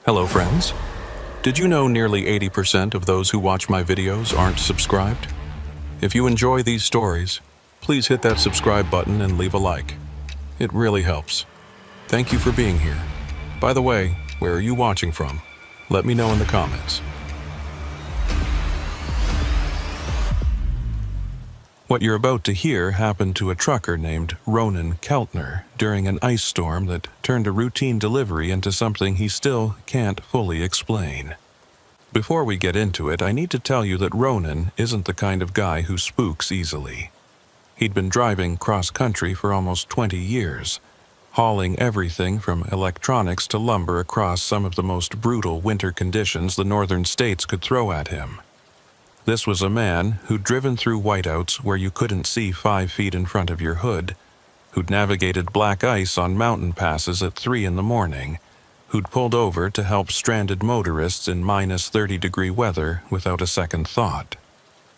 Hello friends. Did you know nearly 80% of those who watch my videos aren't subscribed? If you enjoy these stories, please hit that subscribe button and leave a like. It really helps. Thank you for being here. By the way, where are you watching from? Let me know in the comments. What you're about to hear happened to a trucker named Ronan Keltner during an ice storm that turned a routine delivery into something he still can't fully explain. Before we get into it, I need to tell you that Ronan isn't the kind of guy who spooks easily. He'd been driving cross-country for almost 20 years, hauling everything from electronics to lumber across some of the most brutal winter conditions the northern states could throw at him. This was a man who'd driven through whiteouts where you couldn't see 5 feet in front of your hood, who'd navigated black ice on mountain passes at 3 in the morning, who'd pulled over to help stranded motorists in minus 30-degree weather without a second thought.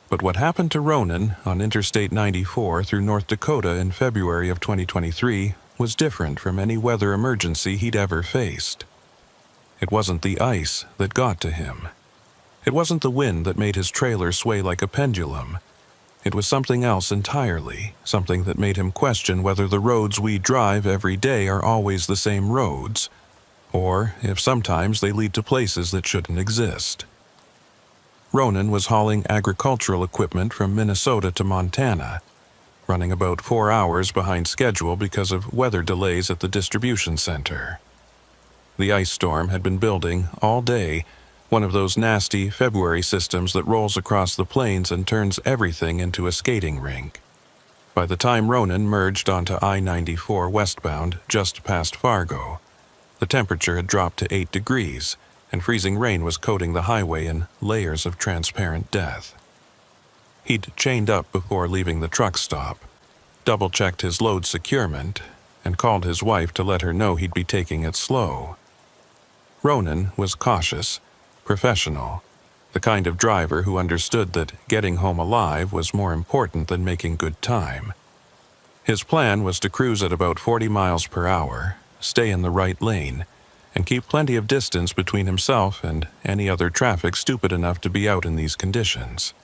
But what happened to Ronan on Interstate 94 through North Dakota in February of 2023 was different from any weather emergency he'd ever faced. It wasn't the ice that got to him. It wasn't the wind that made his trailer sway like a pendulum. It was something else entirely, something that made him question whether the roads we drive every day are always the same roads, or if sometimes they lead to places that shouldn't exist. Ronan was hauling agricultural equipment from Minnesota to Montana, running about 4 hours behind schedule because of weather delays at the distribution center. The ice storm had been building all day, one of those nasty February systems that rolls across the plains and turns everything into a skating rink. By the time Ronan merged onto I-94 westbound just past Fargo, the temperature had dropped to 8 degrees, and freezing rain was coating the highway in layers of transparent death. He'd chained up before leaving the truck stop, double-checked his load securement, and called his wife to let her know he'd be taking it slow. Ronan was cautious, professional, the kind of driver who understood that getting home alive was more important than making good time. His plan was to cruise at about 40 miles per hour, stay in the right lane, and keep plenty of distance between himself and any other traffic stupid enough to be out in these conditions.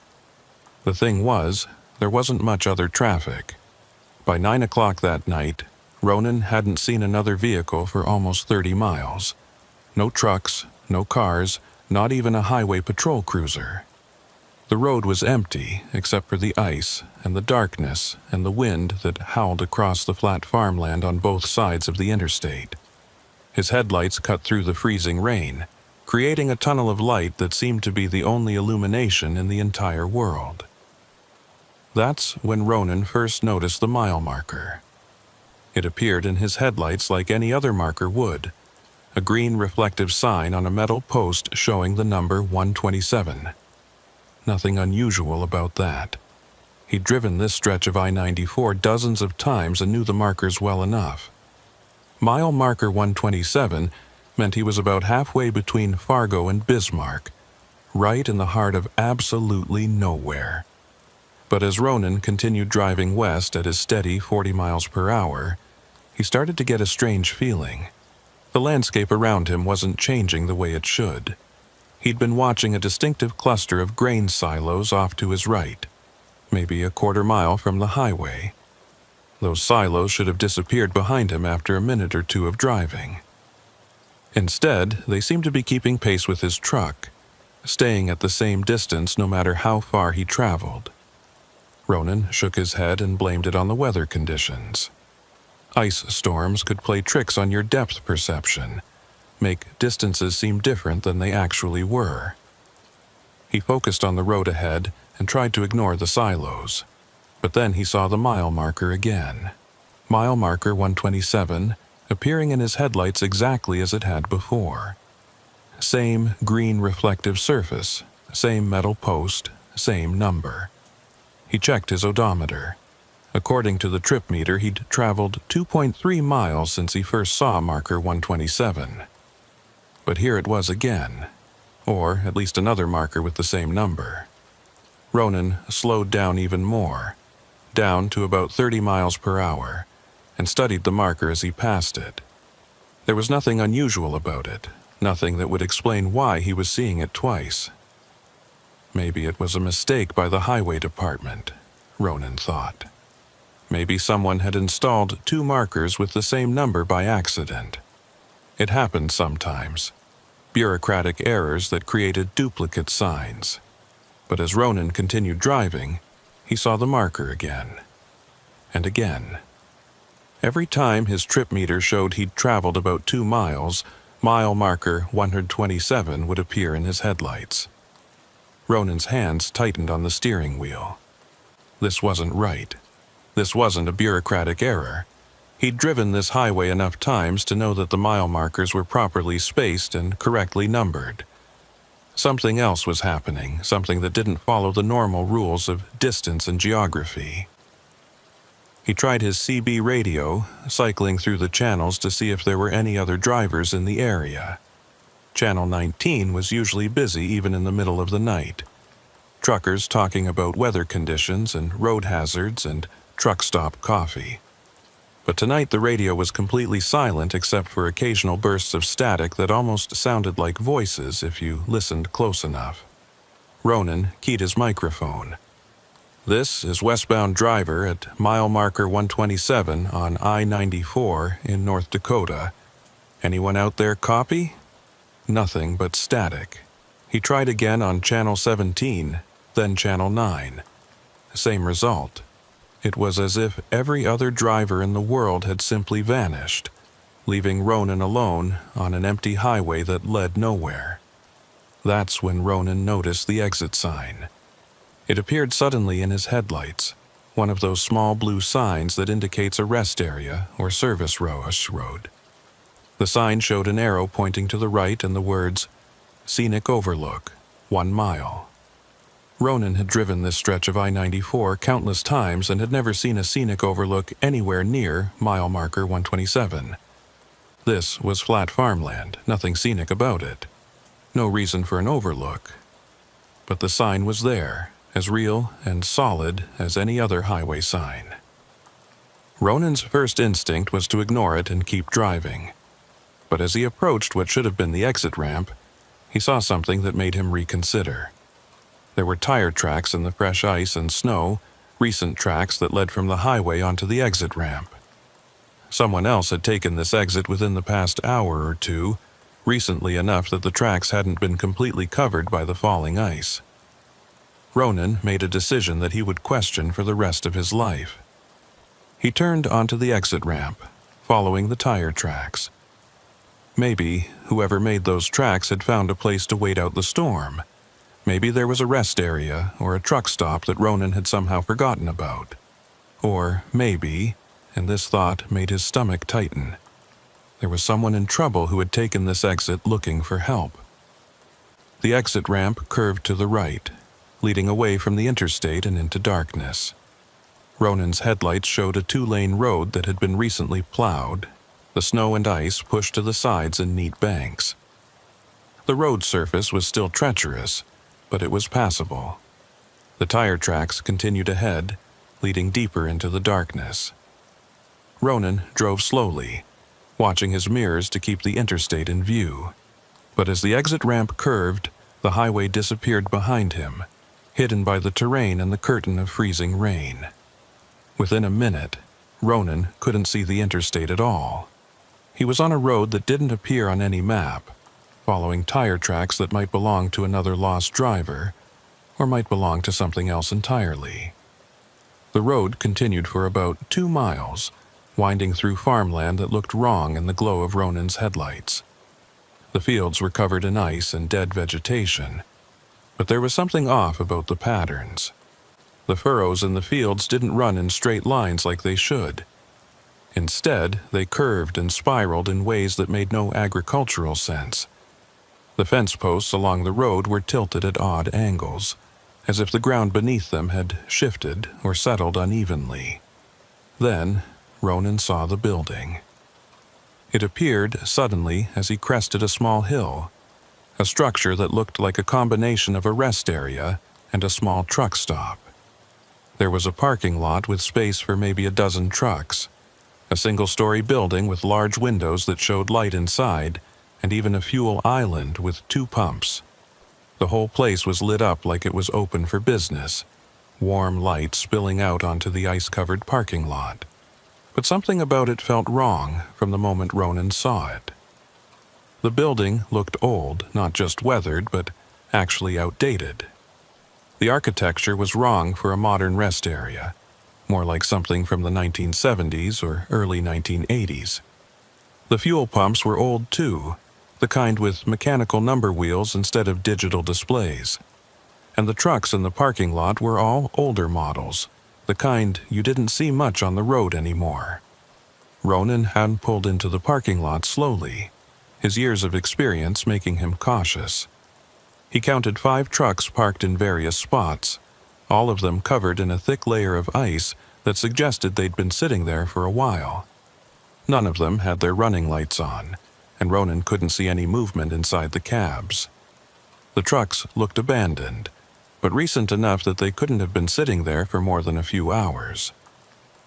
The thing was, there wasn't much other traffic. By 9 o'clock that night, Ronan hadn't seen another vehicle for almost 30 miles. No trucks, no cars, not even a highway patrol cruiser. The road was empty except for the ice and the darkness and the wind that howled across the flat farmland on both sides of the interstate. His headlights cut through the freezing rain, creating a tunnel of light that seemed to be the only illumination in the entire world. That's when Ronan first noticed the mile marker. It appeared in his headlights like any other marker would, a green reflective sign on a metal post showing the number 127. Nothing unusual about that. He'd driven this stretch of I-94 dozens of times and knew the markers well enough. Mile marker 127 meant he was about halfway between Fargo and Bismarck, right in the heart of absolutely nowhere. But as Ronan continued driving west at his steady 40 miles per hour, he started to get a strange feeling. The landscape around him wasn't changing the way it should. He'd been watching a distinctive cluster of grain silos off to his right, maybe a quarter mile from the highway. Those silos should have disappeared behind him after a minute or two of driving. Instead, they seemed to be keeping pace with his truck, staying at the same distance no matter how far he traveled. Ronan shook his head and blamed it on the weather conditions. Ice storms could play tricks on your depth perception, make distances seem different than they actually were. He focused on the road ahead and tried to ignore the silos, but then he saw the mile marker again. Mile marker 127, appearing in his headlights exactly as it had before. Same green reflective surface, same metal post, same number. He checked his odometer. According to the trip meter, he'd traveled 2.3 miles since he first saw marker 127. But here it was again, or at least another marker with the same number. Ronan slowed down even more, down to about 30 miles per hour, and studied the marker as he passed it. There was nothing unusual about it, Nothing that would explain why he was seeing it twice. Maybe it was a mistake by the highway department, Ronan thought. Maybe someone had installed 2 markers with the same number by accident. It happened sometimes. Bureaucratic errors that created duplicate signs. But as Ronan continued driving, he saw the marker again. And again. Every time his trip meter showed he'd traveled about 2 miles, mile marker 127 would appear in his headlights. Ronan's hands tightened on the steering wheel. This wasn't right. This wasn't a bureaucratic error. He'd driven this highway enough times to know that the mile markers were properly spaced and correctly numbered. Something else was happening, something that didn't follow the normal rules of distance and geography. He tried his CB radio, cycling through the channels to see if there were any other drivers in the area. Channel 19 was usually busy even in the middle of the night. Truckers talking about weather conditions and road hazards and truck stop coffee. But tonight the radio was completely silent except for occasional bursts of static that almost sounded like voices if you listened close enough. Ronan keyed his microphone. "This is westbound driver at mile marker 127 on I-94 in North Dakota. Anyone out there copy?" Nothing but static. He tried again on channel 17, then channel 9. Same result. It was as if every other driver in the world had simply vanished, leaving Ronan alone on an empty highway that led nowhere. That's when Ronan noticed the exit sign. It appeared suddenly in his headlights, one of those small blue signs that indicates a rest area or service road. The sign showed an arrow pointing to the right and the words, "Scenic Overlook, 1 mile." Ronan had driven this stretch of I-94 countless times and had never seen a scenic overlook anywhere near mile marker 127. This was flat farmland, nothing scenic about it. No reason for an overlook. But the sign was there, as real and solid as any other highway sign. Ronan's first instinct was to ignore it and keep driving. But as he approached what should have been the exit ramp, he saw something that made him reconsider. There were tire tracks in the fresh ice and snow, recent tracks that led from the highway onto the exit ramp. Someone else had taken this exit within the past hour or 2, recently enough that the tracks hadn't been completely covered by the falling ice. Ronan made a decision that he would question for the rest of his life. He turned onto the exit ramp, following the tire tracks. Maybe whoever made those tracks had found a place to wait out the storm. Maybe there was a rest area or a truck stop that Ronan had somehow forgotten about. Or maybe, and this thought made his stomach tighten, there was someone in trouble who had taken this exit looking for help. The exit ramp curved to the right, leading away from the interstate and into darkness. Ronan's headlights showed a 2-lane road that had been recently plowed, the snow and ice pushed to the sides in neat banks. The road surface was still treacherous, but it was passable. The tire tracks continued ahead, leading deeper into the darkness. Ronan drove slowly, watching his mirrors to keep the interstate in view. But as the exit ramp curved, the highway disappeared behind him, hidden by the terrain and the curtain of freezing rain. Within a minute, Ronan couldn't see the interstate at all. He was on a road that didn't appear on any map, following tire tracks that might belong to another lost driver, or might belong to something else entirely. The road continued for about 2 miles, winding through farmland that looked wrong in the glow of Ronan's headlights. The fields were covered in ice and dead vegetation, but there was something off about the patterns. The furrows in the fields didn't run in straight lines like they should. Instead, they curved and spiraled in ways that made no agricultural sense. The fence posts along the road were tilted at odd angles, as if the ground beneath them had shifted or settled unevenly. Then, Ronan saw the building. It appeared suddenly as he crested a small hill, a structure that looked like a combination of a rest area and a small truck stop. There was a parking lot with space for maybe a dozen trucks, a single-story building with large windows that showed light inside, and even a fuel island with 2 pumps. The whole place was lit up like it was open for business, warm light spilling out onto the ice-covered parking lot. But something about it felt wrong from the moment Ronan saw it. The building looked old, not just weathered, but actually outdated. The architecture was wrong for a modern rest area, more like something from the 1970s or early 1980s. The fuel pumps were old too, the kind with mechanical number wheels instead of digital displays. And the trucks in the parking lot were all older models, the kind you didn't see much on the road anymore. Ronan had pulled into the parking lot slowly, his years of experience making him cautious. He counted 5 trucks parked in various spots, all of them covered in a thick layer of ice that suggested they'd been sitting there for a while. None of them had their running lights on, and Ronan couldn't see any movement inside the cabs. The trucks looked abandoned, but recent enough that they couldn't have been sitting there for more than a few hours.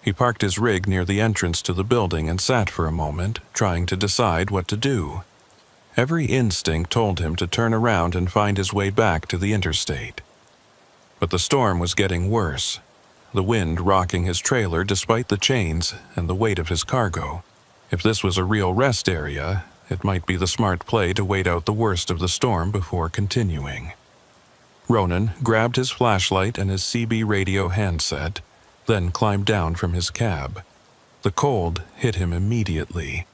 He parked his rig near the entrance to the building and sat for a moment, trying to decide what to do. Every instinct told him to turn around and find his way back to the interstate. But the storm was getting worse, the wind rocking his trailer despite the chains and the weight of his cargo. If this was a real rest area, it might be the smart play to wait out the worst of the storm before continuing. Ronan grabbed his flashlight and his CB radio handset, then climbed down from his cab. The cold hit him immediately.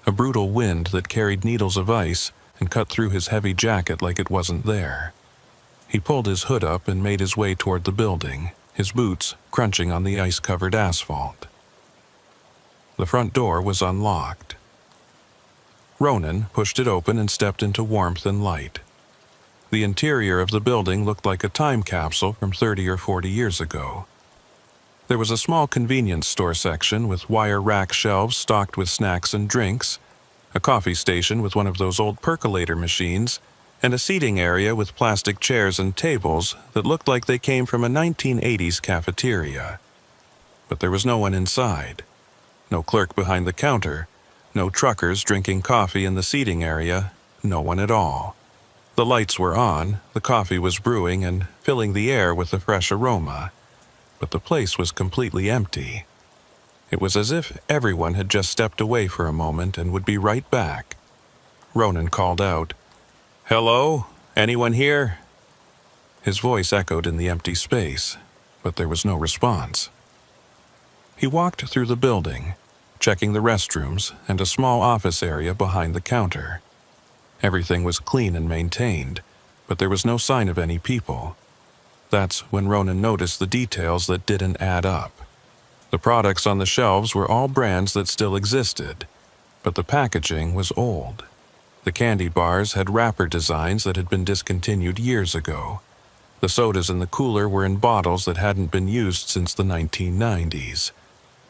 A brutal wind that carried needles of ice and cut through his heavy jacket like it wasn't there. He pulled his hood up and made his way toward the building, his boots crunching on the ice-covered asphalt. The front door was unlocked. Ronan pushed it open and stepped into warmth and light. The interior of the building looked like a time capsule from 30 or 40 years ago. There was a small convenience store section with wire rack shelves stocked with snacks and drinks, a coffee station with one of those old percolator machines, and a seating area with plastic chairs and tables that looked like they came from a 1980s cafeteria. But there was no one inside. No clerk behind the counter, no truckers drinking coffee in the seating area, no one at all. The lights were on, the coffee was brewing and filling the air with a fresh aroma. But the place was completely empty. It was as if everyone had just stepped away for a moment and would be right back. Ronan called out, "Hello? Anyone here?" His voice echoed in the empty space, but there was no response. He walked through the building, checking the restrooms and a small office area behind the counter. Everything was clean and maintained, but there was no sign of any people. That's when Ronan noticed the details that didn't add up. The products on the shelves were all brands that still existed, but the packaging was old. The candy bars had wrapper designs that had been discontinued years ago. The sodas in the cooler were in bottles that hadn't been used since the 1990s.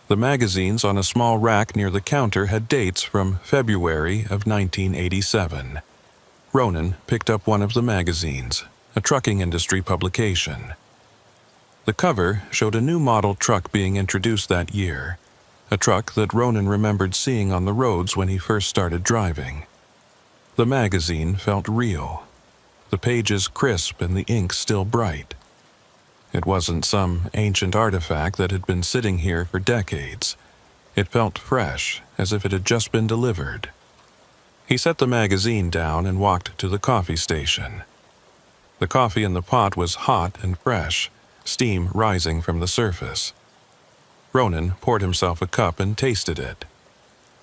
The magazines on a small rack near the counter had dates from February of 1987. Ronan picked up one of the magazines, a trucking industry publication. The cover showed a new model truck being introduced that year, a truck that Ronan remembered seeing on the roads when he first started driving. The magazine felt real, the pages crisp and the ink still bright. It wasn't some ancient artifact that had been sitting here for decades. It felt fresh, as if it had just been delivered. He set the magazine down and walked to the coffee station. The coffee in the pot was hot and fresh, steam rising from the surface. Ronan poured himself a cup and tasted it.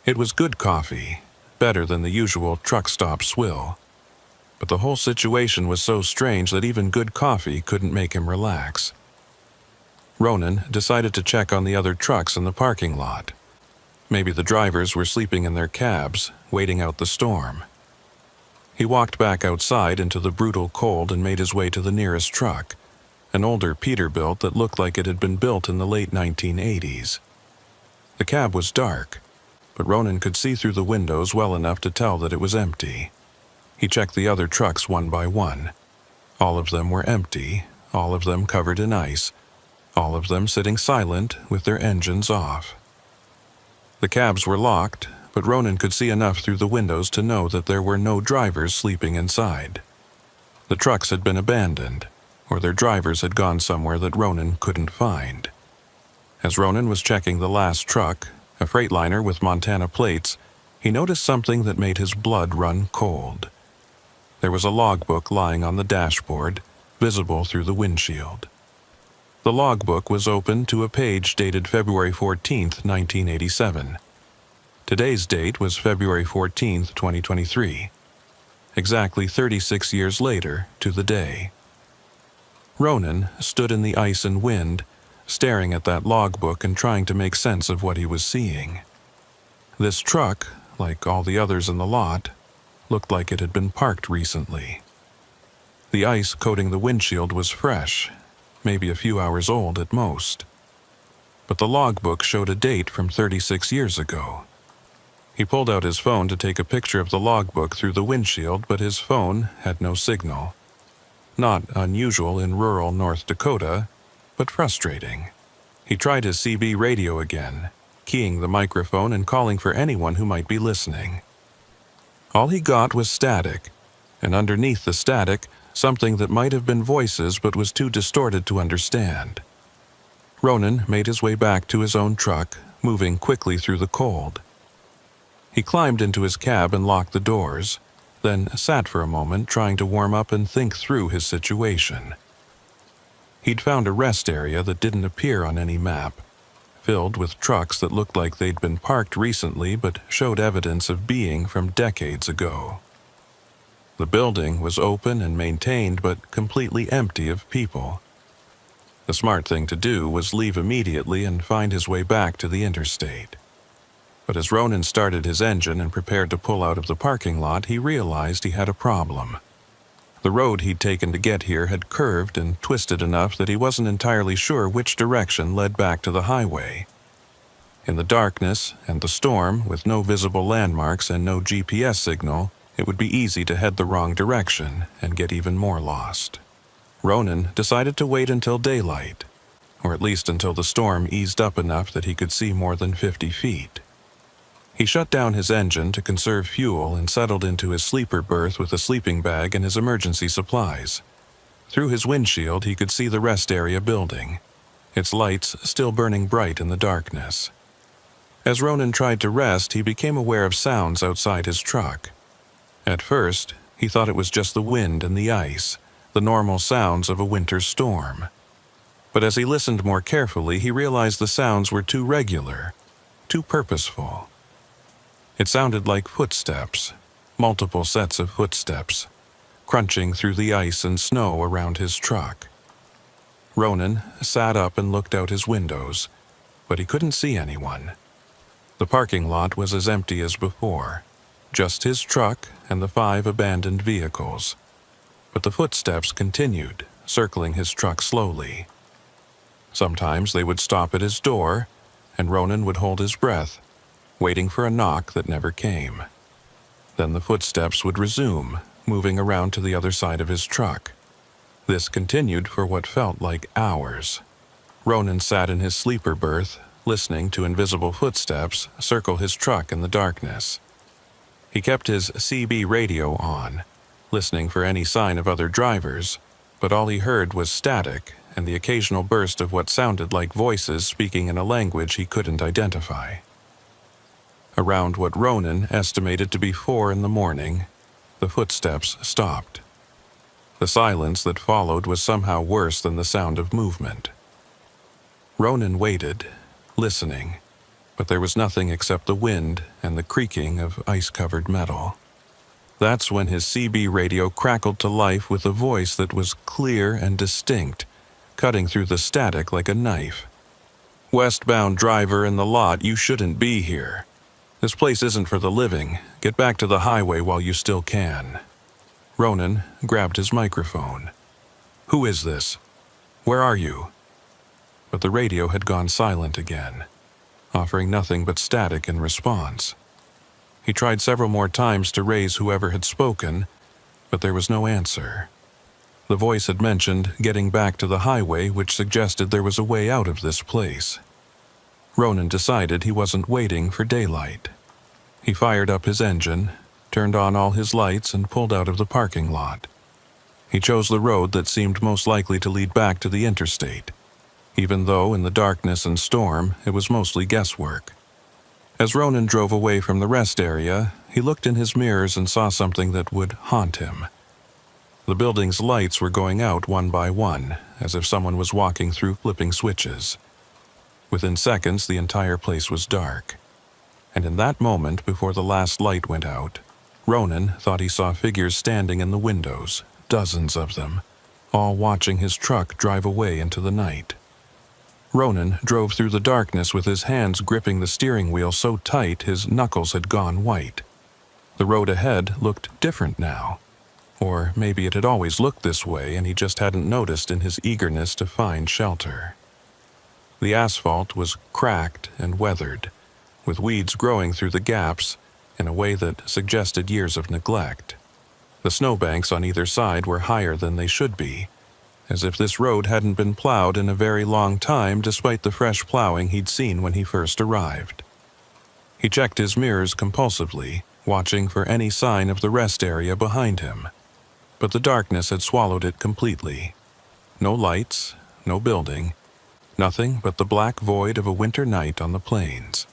It was good coffee, better than the usual truck stop swill. But the whole situation was so strange that even good coffee couldn't make him relax. Ronan decided to check on the other trucks in the parking lot. Maybe the drivers were sleeping in their cabs, waiting out the storm. He walked back outside into the brutal cold and made his way to the nearest truck, an older Peterbilt that looked like it had been built in the late 1980s. The cab was dark, but Ronan could see through the windows well enough to tell that it was empty. He checked the other trucks one by one. All of them were empty, all of them covered in ice, all of them sitting silent with their engines off. The cabs were locked, but Ronan could see enough through the windows to know that there were no drivers sleeping inside. The trucks had been abandoned, or their drivers had gone somewhere that Ronan couldn't find. As Ronan was checking the last truck, a Freightliner with Montana plates, he noticed something that made his blood run cold. There was a logbook lying on the dashboard, visible through the windshield. The logbook was open to a page dated February 14, 1987. Today's date was February 14, 2023. Exactly 36 years later to the day. Ronan stood in the ice and wind, staring at that logbook and trying to make sense of what he was seeing. This truck, like all the others in the lot, looked like it had been parked recently. The ice coating the windshield was fresh, maybe a few hours old at most. But the logbook showed a date from 36 years ago. He pulled out his phone to take a picture of the logbook through the windshield, but his phone had no signal. Not unusual in rural North Dakota, but frustrating. He tried his CB radio again, keying the microphone and calling for anyone who might be listening. All he got was static, and underneath the static, something that might have been voices but was too distorted to understand. Ronan made his way back to his own truck, moving quickly through the cold. He climbed into his cab and locked the doors, then sat for a moment trying to warm up and think through his situation. He'd found a rest area that didn't appear on any map, filled with trucks that looked like they'd been parked recently but showed evidence of being from decades ago. The building was open and maintained but completely empty of people. The smart thing to do was leave immediately and find his way back to the interstate. But as Ronan started his engine and prepared to pull out of the parking lot, he realized he had a problem. The road he'd taken to get here had curved and twisted enough that he wasn't entirely sure which direction led back to the highway. In the darkness and the storm, with no visible landmarks and no GPS signal, it would be easy to head the wrong direction and get even more lost. Ronan decided to wait until daylight, or at least until the storm eased up enough that he could see more than 50 feet. He shut down his engine to conserve fuel and settled into his sleeper berth with a sleeping bag and his emergency supplies. Through his windshield, he could see the rest area building, its lights still burning bright in the darkness. As Ronan tried to rest, he became aware of sounds outside his truck. At first, he thought it was just the wind and the ice, the normal sounds of a winter storm. But as he listened more carefully, he realized the sounds were too regular, too purposeful. It sounded like footsteps, multiple sets of footsteps, crunching through the ice and snow around his truck. Ronan sat up and looked out his windows, but he couldn't see anyone. The parking lot was as empty as before, just his truck and the 5 abandoned vehicles. But the footsteps continued, circling his truck slowly. Sometimes they would stop at his door, and Ronan would hold his breath, waiting for a knock that never came. Then the footsteps would resume, moving around to the other side of his truck. This continued for what felt like hours. Ronan sat in his sleeper berth, listening to invisible footsteps circle his truck in the darkness. He kept his CB radio on, listening for any sign of other drivers, but all he heard was static and the occasional burst of what sounded like voices speaking in a language he couldn't identify. Around what Ronan estimated to be 4 in the morning, the footsteps stopped. The silence that followed was somehow worse than the sound of movement. Ronan waited, listening, but there was nothing except the wind and the creaking of ice-covered metal. That's when his CB radio crackled to life with a voice that was clear and distinct, cutting through the static like a knife. "Westbound driver in the lot, you shouldn't be here. This place isn't for the living. Get back to the highway while you still can." Ronan grabbed his microphone. "Who is this? Where are you?" But the radio had gone silent again, offering nothing but static in response. He tried several more times to raise whoever had spoken, but there was no answer. The voice had mentioned getting back to the highway, which suggested there was a way out of this place. Ronan decided he wasn't waiting for daylight. He fired up his engine, turned on all his lights, and pulled out of the parking lot. He chose the road that seemed most likely to lead back to the interstate, even though in the darkness and storm it was mostly guesswork. As Ronan drove away from the rest area, he looked in his mirrors and saw something that would haunt him. The building's lights were going out one by one, as if someone was walking through flipping switches. Within seconds, the entire place was dark. And in that moment, before the last light went out, Ronan thought he saw figures standing in the windows, dozens of them, all watching his truck drive away into the night. Ronan drove through the darkness with his hands gripping the steering wheel so tight his knuckles had gone white. The road ahead looked different now. Or maybe it had always looked this way and he just hadn't noticed in his eagerness to find shelter. The asphalt was cracked and weathered, with weeds growing through the gaps in a way that suggested years of neglect. The snowbanks on either side were higher than they should be, as if this road hadn't been plowed in a very long time despite the fresh plowing he'd seen when he first arrived. He checked his mirrors compulsively, watching for any sign of the rest area behind him. But the darkness had swallowed it completely. No lights, no building, nothing but the black void of a winter night on the plains.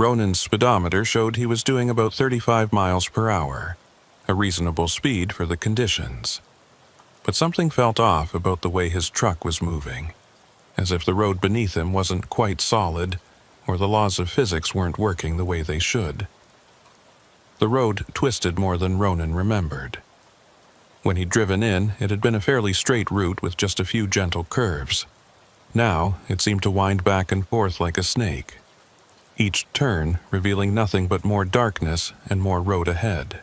Ronan's speedometer showed he was doing about 35 miles per hour, a reasonable speed for the conditions. But something felt off about the way his truck was moving, as if the road beneath him wasn't quite solid, or the laws of physics weren't working the way they should. The road twisted more than Ronan remembered. When he'd driven in, it had been a fairly straight route with just a few gentle curves. Now, it seemed to wind back and forth like a snake, each turn revealing nothing but more darkness and more road ahead.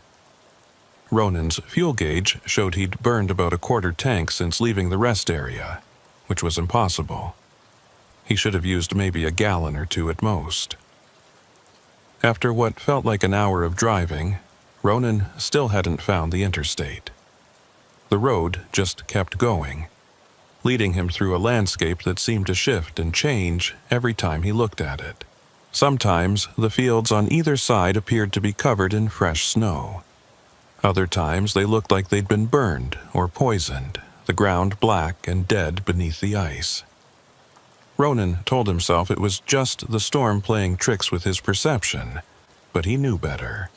Ronan's fuel gauge showed he'd burned about a quarter tank since leaving the rest area, which was impossible. He should have used maybe a gallon or two at most. After what felt like an hour of driving, Ronan still hadn't found the interstate. The road just kept going, leading him through a landscape that seemed to shift and change every time he looked at it. Sometimes the fields on either side appeared to be covered in fresh snow. Other times they looked like they'd been burned or poisoned, the ground black and dead beneath the ice. Ronan told himself it was just the storm playing tricks with his perception, but he knew better.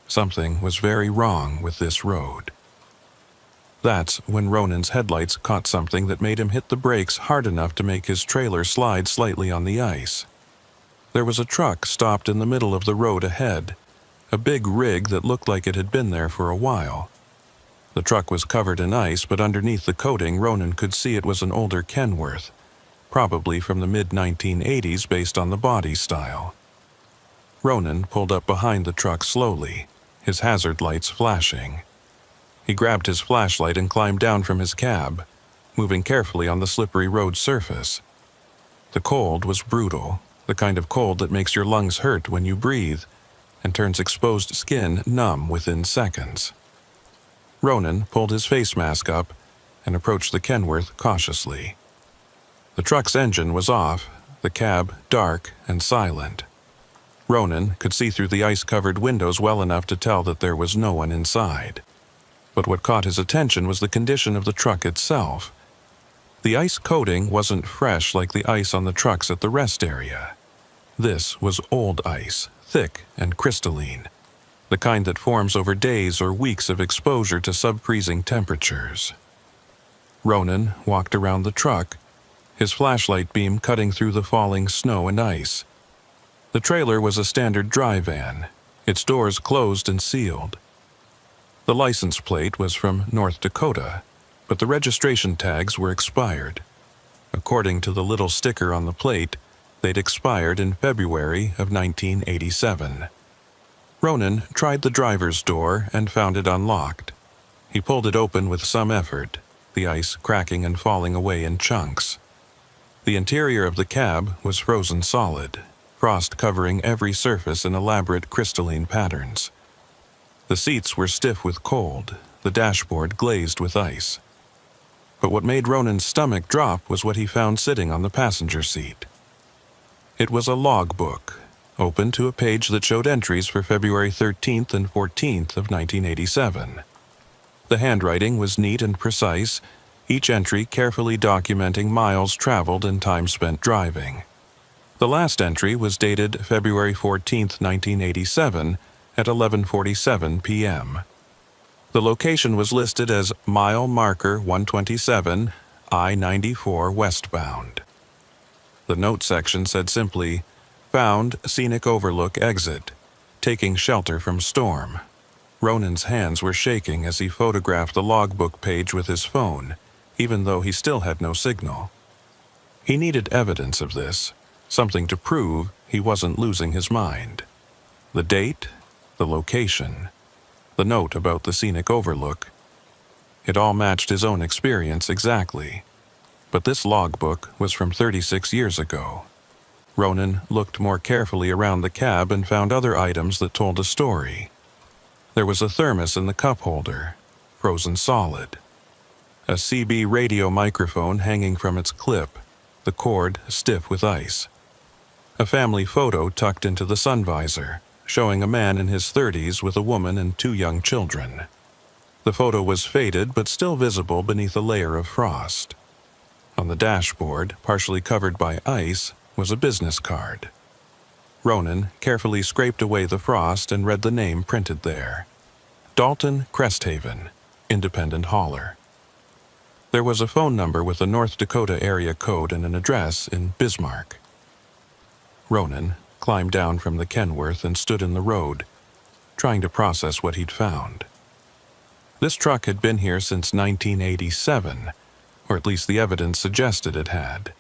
Something was very wrong with this road. That's when Ronan's headlights caught something that made him hit the brakes hard enough to make his trailer slide slightly on the ice. There was a truck stopped in the middle of the road ahead, a big rig that looked like it had been there for a while. The truck was covered in ice, but underneath the coating Ronan could see it was an older Kenworth, probably from the mid-1980s based on the body style. Ronan pulled up behind the truck slowly, his hazard lights flashing. He grabbed his flashlight and climbed down from his cab, moving carefully on the slippery road surface. The cold was brutal, the kind of cold that makes your lungs hurt when you breathe and turns exposed skin numb within seconds. Ronan pulled his face mask up and approached the Kenworth cautiously. The truck's engine was off, the cab dark and silent. Ronan could see through the ice-covered windows well enough to tell that there was no one inside. But what caught his attention was the condition of the truck itself. The ice coating wasn't fresh like the ice on the trucks at the rest area. This was old ice, thick and crystalline, the kind that forms over days or weeks of exposure to sub-freezing temperatures. Ronan walked around the truck, his flashlight beam cutting through the falling snow and ice. The trailer was a standard dry van, its doors closed and sealed. The license plate was from North Dakota, but the registration tags were expired. According to the little sticker on the plate, they'd expired in February of 1987. Ronan tried the driver's door and found it unlocked. He pulled it open with some effort, the ice cracking and falling away in chunks. The interior of the cab was frozen solid, frost covering every surface in elaborate crystalline patterns. The seats were stiff with cold, the dashboard glazed with ice. But what made Ronan's stomach drop was what he found sitting on the passenger seat. It was a logbook, opened to a page that showed entries for February 13th and 14th of 1987. The handwriting was neat and precise, each entry carefully documenting miles traveled and time spent driving. The last entry was dated February 14th, 1987 at 11:47 p.m. The location was listed as mile marker 127, I-94 westbound. The note section said simply, "Found scenic overlook exit. Taking shelter from storm." Ronan's hands were shaking as he photographed the logbook page with his phone, even though he still had no signal. He needed evidence of this, something to prove he wasn't losing his mind. The date, the location, the note about the scenic overlook. It all matched his own experience exactly. But this logbook was from 36 years ago. Ronan looked more carefully around the cab and found other items that told a story. There was a thermos in the cup holder, frozen solid. A CB radio microphone hanging from its clip, the cord stiff with ice. A family photo tucked into the sun visor, showing a man in his 30s with a woman and 2 young children. The photo was faded but still visible beneath a layer of frost. On the dashboard, partially covered by ice, was a business card. Ronan carefully scraped away the frost and read the name printed there. Dalton Cresthaven, independent hauler. There was a phone number with a North Dakota area code and an address in Bismarck. Ronan climbed down from the Kenworth and stood in the road, trying to process what he'd found. This truck had been here since 1987, or at least the evidence suggested it had.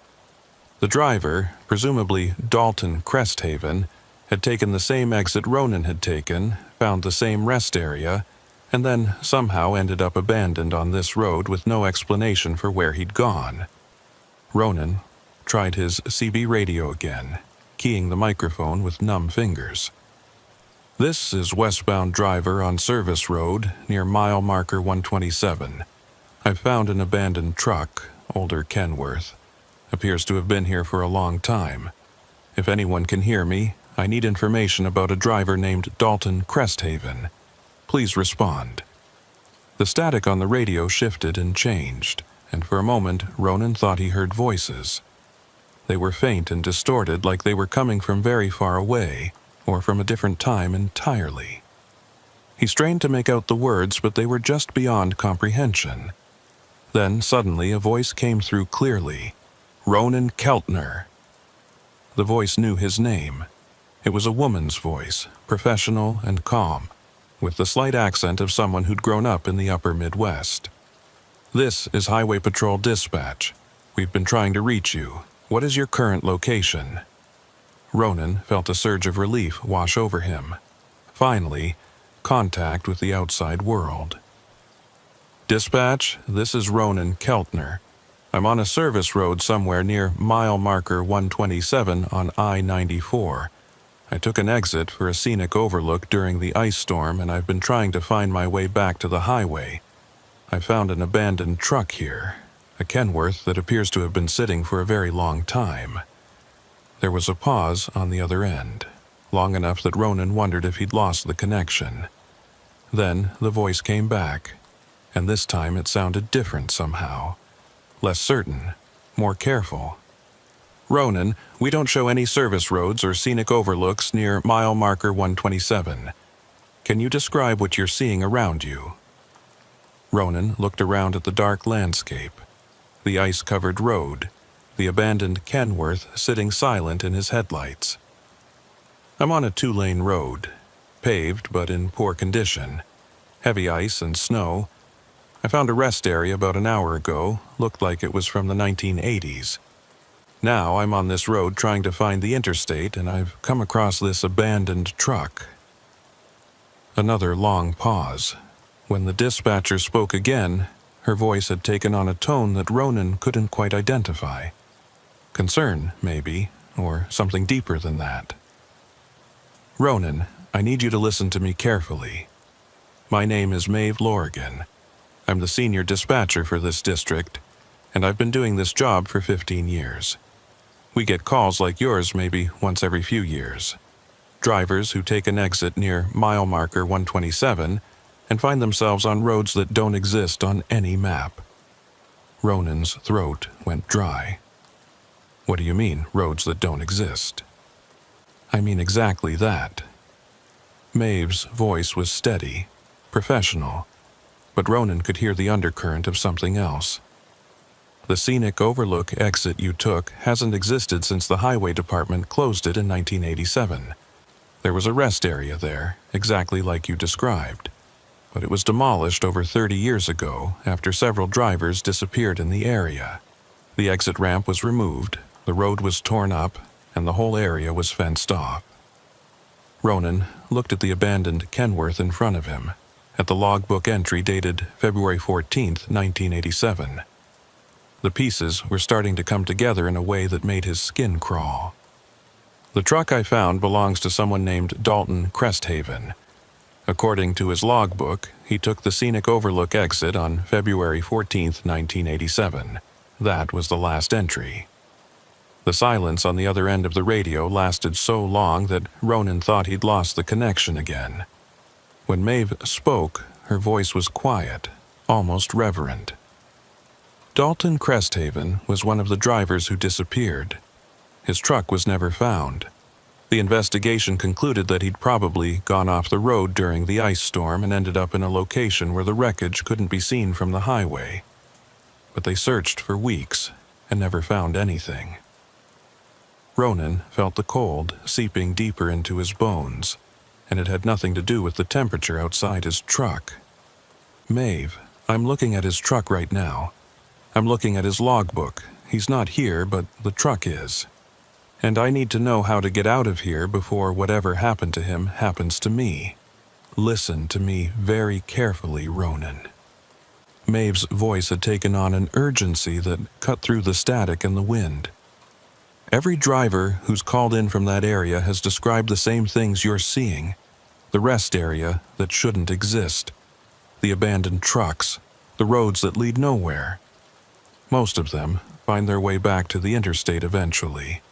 The driver, presumably Dalton Cresthaven, had taken the same exit Ronan had taken, found the same rest area, and then somehow ended up abandoned on this road with no explanation for where he'd gone. Ronan tried his CB radio again, keying the microphone with numb fingers. "This is westbound driver on service road near mile marker 127. I've found an abandoned truck, older Kenworth. Appears to have been here for a long time. If anyone can hear me, I need information about a driver named Dalton Cresthaven. Please respond." The static on the radio shifted and changed, and for a moment Ronan thought he heard voices. They were faint and distorted, like they were coming from very far away, or from a different time entirely. He strained to make out the words, but they were just beyond comprehension. Then suddenly a voice came through clearly. "Ronan Keltner." The voice knew his name. It was a woman's voice, professional and calm, with the slight accent of someone who'd grown up in the upper Midwest. "This is Highway Patrol Dispatch. We've been trying to reach you. What is your current location?" Ronan felt a surge of relief wash over him. Finally, contact with the outside world. "Dispatch, this is Ronan Keltner. I'm on a service road somewhere near mile marker 127 on I-94. I took an exit for a scenic overlook during the ice storm, and I've been trying to find my way back to the highway. I found an abandoned truck here, a Kenworth that appears to have been sitting for a very long time." There was a pause on the other end, long enough that Ronan wondered if he'd lost the connection. Then the voice came back, and this time it sounded different somehow. Less certain, more careful. "Ronan, we don't show any service roads or scenic overlooks near mile marker 127. Can you describe what you're seeing around you?" Ronan looked around at the dark landscape, the ice-covered road, the abandoned Kenworth sitting silent in his headlights. "I'm on a 2-lane road, paved but in poor condition, heavy ice and snow. I found a rest area about an hour ago, looked like it was from the 1980s. Now I'm on this road trying to find the interstate, and I've come across this abandoned truck." Another long pause. When the dispatcher spoke again, her voice had taken on a tone that Ronan couldn't quite identify. Concern, maybe, or something deeper than that. "Ronan, I need you to listen to me carefully. My name is Maeve Lorigan. I'm the senior dispatcher for this district, and I've been doing this job for 15 years. We get calls like yours maybe once every few years. Drivers who take an exit near mile marker 127 and find themselves on roads that don't exist on any map. Ronan's throat went dry. What do you mean, roads that don't exist? I mean exactly that. Maeve's voice was steady, professional, but Ronan could hear the undercurrent of something else. The scenic overlook exit you took hasn't existed since the highway department closed it in 1987. There was a rest area there, exactly like you described, but it was demolished over 30 years ago after several drivers disappeared in the area. The exit ramp was removed, the road was torn up, and the whole area was fenced off. Ronan looked at the abandoned Kenworth in front of him, at the logbook entry dated February 14, 1987. The pieces were starting to come together in a way that made his skin crawl. The truck I found belongs to someone named Dalton Cresthaven. According to his logbook, he took the scenic overlook exit on February 14, 1987. That was the last entry. The silence on the other end of the radio lasted so long that Ronan thought he'd lost the connection again. When Maeve spoke, her voice was quiet, almost reverent. Dalton Cresthaven was one of the drivers who disappeared. His truck was never found. The investigation concluded that he'd probably gone off the road during the ice storm and ended up in a location where the wreckage couldn't be seen from the highway. But they searched for weeks and never found anything. Ronan felt the cold seeping deeper into his bones, and it had nothing to do with the temperature outside his truck. Maeve, I'm looking at his truck right now. I'm looking at his logbook. He's not here, but the truck is. And I need to know how to get out of here before whatever happened to him happens to me. Listen to me very carefully, Ronan. Maeve's voice had taken on an urgency that cut through the static and the wind. Every driver who's called in from that area has described the same things you're seeing. The rest area that shouldn't exist. The abandoned trucks. The roads that lead nowhere. Most of them find their way back to the interstate eventually.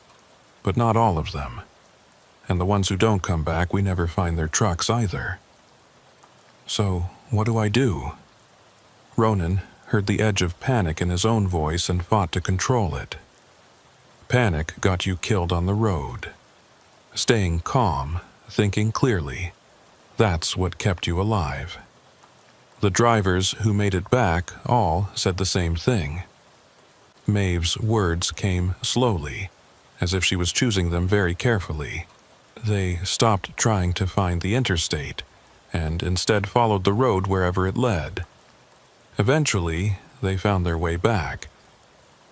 But not all of them. And the ones who don't come back, we never find their trucks either. So, what do I do? Ronan heard the edge of panic in his own voice and fought to control it. Panic got you killed on the road. Staying calm, thinking clearly, that's what kept you alive. The drivers who made it back all said the same thing. Maeve's words came slowly, as if she was choosing them very carefully. They stopped trying to find the interstate, and instead followed the road wherever it led. Eventually, they found their way back.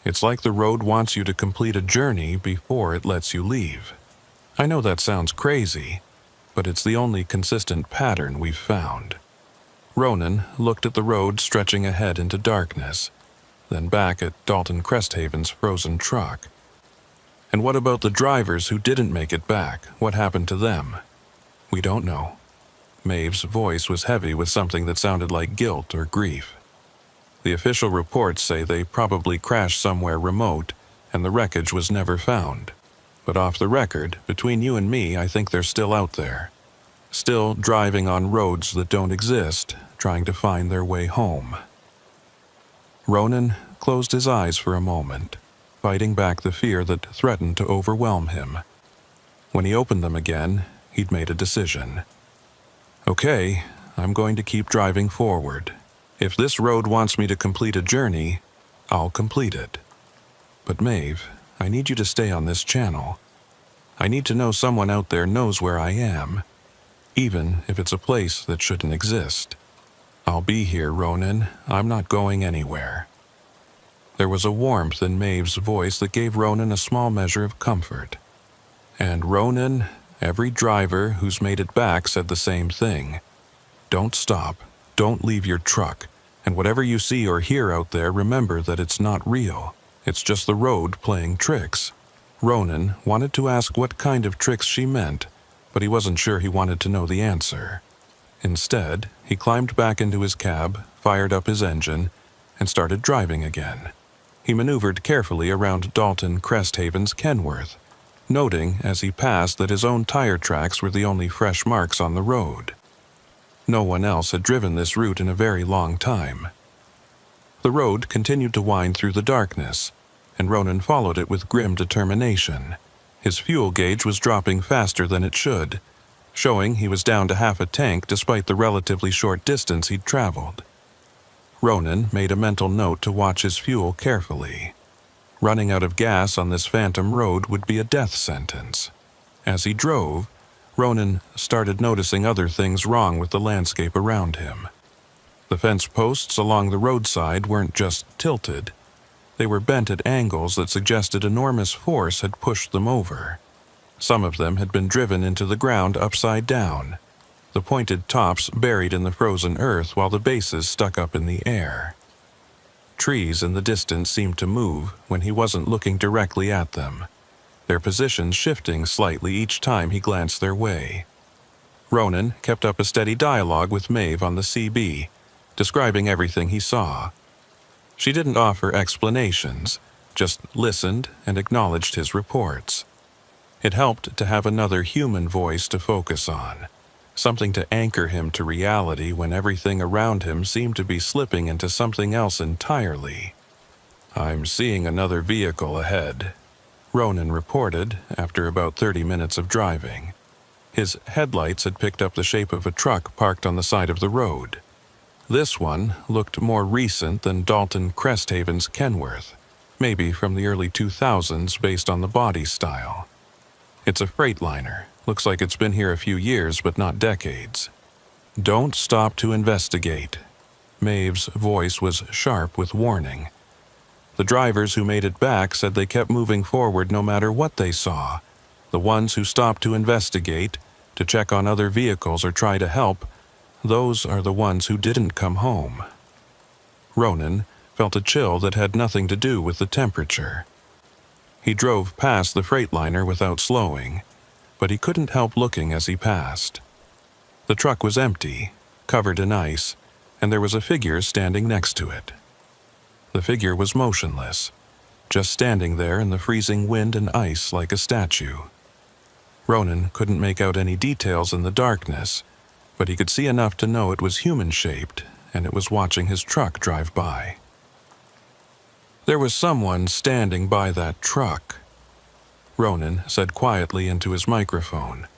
It's like the road wants you to complete a journey before it lets you leave. I know that sounds crazy, but it's the only consistent pattern we've found. Ronan looked at the road stretching ahead into darkness, then back at Dalton Cresthaven's frozen truck. And what about the drivers who didn't make it back? What happened to them? We don't know. Maeve's voice was heavy with something that sounded like guilt or grief. The official reports say they probably crashed somewhere remote, and the wreckage was never found. But off the record, between you and me, I think they're still out there. Still driving on roads that don't exist, trying to find their way home. Ronan closed his eyes for a moment, fighting back the fear that threatened to overwhelm him. When he opened them again, he'd made a decision. Okay, I'm going to keep driving forward. If this road wants me to complete a journey, I'll complete it. But Maeve, I need you to stay on this channel. I need to know someone out there knows where I am, even if it's a place that shouldn't exist. I'll be here, Ronan. I'm not going anywhere. There was a warmth in Maeve's voice that gave Ronan a small measure of comfort. And Ronan, every driver who's made it back said the same thing. Don't stop. Don't leave your truck. And whatever you see or hear out there, remember that it's not real. It's just the road playing tricks. Ronan wanted to ask what kind of tricks she meant, but he wasn't sure he wanted to know the answer. Instead, he climbed back into his cab, fired up his engine, and started driving again. He maneuvered carefully around Dalton Cresthaven's Kenworth, noting as he passed that his own tire tracks were the only fresh marks on the road. No one else had driven this route in a very long time. The road continued to wind through the darkness, and Ronan followed it with grim determination. His fuel gauge was dropping faster than it should, showing he was down to half a tank despite the relatively short distance he'd traveled. Ronan made a mental note to watch his fuel carefully. Running out of gas on this phantom road would be a death sentence. As he drove, Ronan started noticing other things wrong with the landscape around him. The fence posts along the roadside weren't just tilted. They were bent at angles that suggested enormous force had pushed them over. Some of them had been driven into the ground upside down, the pointed tops buried in the frozen earth while the bases stuck up in the air. Trees in the distance seemed to move when he wasn't looking directly at them, their positions shifting slightly each time he glanced their way. Ronan kept up a steady dialogue with Maeve on the CB, describing everything he saw. She didn't offer explanations, just listened and acknowledged his reports. It helped to have another human voice to focus on, something to anchor him to reality when everything around him seemed to be slipping into something else entirely. "I'm seeing another vehicle ahead," Ronan reported after about 30 minutes of driving. His headlights had picked up the shape of a truck parked on the side of the road. This one looked more recent than Dalton Cresthaven's Kenworth, maybe from the early 2000s based on the body style. It's a Freightliner. Looks like it's been here a few years, but not decades. "Don't stop to investigate." Maeve's voice was sharp with warning. The drivers who made it back said they kept moving forward no matter what they saw. The ones who stopped to investigate, to check on other vehicles or try to help, those are the ones who didn't come home. Ronan felt a chill that had nothing to do with the temperature. He drove past the Freightliner without slowing, but he couldn't help looking as he passed. The truck was empty, covered in ice, and there was a figure standing next to it. The figure was motionless, just standing there in the freezing wind and ice like a statue. Ronan couldn't make out any details in the darkness, but he could see enough to know it was human-shaped, and it was watching his truck drive by. There was someone standing by that truck, Ronan said quietly into his microphone.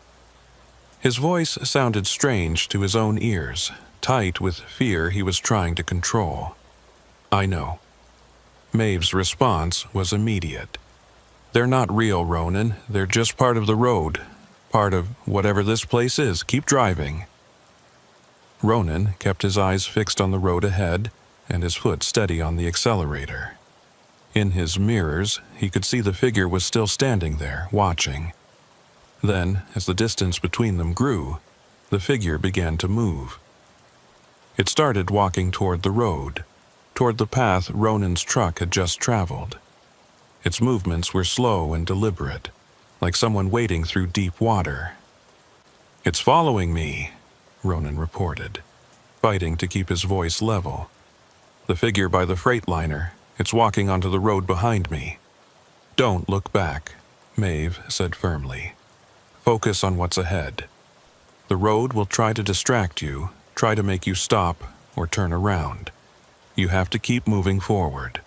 His voice sounded strange to his own ears, tight with fear he was trying to control. "I know." Maeve's response was immediate. "They're not real, Ronan. They're just part of the road. Part of whatever this place is. Keep driving." Ronan kept his eyes fixed on the road ahead and his foot steady on the accelerator. In his mirrors, he could see the figure was still standing there, watching. Then, as the distance between them grew, the figure began to move. It started walking toward the road, toward the path Ronan's truck had just traveled. Its movements were slow and deliberate, like someone wading through deep water. "It's following me," Ronan reported, fighting to keep his voice level. "The figure by the Freightliner, it's walking onto the road behind me." "Don't look back," Maeve said firmly. "Focus on what's ahead. The road will try to distract you, try to make you stop or turn around. You have to keep moving forward."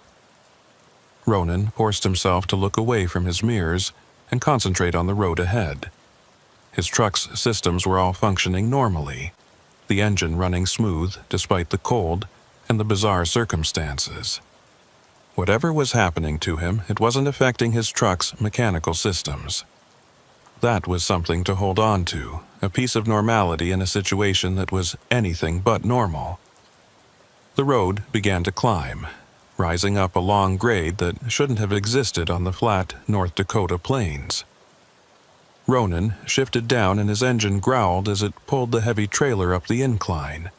Ronan forced himself to look away from his mirrors and concentrate on the road ahead. His truck's systems were all functioning normally, the engine running smooth despite the cold and the bizarre circumstances. Whatever was happening to him, it wasn't affecting his truck's mechanical systems. That was something to hold on to, a piece of normality in a situation that was anything but normal. The road began to climb, rising up a long grade that shouldn't have existed on the flat North Dakota plains. Ronan shifted down and his engine growled as it pulled the heavy trailer up the incline.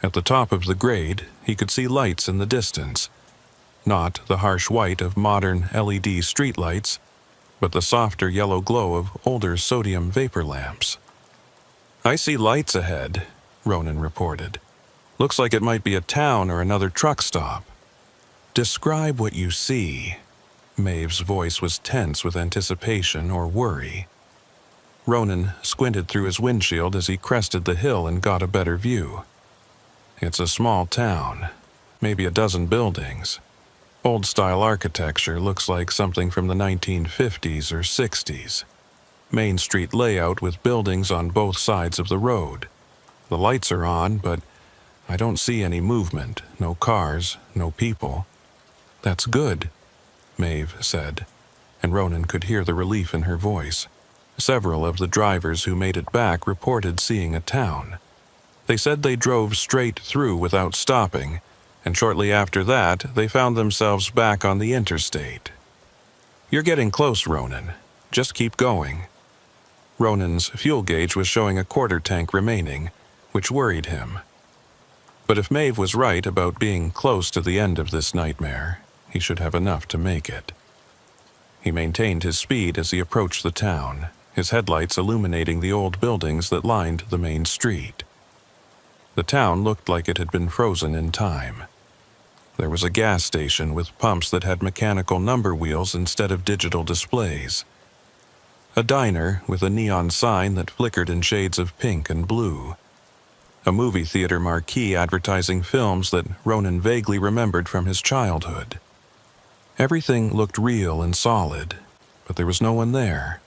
At the top of the grade, he could see lights in the distance. Not the harsh white of modern LED streetlights, but the softer yellow glow of older sodium vapor lamps. "I see lights ahead," Ronan reported. "Looks like it might be a town or another truck stop." "Describe what you see," Maeve's voice was tense with anticipation or worry. Ronan squinted through his windshield as he crested the hill and got a better view. It's a small town, maybe a dozen buildings. Old-style architecture looks like something from the 1950s or 60s. Main Street layout with buildings on both sides of the road. The lights are on, but I don't see any movement, no cars, no people. That's good, Maeve said, and Ronan could hear the relief in her voice. Several of the drivers who made it back reported seeing a town. They said they drove straight through without stopping, and shortly after that, they found themselves back on the interstate. You're getting close, Ronan. Just keep going. Ronan's fuel gauge was showing a quarter tank remaining, which worried him. But if Maeve was right about being close to the end of this nightmare, he should have enough to make it. He maintained his speed as he approached the town, his headlights illuminating the old buildings that lined the main street. The town looked like it had been frozen in time. There was a gas station with pumps that had mechanical number wheels instead of digital displays. A diner with a neon sign that flickered in shades of pink and blue. A movie theater marquee advertising films that Ronan vaguely remembered from his childhood. Everything looked real and solid, but there was no one there.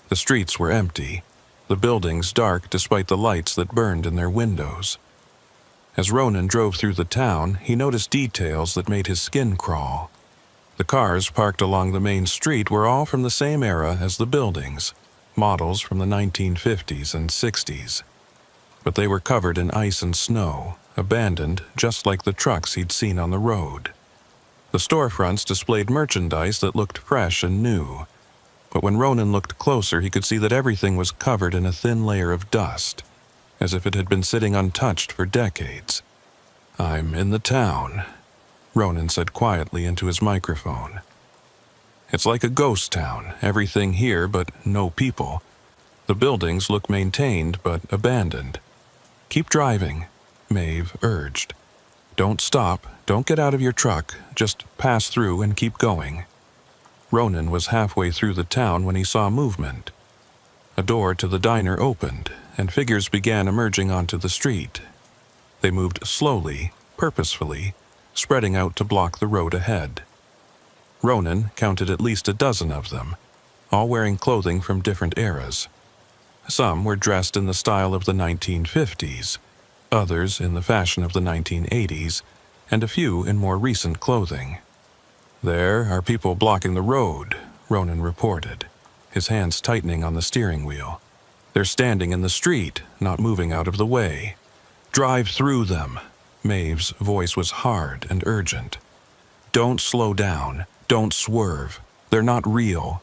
The streets were empty, the buildings dark despite the lights that burned in their windows. As Ronan drove through the town, he noticed details that made his skin crawl. The cars parked along the main street were all from the same era as the buildings, models from the 1950s and 60s. But they were covered in ice and snow, abandoned just like the trucks he'd seen on the road. The storefronts displayed merchandise that looked fresh and new, but when Ronan looked closer he could see that everything was covered in a thin layer of dust, as if it had been sitting untouched for decades. "I'm in the town," Ronan said quietly into his microphone. "It's like a ghost town, everything here but no people. The buildings look maintained but abandoned." "Keep driving," Maeve urged. "Don't stop, don't get out of your truck, just pass through and keep going." Ronan was halfway through the town when he saw movement. A door to the diner opened, and figures began emerging onto the street. They moved slowly, purposefully, spreading out to block the road ahead. Ronan counted at least a dozen of them, all wearing clothing from different eras. Some were dressed in the style of the 1950s, others in the fashion of the 1980s, and a few in more recent clothing. "There are people blocking the road," Ronan reported, his hands tightening on the steering wheel. "They're standing in the street, not moving out of the way. Drive through them." Maeve's voice was hard and urgent. "Don't slow down, don't swerve. They're not real.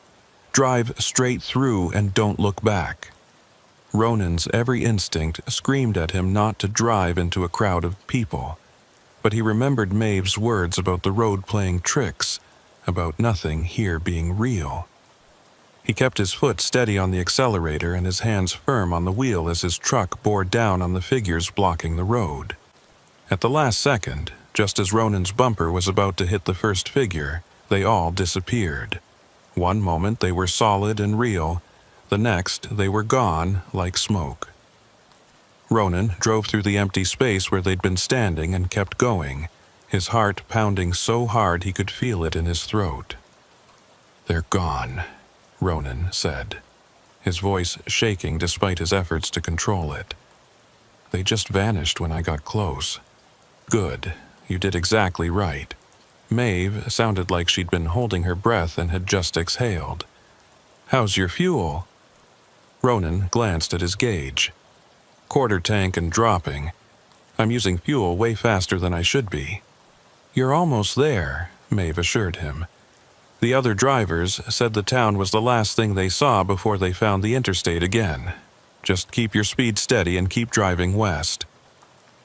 Drive straight through and don't look back." Ronan's every instinct screamed at him not to drive into a crowd of people, but he remembered Maeve's words about the road playing tricks, about nothing here being real. He kept his foot steady on the accelerator and his hands firm on the wheel as his truck bore down on the figures blocking the road. At the last second, just as Ronan's bumper was about to hit the first figure, they all disappeared. One moment they were solid and real, the next they were gone like smoke. Ronan drove through the empty space where they'd been standing and kept going, his heart pounding so hard he could feel it in his throat. "They're gone," Ronan said, his voice shaking despite his efforts to control it. "They just vanished when I got close." "Good, you did exactly right." Maeve sounded like she'd been holding her breath and had just exhaled. "How's your fuel?" Ronan glanced at his gauge. "Quarter tank and dropping. I'm using fuel way faster than I should be." "You're almost there," Maeve assured him. The other drivers said the town was the last thing they saw before they found the interstate again. Just keep your speed steady and keep driving west.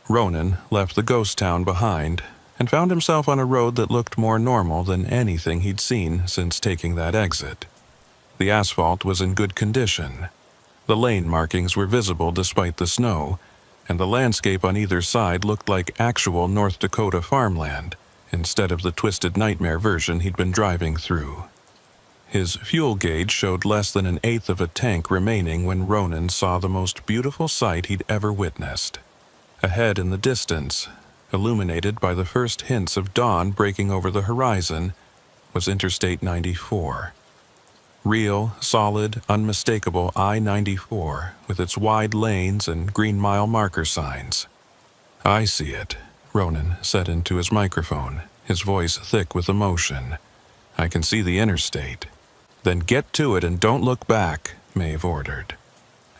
Ronan left the ghost town behind and found himself on a road that looked more normal than anything he'd seen since taking that exit. The asphalt was in good condition. The lane markings were visible despite the snow, and the landscape on either side looked like actual North Dakota farmland, instead of the twisted nightmare version he'd been driving through. His fuel gauge showed less than an eighth of a tank remaining when Ronan saw the most beautiful sight he'd ever witnessed. Ahead in the distance, illuminated by the first hints of dawn breaking over the horizon, was Interstate 94. Real, solid, unmistakable I-94 with its wide lanes and green mile marker signs. "I see it," Ronan said into his microphone, his voice thick with emotion. "I can see the interstate." "Then get to it and don't look back," Maeve ordered.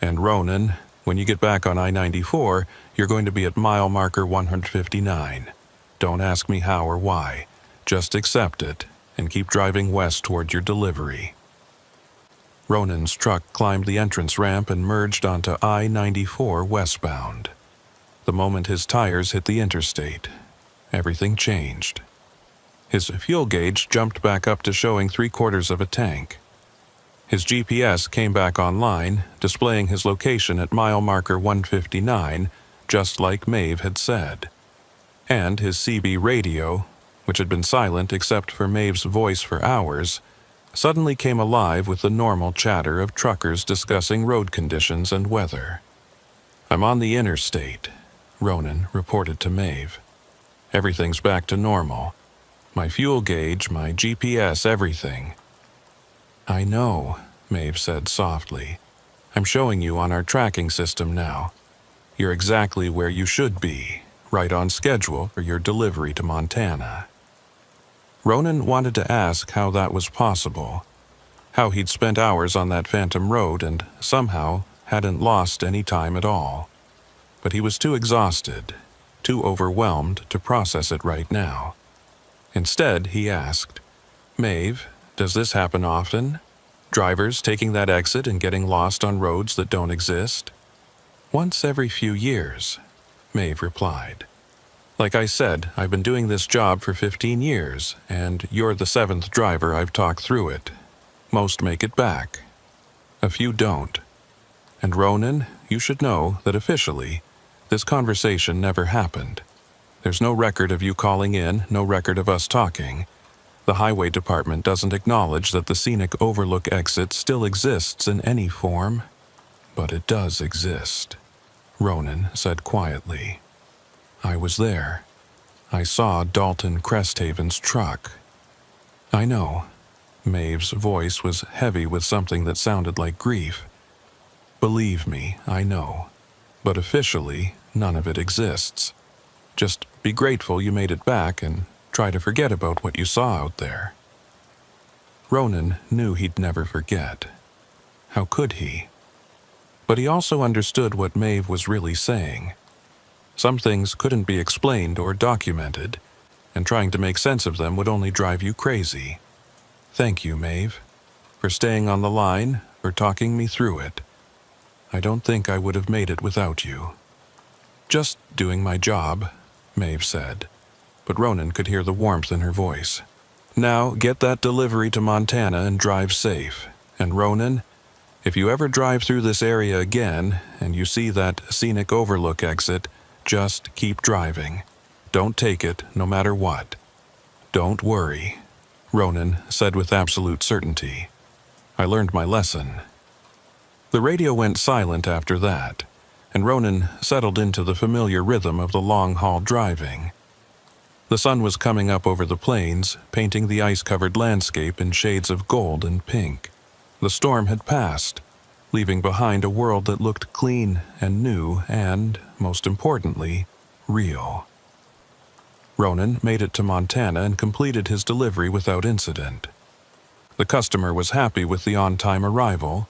"And Ronan, when you get back on I-94, you're going to be at mile marker 159. Don't ask me how or why. Just accept it and keep driving west toward your delivery." Ronan's truck climbed the entrance ramp and merged onto I-94 westbound. The moment his tires hit the interstate, everything changed. His fuel gauge jumped back up to showing 3/4 of a tank. His GPS came back online, displaying his location at mile marker 159, just like Maeve had said. And his CB radio, which had been silent except for Maeve's voice for hours, suddenly came alive with the normal chatter of truckers discussing road conditions and weather. "I'm on the interstate," Ronan reported to Maeve. "Everything's back to normal. My fuel gauge, my GPS, everything." "I know," Maeve said softly. "I'm showing you on our tracking system now. You're exactly where you should be, right on schedule for your delivery to Montana." Ronan wanted to ask how that was possible, how he'd spent hours on that phantom road and somehow hadn't lost any time at all. But he was too exhausted, too overwhelmed to process it right now. Instead, he asked, "Maeve, does this happen often? Drivers taking that exit and getting lost on roads that don't exist?" "Once every few years," Maeve replied. "Like I said, I've been doing this job for 15 years, and you're the 7th driver I've talked through it. Most make it back. A few don't. And Ronan, you should know that officially, this conversation never happened. There's no record of you calling in, no record of us talking. The highway department doesn't acknowledge that the scenic overlook exit still exists in any form. But it does exist," Ronan said quietly. "I was there. I saw Dalton Cresthaven's truck." "I know." Maeve's voice was heavy with something that sounded like grief. "Believe me, I know. But officially, none of it exists. Just be grateful you made it back and try to forget about what you saw out there." Ronan knew he'd never forget. How could he? But he also understood what Maeve was really saying. Some things couldn't be explained or documented, and trying to make sense of them would only drive you crazy. "Thank you, Maeve, for staying on the line, for talking me through it. I don't think I would have made it without you." "Just doing my job," Maeve said, but Ronan could hear the warmth in her voice. "Now get that delivery to Montana and drive safe. And Ronan, if you ever drive through this area again and you see that scenic overlook exit, just keep driving. Don't take it, no matter what. Don't worry," Ronan said with absolute certainty. "I learned my lesson." The radio went silent after that, and Ronan settled into the familiar rhythm of the long-haul driving. The sun was coming up over the plains, painting the ice-covered landscape in shades of gold and pink. The storm had passed, leaving behind a world that looked clean and new and, most importantly, real. Ronan made it to Montana and completed his delivery without incident. The customer was happy with the on-time arrival.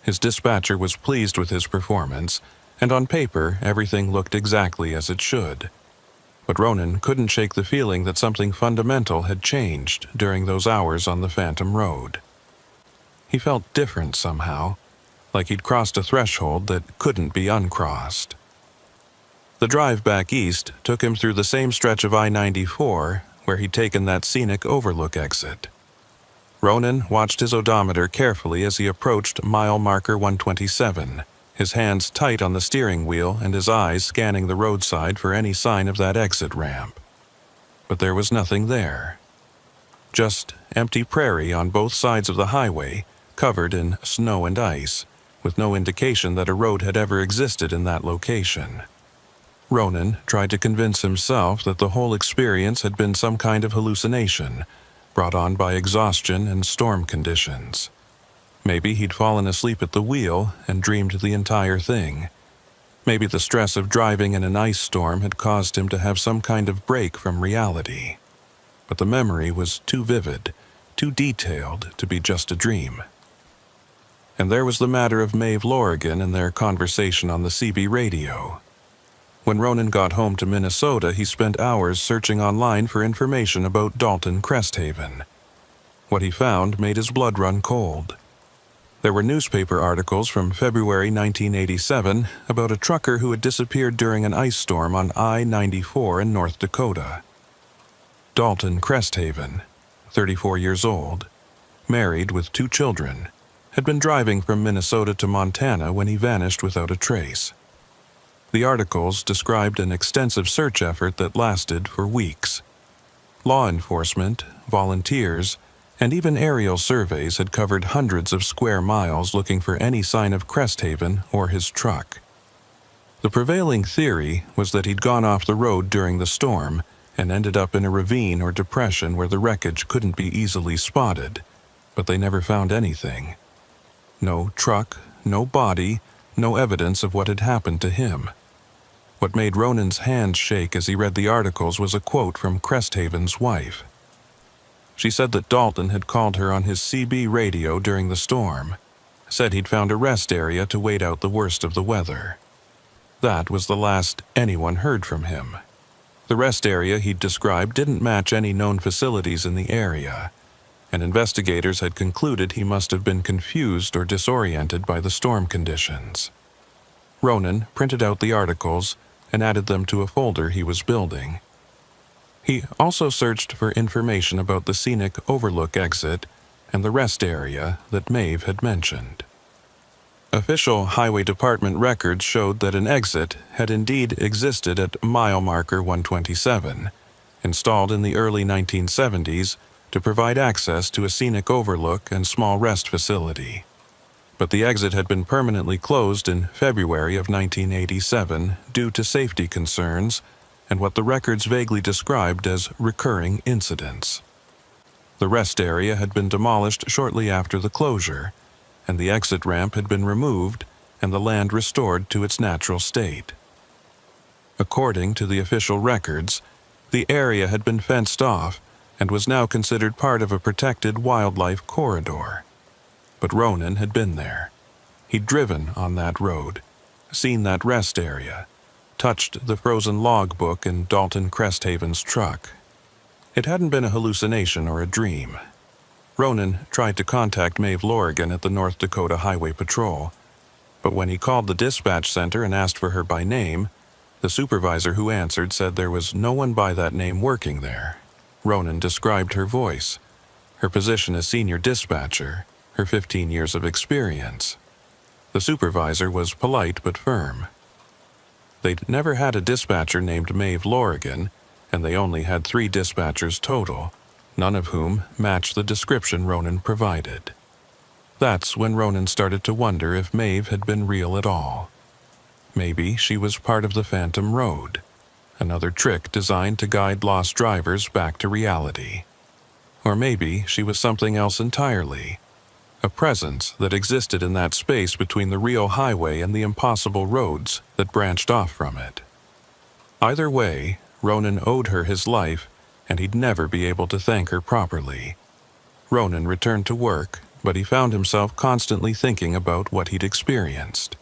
His dispatcher was pleased with his performance, and on paper everything looked exactly as it should. But Ronan couldn't shake the feeling that something fundamental had changed during those hours on the Phantom Road. He felt different somehow, like he'd crossed a threshold that couldn't be uncrossed. The drive back east took him through the same stretch of I-94 where he'd taken that scenic overlook exit. Ronan watched his odometer carefully as he approached mile marker 127, his hands tight on the steering wheel and his eyes scanning the roadside for any sign of that exit ramp. but there was nothing there. Just empty prairie on both sides of the highway, covered in snow and ice, with no indication that a road had ever existed in that location. Ronan tried to convince himself that the whole experience had been some kind of hallucination, brought on by exhaustion and storm conditions. Maybe he'd fallen asleep at the wheel and dreamed the entire thing. Maybe the stress of driving in an ice storm had caused him to have some kind of break from reality. But the memory was too vivid, too detailed to be just a dream. And there was the matter of Maeve Lorigan and their conversation on the CB radio. When Ronan got home to Minnesota, he spent hours searching online for information about Dalton Cresthaven. What he found made his blood run cold. There were newspaper articles from February 1987 about a trucker who had disappeared during an ice storm on I-94 in North Dakota. Dalton Cresthaven, 34 years old, married with 2 children, had been driving from Minnesota to Montana when he vanished without a trace. The articles described an extensive search effort that lasted for weeks. Law enforcement, volunteers, and even aerial surveys had covered hundreds of square miles looking for any sign of Cresthaven or his truck. The prevailing theory was that he'd gone off the road during the storm and ended up in a ravine or depression where the wreckage couldn't be easily spotted, but they never found anything. No truck, no body, no evidence of what had happened to him. What made Ronan's hands shake as he read the articles was a quote from Cresthaven's wife. She said that Dalton had called her on his CB radio during the storm, said he'd found a rest area to wait out the worst of the weather. That was the last anyone heard from him. The rest area he'd described didn't match any known facilities in the area, and investigators had concluded he must have been confused or disoriented by the storm conditions. Ronan printed out the articles and added them to a folder he was building. He also searched for information about the scenic overlook exit and the rest area that Maeve had mentioned. Official Highway Department records showed that an exit had indeed existed at mile marker 127, installed in the early 1970s to provide access to a scenic overlook and small rest facility. But the exit had been permanently closed in February of 1987 due to safety concerns and what the records vaguely described as recurring incidents. The rest area had been demolished shortly after the closure, and the exit ramp had been removed and the land restored to its natural state. According to the official records, the area had been fenced off and was now considered part of a protected wildlife corridor. But Ronan had been there. He'd driven on that road, seen that rest area, touched the frozen logbook in Dalton Cresthaven's truck. It hadn't been a hallucination or a dream. Ronan tried to contact Maeve Lorigan at the North Dakota Highway Patrol, but when he called the dispatch center and asked for her by name, the supervisor who answered said there was no one by that name working there. Ronan described her voice, her position as senior dispatcher, her 15 years of experience. The supervisor was polite but firm. They'd never had a dispatcher named Maeve Lorigan, and they only had 3 dispatchers total, none of whom matched the description Ronan provided. That's when Ronan started to wonder if Maeve had been real at all. Maybe she was part of the Phantom Road, another trick designed to guide lost drivers back to reality. Or maybe she was something else entirely, a presence that existed in that space between the real highway and the impossible roads that branched off from it. Either way, Ronan owed her his life, and he'd never be able to thank her properly. Ronan returned to work, but he found himself constantly thinking about what he'd experienced.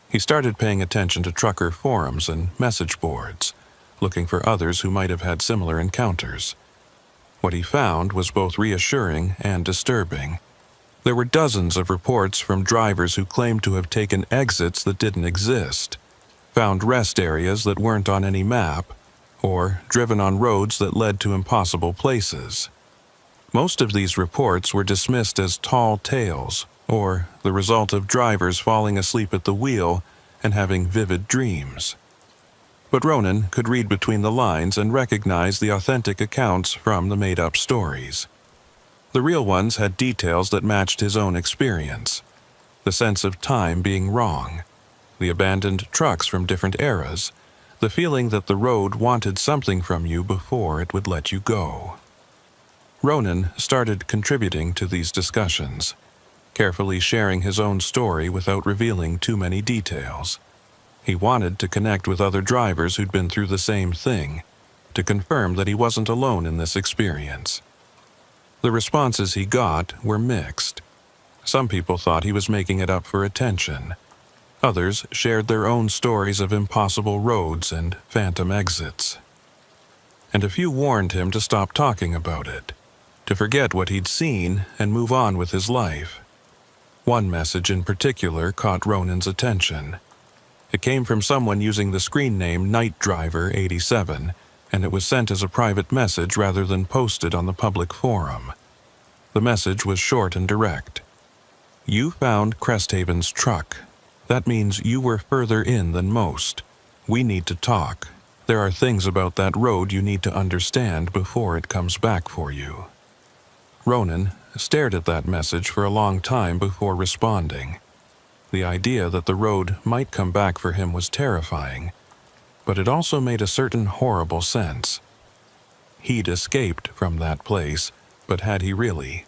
He started paying attention to trucker forums and message boards, looking for others who might have had similar encounters. What he found was both reassuring and disturbing. There were dozens of reports from drivers who claimed to have taken exits that didn't exist, found rest areas that weren't on any map, or driven on roads that led to impossible places. Most of these reports were dismissed as tall tales, or the result of drivers falling asleep at the wheel and having vivid dreams. But Ronan could read between the lines and recognize the authentic accounts from the made-up stories. The real ones had details that matched his own experience. The sense of time being wrong, the abandoned trucks from different eras, the feeling that the road wanted something from you before it would let you go. Ronan started contributing to these discussions, carefully sharing his own story without revealing too many details. He wanted to connect with other drivers who'd been through the same thing, to confirm that he wasn't alone in this experience. The responses he got were mixed. Some people thought he was making it up for attention. Others shared their own stories of impossible roads and phantom exits. And a few warned him to stop talking about it, to forget what he'd seen and move on with his life. One message in particular caught Ronan's attention. It came from someone using the screen name Night Driver 87, and it was sent as a private message rather than posted on the public forum. The message was short and direct. "You found Cresthaven's truck. That means you were further in than most. We need to talk. There are things about that road you need to understand before it comes back for you." Ronan stared at that message for a long time before responding. The idea that the road might come back for him was terrifying, but it also made a certain horrible sense. He'd escaped from that place, but had he really?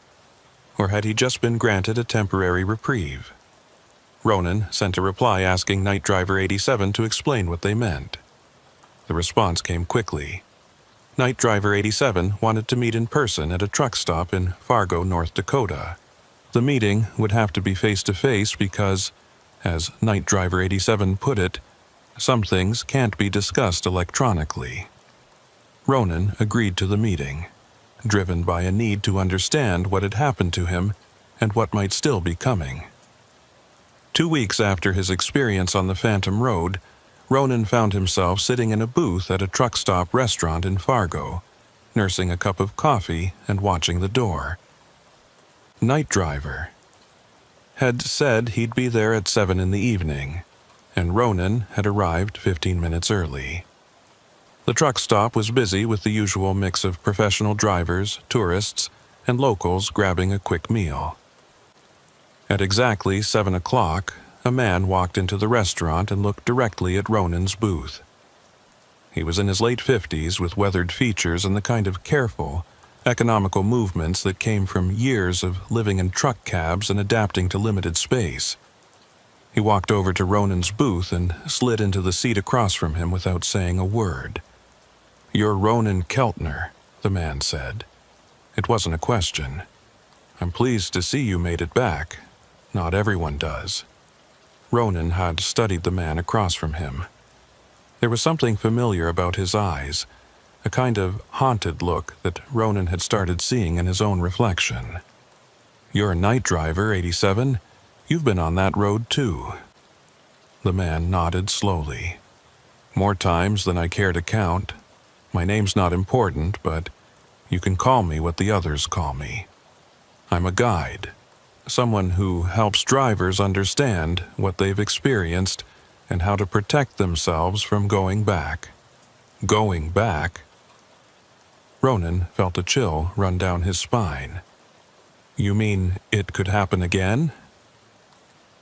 Or had he just been granted a temporary reprieve? Ronan sent a reply asking Night Driver 87 to explain what they meant. The response came quickly. Night Driver 87 wanted to meet in person at a truck stop in Fargo, North Dakota. The meeting would have to be face-to-face because, as Night Driver 87 put it, some things can't be discussed electronically. Ronan agreed to the meeting, driven by a need to understand what had happened to him and what might still be coming. 2 weeks after his experience on the Phantom Road, Ronan found himself sitting in a booth at a truck stop restaurant in Fargo, nursing a cup of coffee and watching the door. Night Driver had said he'd be there at 7 in the evening, and Ronan had arrived 15 minutes early. The truck stop was busy with the usual mix of professional drivers, tourists, and locals grabbing a quick meal. At exactly 7 o'clock, a man walked into the restaurant and looked directly at Ronan's booth. He was in his late 50s with weathered features and the kind of careful, economical movements that came from years of living in truck cabs and adapting to limited space. He walked over to Ronan's booth and slid into the seat across from him without saying a word. "You're Ronan Keltner," the man said. It wasn't a question. "I'm pleased to see you made it back. Not everyone does." Ronan had studied the man across from him. There was something familiar about his eyes, a kind of haunted look that Ronan had started seeing in his own reflection. "You're Night Driver 87? You've been on that road too." The man nodded slowly. "More times than I care to count. My name's not important, but you can call me what the others call me. I'm a guide, someone who helps drivers understand what they've experienced and how to protect themselves from going back." Going back? Ronan felt a chill run down his spine. "You mean it could happen again?"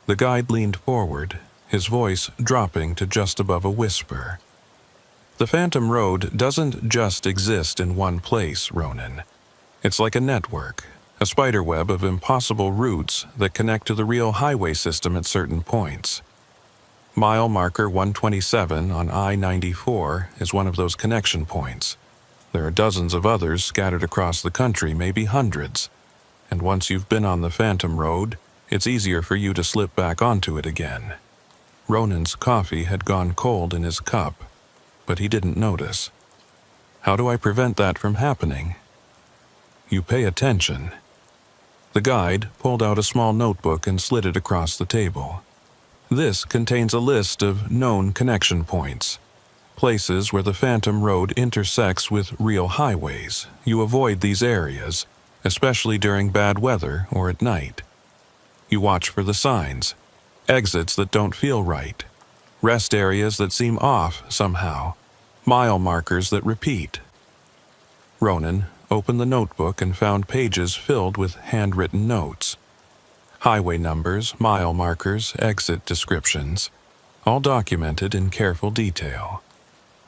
The guide leaned forward, his voice dropping to just above a whisper. "The Phantom Road doesn't just exist in one place, Ronan. It's like a network, a spiderweb of impossible routes that connect to the real highway system at certain points. Mile marker 127 on I-94 is one of those connection points. There are dozens of others scattered across the country, maybe hundreds. And once you've been on the Phantom Road, it's easier for you to slip back onto it again." Ronan's coffee had gone cold in his cup, but he didn't notice. "How do I prevent that from happening?" "You pay attention." The guide pulled out a small notebook and slid it across the table. "This contains a list of known connection points. Places where the Phantom Road intersects with real highways. You avoid these areas, especially during bad weather or at night. You watch for the signs, exits that don't feel right, Rest areas that seem off somehow. Mile markers that repeat. Ronan opened the notebook and found pages filled with handwritten notes. Highway numbers, mile markers, exit descriptions, all documented in careful detail.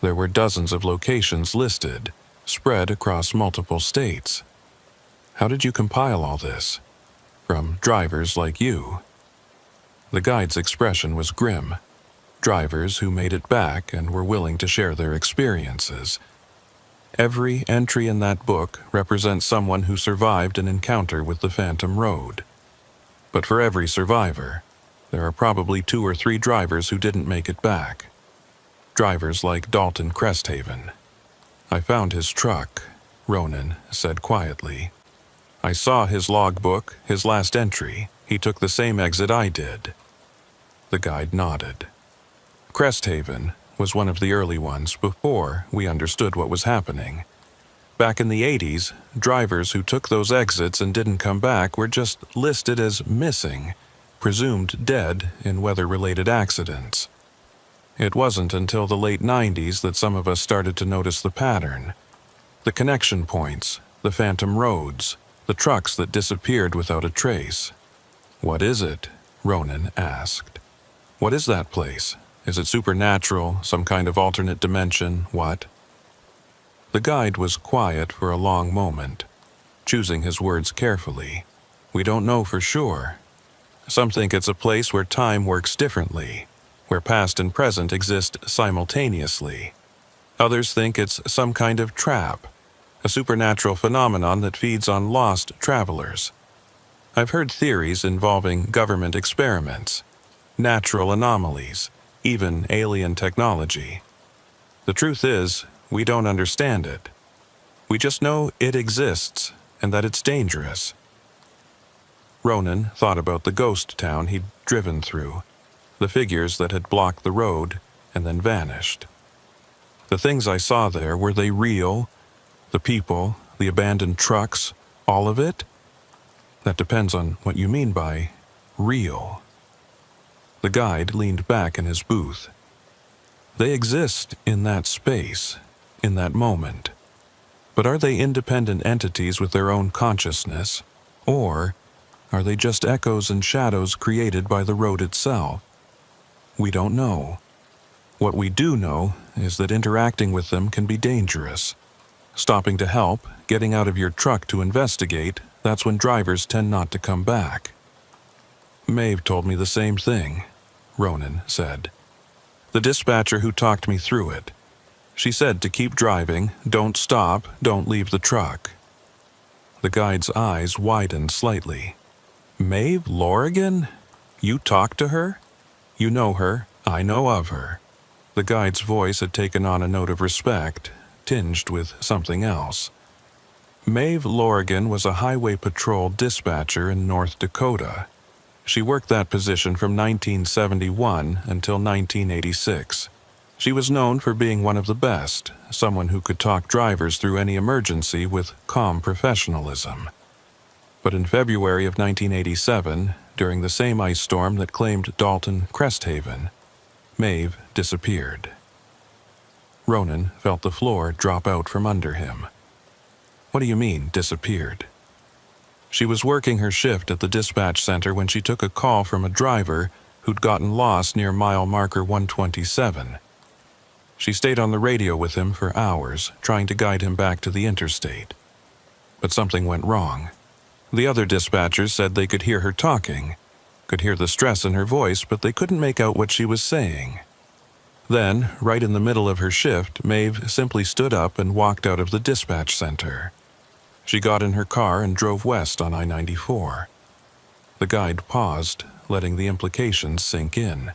There were dozens of locations listed, spread across multiple states. How did you compile all this? From drivers like you? The guide's expression was grim. Drivers who made it back and were willing to share their experiences. Every entry in that book represents someone who survived an encounter with the Phantom Road. But for every survivor, there are probably 2 or 3 drivers who didn't make it back. Drivers like Dalton Cresthaven. I found his truck, Ronan said quietly. I saw his logbook, his last entry. He took the same exit I did. The guide nodded. Cresthaven was one of the early ones before we understood what was happening. Back in the 80s, drivers who took those exits and didn't come back were just listed as missing, presumed dead in weather-related accidents. It wasn't until the late 90s that some of us started to notice the pattern. The connection points, the phantom roads, the trucks that disappeared without a trace. What is it? Ronan asked. What is that place? Is it supernatural, some kind of alternate dimension, what? The guide was quiet for a long moment, choosing his words carefully. We don't know for sure. Some think it's a place where time works differently, where past and present exist simultaneously. Others think it's some kind of trap, a supernatural phenomenon that feeds on lost travelers. I've heard theories involving government experiments, natural anomalies, even alien technology. The truth is, we don't understand it. We just know it exists and that it's dangerous. Ronan thought about the ghost town he'd driven through, the figures that had blocked the road and then vanished. The things I saw there, were they real? The people, the abandoned trucks, all of it? That depends on what you mean by real. The guide leaned back in his booth. They exist in that space, in that moment. But are they independent entities with their own consciousness? Or are they just echoes and shadows created by the road itself? We don't know. What we do know is that interacting with them can be dangerous. Stopping to help, getting out of your truck to investigate, that's when drivers tend not to come back. Maeve told me the same thing, Ronan said. The dispatcher who talked me through it. She said to keep driving, don't stop, don't leave the truck. The guide's eyes widened slightly. Maeve Lorigan? You talked to her? You know her, I know of her. The guide's voice had taken on a note of respect, tinged with something else. Maeve Lorigan was a highway patrol dispatcher in North Dakota. She worked that position from 1971 until 1986. She was known for being one of the best, someone who could talk drivers through any emergency with calm professionalism. But in February of 1987, during the same ice storm that claimed Dalton Cresthaven, Maeve disappeared. Ronan felt the floor drop out from under him. What do you mean, disappeared? She was working her shift at the dispatch center when she took a call from a driver who'd gotten lost near mile marker 127. She stayed on the radio with him for hours, trying to guide him back to the interstate. But something went wrong. The other dispatchers said they could hear her talking, could hear the stress in her voice, but they couldn't make out what she was saying. Then, right in the middle of her shift, Maeve simply stood up and walked out of the dispatch center. She got in her car and drove west on I-94. The guide paused, letting the implications sink in.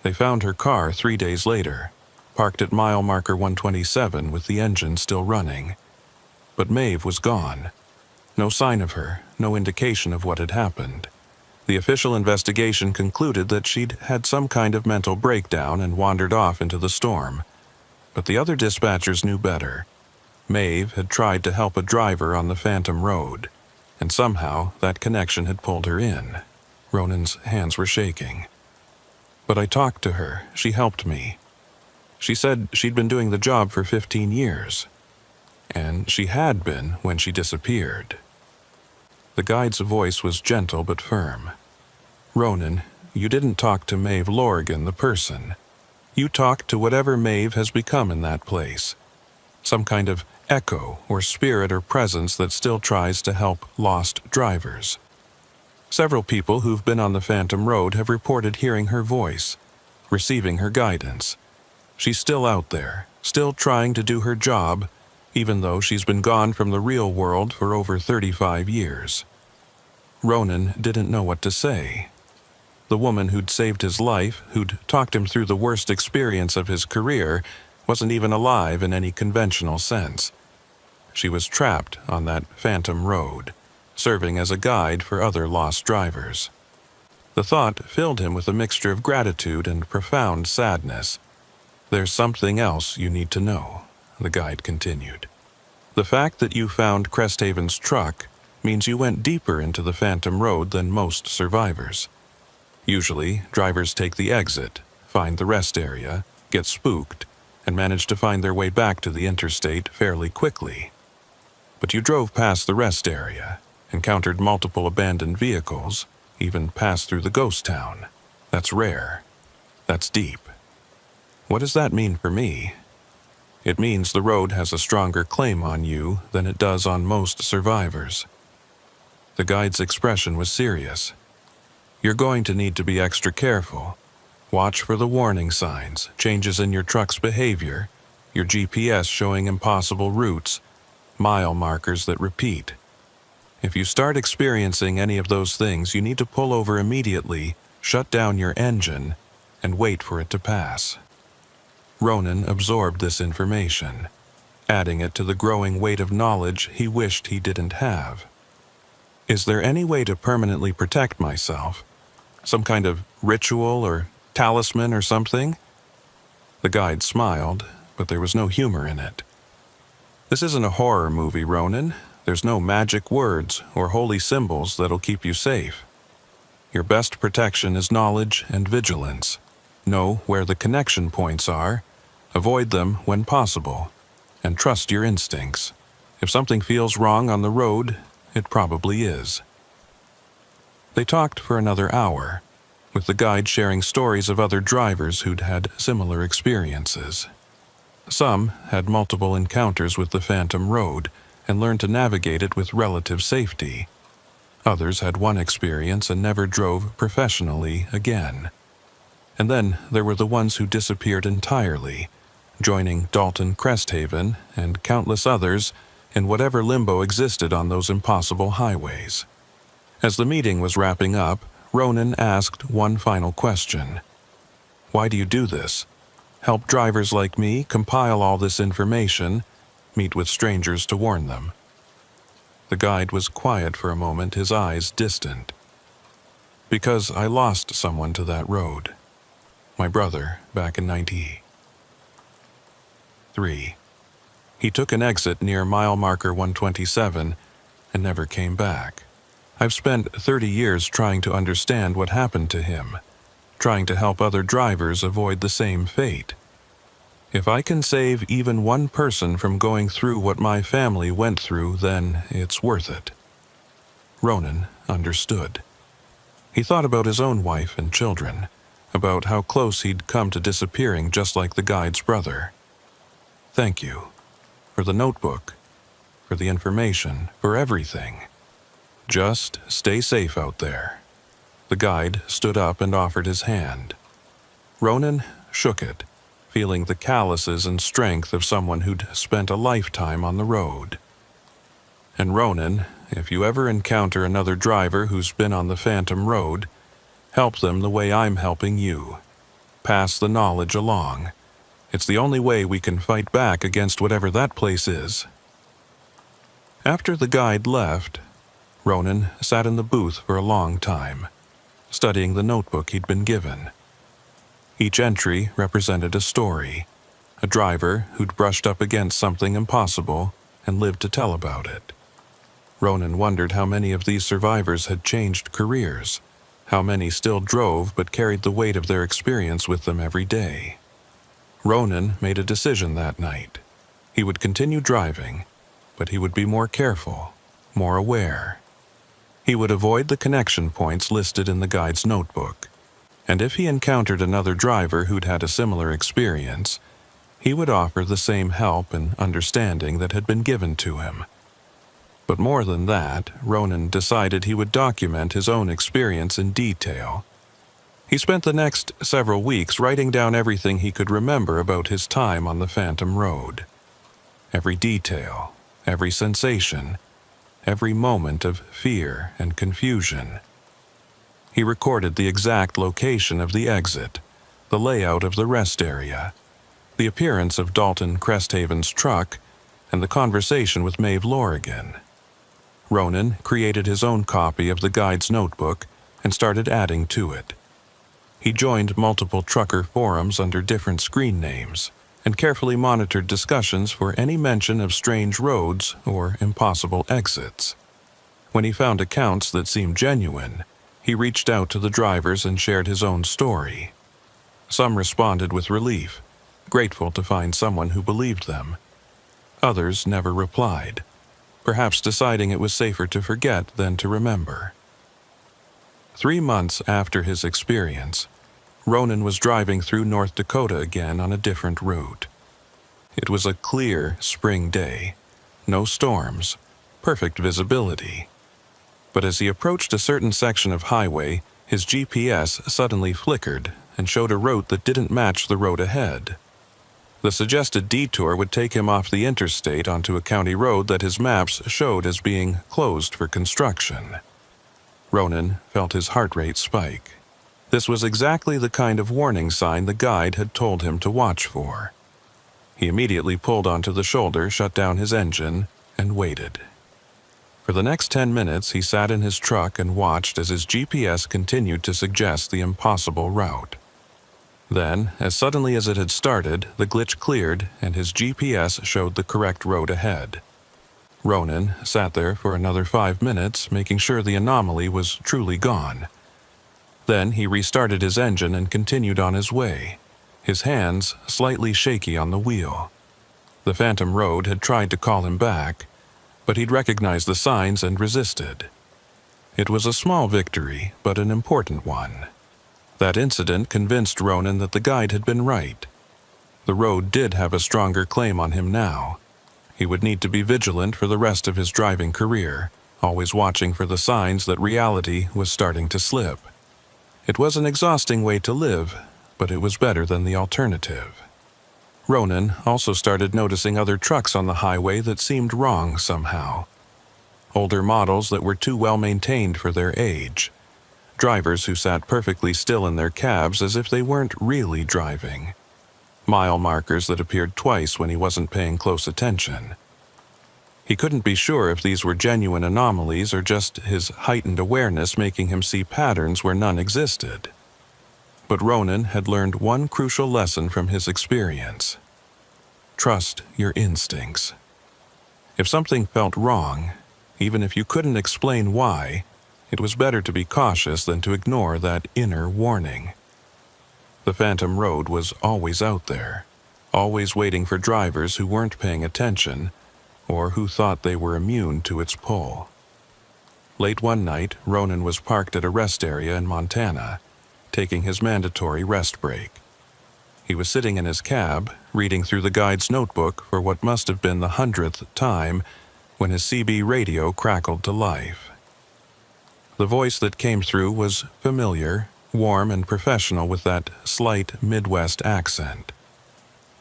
They found her car 3 days later, parked at mile marker 127 with the engine still running. But Maeve was gone. No sign of her, no indication of what had happened. The official investigation concluded that she'd had some kind of mental breakdown and wandered off into the storm. But the other dispatchers knew better. Maeve had tried to help a driver on the Phantom Road, and somehow that connection had pulled her in. Ronan's hands were shaking. But I talked to her. She helped me. She said she'd been doing the job for 15 years. And she had been when she disappeared. The guide's voice was gentle but firm. Ronan, you didn't talk to Maeve Lorgan, the person. You talked to whatever Maeve has become in that place. Some kind of echo or spirit or presence that still tries to help lost drivers. Several people who've been on the Phantom Road have reported hearing her voice, receiving her guidance. She's still out there, still trying to do her job, even though she's been gone from the real world for over 35 years. Ronan didn't know what to say. The woman who'd saved his life, who'd talked him through the worst experience of his career, wasn't even alive in any conventional sense. She was trapped on that Phantom Road, serving as a guide for other lost drivers. The thought filled him with a mixture of gratitude and profound sadness. There's something else you need to know, the guide continued. The fact that you found Cresthaven's truck means you went deeper into the Phantom Road than most survivors. Usually, drivers take the exit, find the rest area, get spooked, and manage to find their way back to the interstate fairly quickly. But you drove past the rest area, encountered multiple abandoned vehicles, even passed through the ghost town. That's rare. That's deep. What does that mean for me? It means the road has a stronger claim on you than it does on most survivors. The guide's expression was serious. You're going to need to be extra careful. Watch for the warning signs, changes in your truck's behavior, your GPS showing impossible routes, mile markers that repeat. If you start experiencing any of those things, you need to pull over immediately, shut down your engine, and wait for it to pass. Ronan absorbed this information, adding it to the growing weight of knowledge he wished he didn't have. Is there any way to permanently protect myself? Some kind of ritual or talisman or something? The guide smiled, but there was no humor in it. This isn't a horror movie, Ronan. There's no magic words or holy symbols that'll keep you safe. Your best protection is knowledge and vigilance. Know where the connection points are, avoid them when possible, and trust your instincts. If something feels wrong on the road, it probably is. They talked for another hour, with the guide sharing stories of other drivers who'd had similar experiences. Some had multiple encounters with the Phantom Road and learned to navigate it with relative safety. Others had one experience and never drove professionally again. And then there were the ones who disappeared entirely, joining Dalton Cresthaven and countless others in whatever limbo existed on those impossible highways. As the meeting was wrapping up, Ronan asked one final question. Why do you do this? Help drivers like me compile all this information, meet with strangers to warn them. The guide was quiet for a moment, his eyes distant. Because I lost someone to that road. My brother, back in 93. He took an exit near mile marker 127 and never came back. I've spent 30 years trying to understand what happened to him, trying to help other drivers avoid the same fate. If I can save even one person from going through what my family went through, then it's worth it. Ronan understood. He thought about his own wife and children, about how close he'd come to disappearing just like the guide's brother. Thank you. For the notebook. For the information. For everything. Just stay safe out there. The guide stood up and offered his hand. Ronan shook it, feeling the calluses and strength of someone who'd spent a lifetime on the road. And Ronan, if you ever encounter another driver who's been on the Phantom Road, help them the way I'm helping you. Pass the knowledge along. It's the only way we can fight back against whatever that place is. After the guide left, Ronan sat in the booth for a long time, studying the notebook he'd been given. Each entry represented a story, a driver who'd brushed up against something impossible and lived to tell about it. Ronan wondered how many of these survivors had changed careers, How many still drove but carried the weight of their experience with them every day? Ronan made a decision that night. He would continue driving, but he would be more careful, more aware. He would avoid the connection points listed in the guide's notebook, and if he encountered another driver who'd had a similar experience, he would offer the same help and understanding that had been given to him. But more than that, Ronan decided he would document his own experience in detail. He spent the next several weeks writing down everything he could remember about his time on the Phantom Road. Every detail, every sensation, every moment of fear and confusion. He recorded the exact location of the exit, the layout of the rest area, the appearance of Dalton Cresthaven's truck, and the conversation with Maeve Lorigan. Ronan created his own copy of the guide's notebook and started adding to it. He joined multiple trucker forums under different screen names and carefully monitored discussions for any mention of strange roads or impossible exits. When he found accounts that seemed genuine, he reached out to the drivers and shared his own story. Some responded with relief, grateful to find someone who believed them. Others never replied, perhaps deciding it was safer to forget than to remember. 3 months after his experience, Ronan was driving through North Dakota again on a different route. It was a clear spring day, no storms, perfect visibility. But as he approached a certain section of highway, his GPS suddenly flickered and showed a route that didn't match the road ahead. The suggested detour would take him off the interstate onto a county road that his maps showed as being closed for construction. Ronan felt his heart rate spike. This was exactly the kind of warning sign the guide had told him to watch for. He immediately pulled onto the shoulder, shut down his engine, and waited. For the next 10 minutes, he sat in his truck and watched as his GPS continued to suggest the impossible route. Then, as suddenly as it had started, the glitch cleared and his GPS showed the correct road ahead. Ronan sat there for another 5 minutes, making sure the anomaly was truly gone. Then he restarted his engine and continued on his way, his hands slightly shaky on the wheel. The Phantom Road had tried to call him back, but he'd recognized the signs and resisted. It was a small victory, but an important one. That incident convinced Ronan that the guide had been right. The road did have a stronger claim on him now. He would need to be vigilant for the rest of his driving career, always watching for the signs that reality was starting to slip. It was an exhausting way to live, but it was better than the alternative. Ronan also started noticing other trucks on the highway that seemed wrong somehow. Older models that were too well maintained for their age. Drivers who sat perfectly still in their cabs as if they weren't really driving. Mile markers that appeared twice when he wasn't paying close attention. He couldn't be sure if these were genuine anomalies or just his heightened awareness making him see patterns where none existed. But Ronan had learned one crucial lesson from his experience. Trust your instincts. If something felt wrong, even if you couldn't explain why, it was better to be cautious than to ignore that inner warning. The Phantom Road was always out there, always waiting for drivers who weren't paying attention or who thought they were immune to its pull. Late one night, Ronan was parked at a rest area in Montana, taking his mandatory rest break. He was sitting in his cab, reading through the guide's notebook for what must have been the 100th time when his CB radio crackled to life. The voice that came through was familiar, warm and professional with that slight Midwest accent.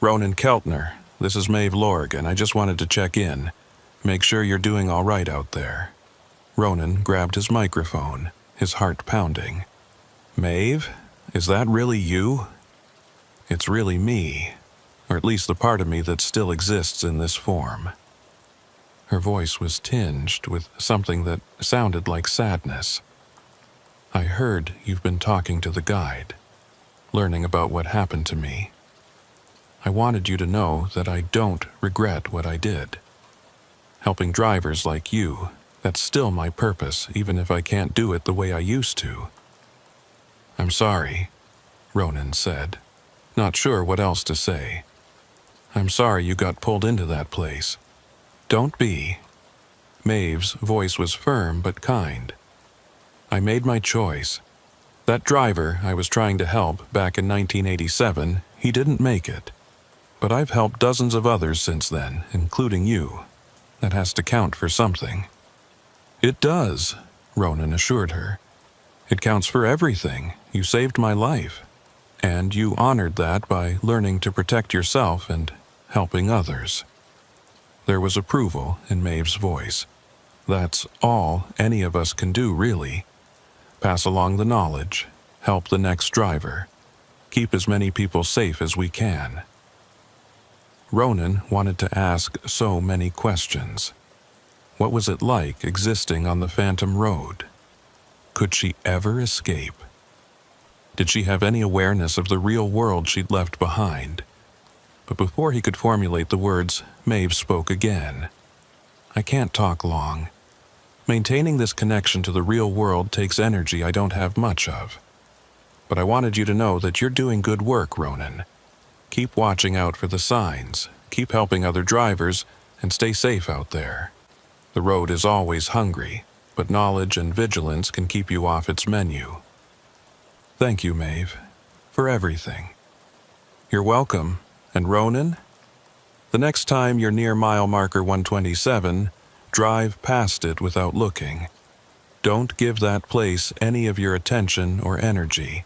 "Ronan Keltner, this is Maeve Lorigan. I just wanted to check in. Make sure you're doing all right out there." Ronan grabbed his microphone, his heart pounding. "Maeve, is that really you?" "It's really me, or at least the part of me that still exists in this form." Her voice was tinged with something that sounded like sadness. "I heard you've been talking to the guide, learning about what happened to me. I wanted you to know that I don't regret what I did. Helping drivers like you, that's still my purpose, even if I can't do it the way I used to. "I'm sorry," Ronan said, not sure what else to say. "I'm sorry you got pulled into that place." "Don't be." Maeve's voice was firm but kind. "I made my choice. That driver I was trying to help back in 1987, he didn't make it. But I've helped dozens of others since then, including you. That has to count for something." "It does," Ronan assured her. "It counts for everything. You saved my life. And you honored that by learning to protect yourself and helping others." There was approval in Maeve's voice. "That's all any of us can do, really. Pass along the knowledge, help the next driver, keep as many people safe as we can." Ronan wanted to ask so many questions. What was it like existing on the Phantom Road? Could she ever escape? Did she have any awareness of the real world she'd left behind? But before he could formulate the words, Maeve spoke again. "I can't talk long. Maintaining this connection to the real world takes energy I don't have much of. But I wanted you to know that you're doing good work, Ronan. Keep watching out for the signs, keep helping other drivers, and stay safe out there. The road is always hungry, but knowledge and vigilance can keep you off its menu." "Thank you, Maeve, for everything." "You're welcome. And Ronan? The next time you're near mile marker 127, drive past it without looking. Don't give that place any of your attention or energy.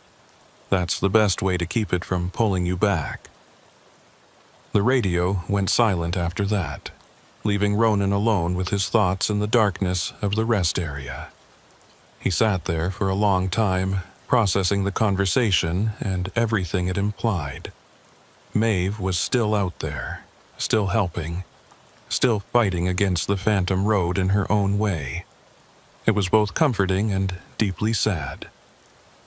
That's the best way to keep it from pulling you back." The radio went silent after that, leaving Ronan alone with his thoughts in the darkness of the rest area. He sat there for a long time, processing the conversation and everything it implied. Maeve was still out there, still helping, still fighting against the Phantom Road in her own way. It was both comforting and deeply sad.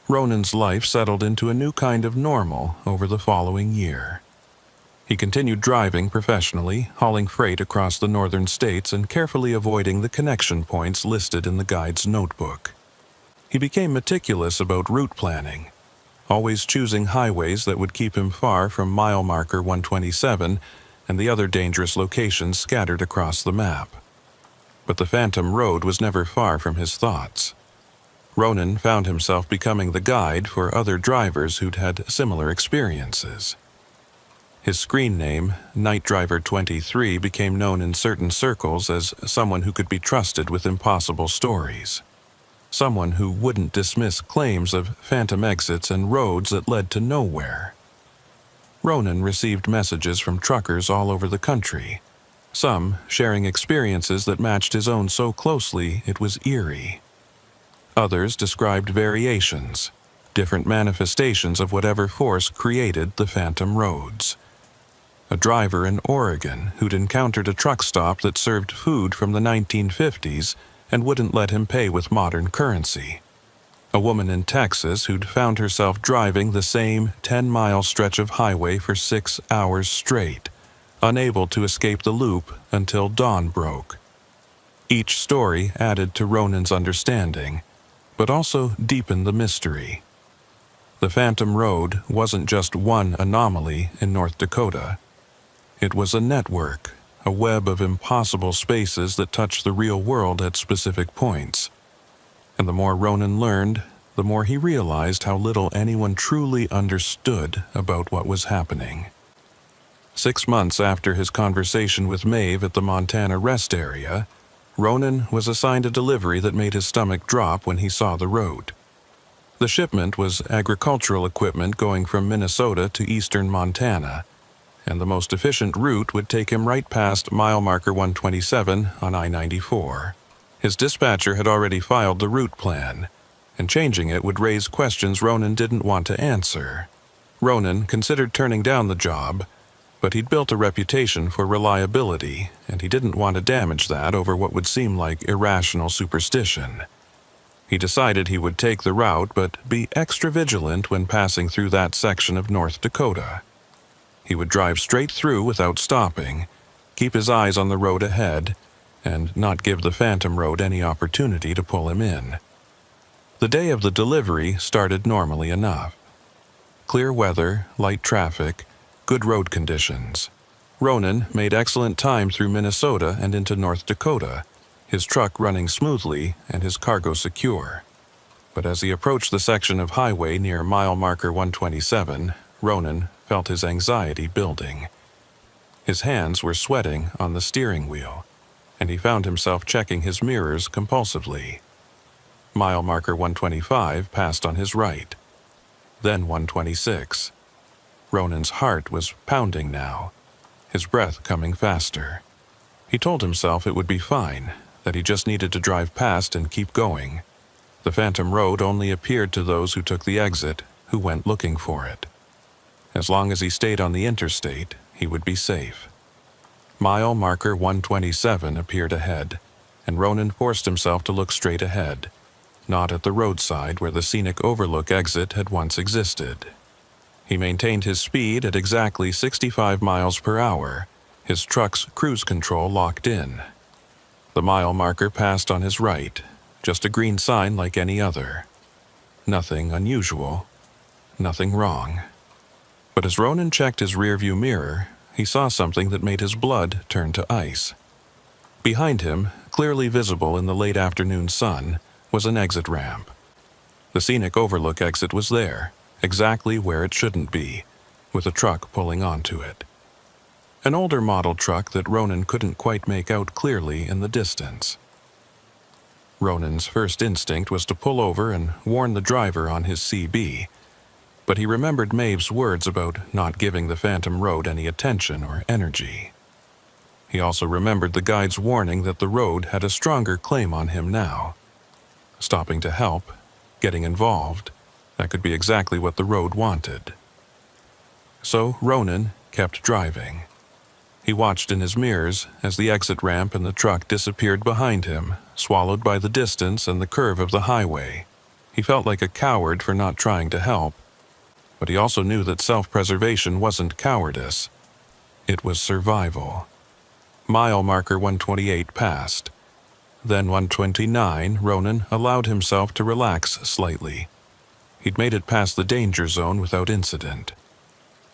Ronan's life settled into a new kind of normal over the following year. He continued driving professionally, hauling freight across the northern states and carefully avoiding the connection points listed in the guide's notebook. He became meticulous about route planning, always choosing highways that would keep him far from mile marker 127 and the other dangerous locations scattered across the map. But the Phantom Road was never far from his thoughts. Ronan found himself becoming the guide for other drivers who'd had similar experiences. His screen name, Night Driver 23, became known in certain circles as someone who could be trusted with impossible stories. Someone who wouldn't dismiss claims of phantom exits and roads that led to nowhere. Ronan received messages from truckers all over the country, some sharing experiences that matched his own so closely it was eerie. Others described variations, different manifestations of whatever force created the phantom roads. A driver in Oregon who'd encountered a truck stop that served food from the 1950s and wouldn't let him pay with modern currency. A woman in Texas who'd found herself driving the same 10-mile stretch of highway for 6 hours straight, unable to escape the loop until dawn broke. Each story added to Ronan's understanding, but also deepened the mystery. The Phantom Road wasn't just one anomaly in North Dakota. It was a network, a web of impossible spaces that touched the real world at specific points. And the more Ronan learned, the more he realized how little anyone truly understood about what was happening. 6 months after his conversation with Maeve at the Montana rest area, Ronan was assigned a delivery that made his stomach drop when he saw the road. The shipment was agricultural equipment going from Minnesota to eastern Montana, and the most efficient route would take him right past mile marker 127 on I-94. His dispatcher had already filed the route plan, and changing it would raise questions Ronan didn't want to answer. Ronan considered turning down the job, but he'd built a reputation for reliability, and he didn't want to damage that over what would seem like irrational superstition. He decided he would take the route, but be extra vigilant when passing through that section of North Dakota. He would drive straight through without stopping, keep his eyes on the road ahead, and not give the Phantom Road any opportunity to pull him in. The day of the delivery started normally enough. Clear weather, light traffic, good road conditions. Ronan made excellent time through Minnesota and into North Dakota, his truck running smoothly and his cargo secure. But as he approached the section of highway near mile marker 127, Ronan felt his anxiety building. His hands were sweating on the steering wheel, and he found himself checking his mirrors compulsively. Mile marker 125 passed on his right, then 126. Ronan's heart was pounding now, his breath coming faster. He told himself it would be fine, that he just needed to drive past and keep going. The phantom road only appeared to those who took the exit, who went looking for it. As long as he stayed on the interstate, he would be safe. Mile marker 127 appeared ahead, and Ronan forced himself to look straight ahead, not at the roadside where the scenic overlook exit had once existed. He maintained his speed at exactly 65 miles per hour, his truck's cruise control locked in. The mile marker passed on his right, just a green sign like any other. Nothing unusual, nothing wrong. But as Ronan checked his rearview mirror, he saw something that made his blood turn to ice. Behind him, clearly visible in the late afternoon sun, was an exit ramp. The scenic overlook exit was there, exactly where it shouldn't be, with a truck pulling onto it. An older model truck that Ronan couldn't quite make out clearly in the distance. Ronan's first instinct was to pull over and warn the driver on his CB, but he remembered Maeve's words about not giving the phantom road any attention or energy. He also remembered the guide's warning that the road had a stronger claim on him now. Stopping to help, getting involved, that could be exactly what the road wanted. So Ronan kept driving. He watched in his mirrors as the exit ramp and the truck disappeared behind him, swallowed by the distance and the curve of the highway. He felt like a coward for not trying to help, but he also knew that self-preservation wasn't cowardice. It was survival. Mile marker 128 passed. Then 129, Ronan allowed himself to relax slightly. He'd made it past the danger zone without incident.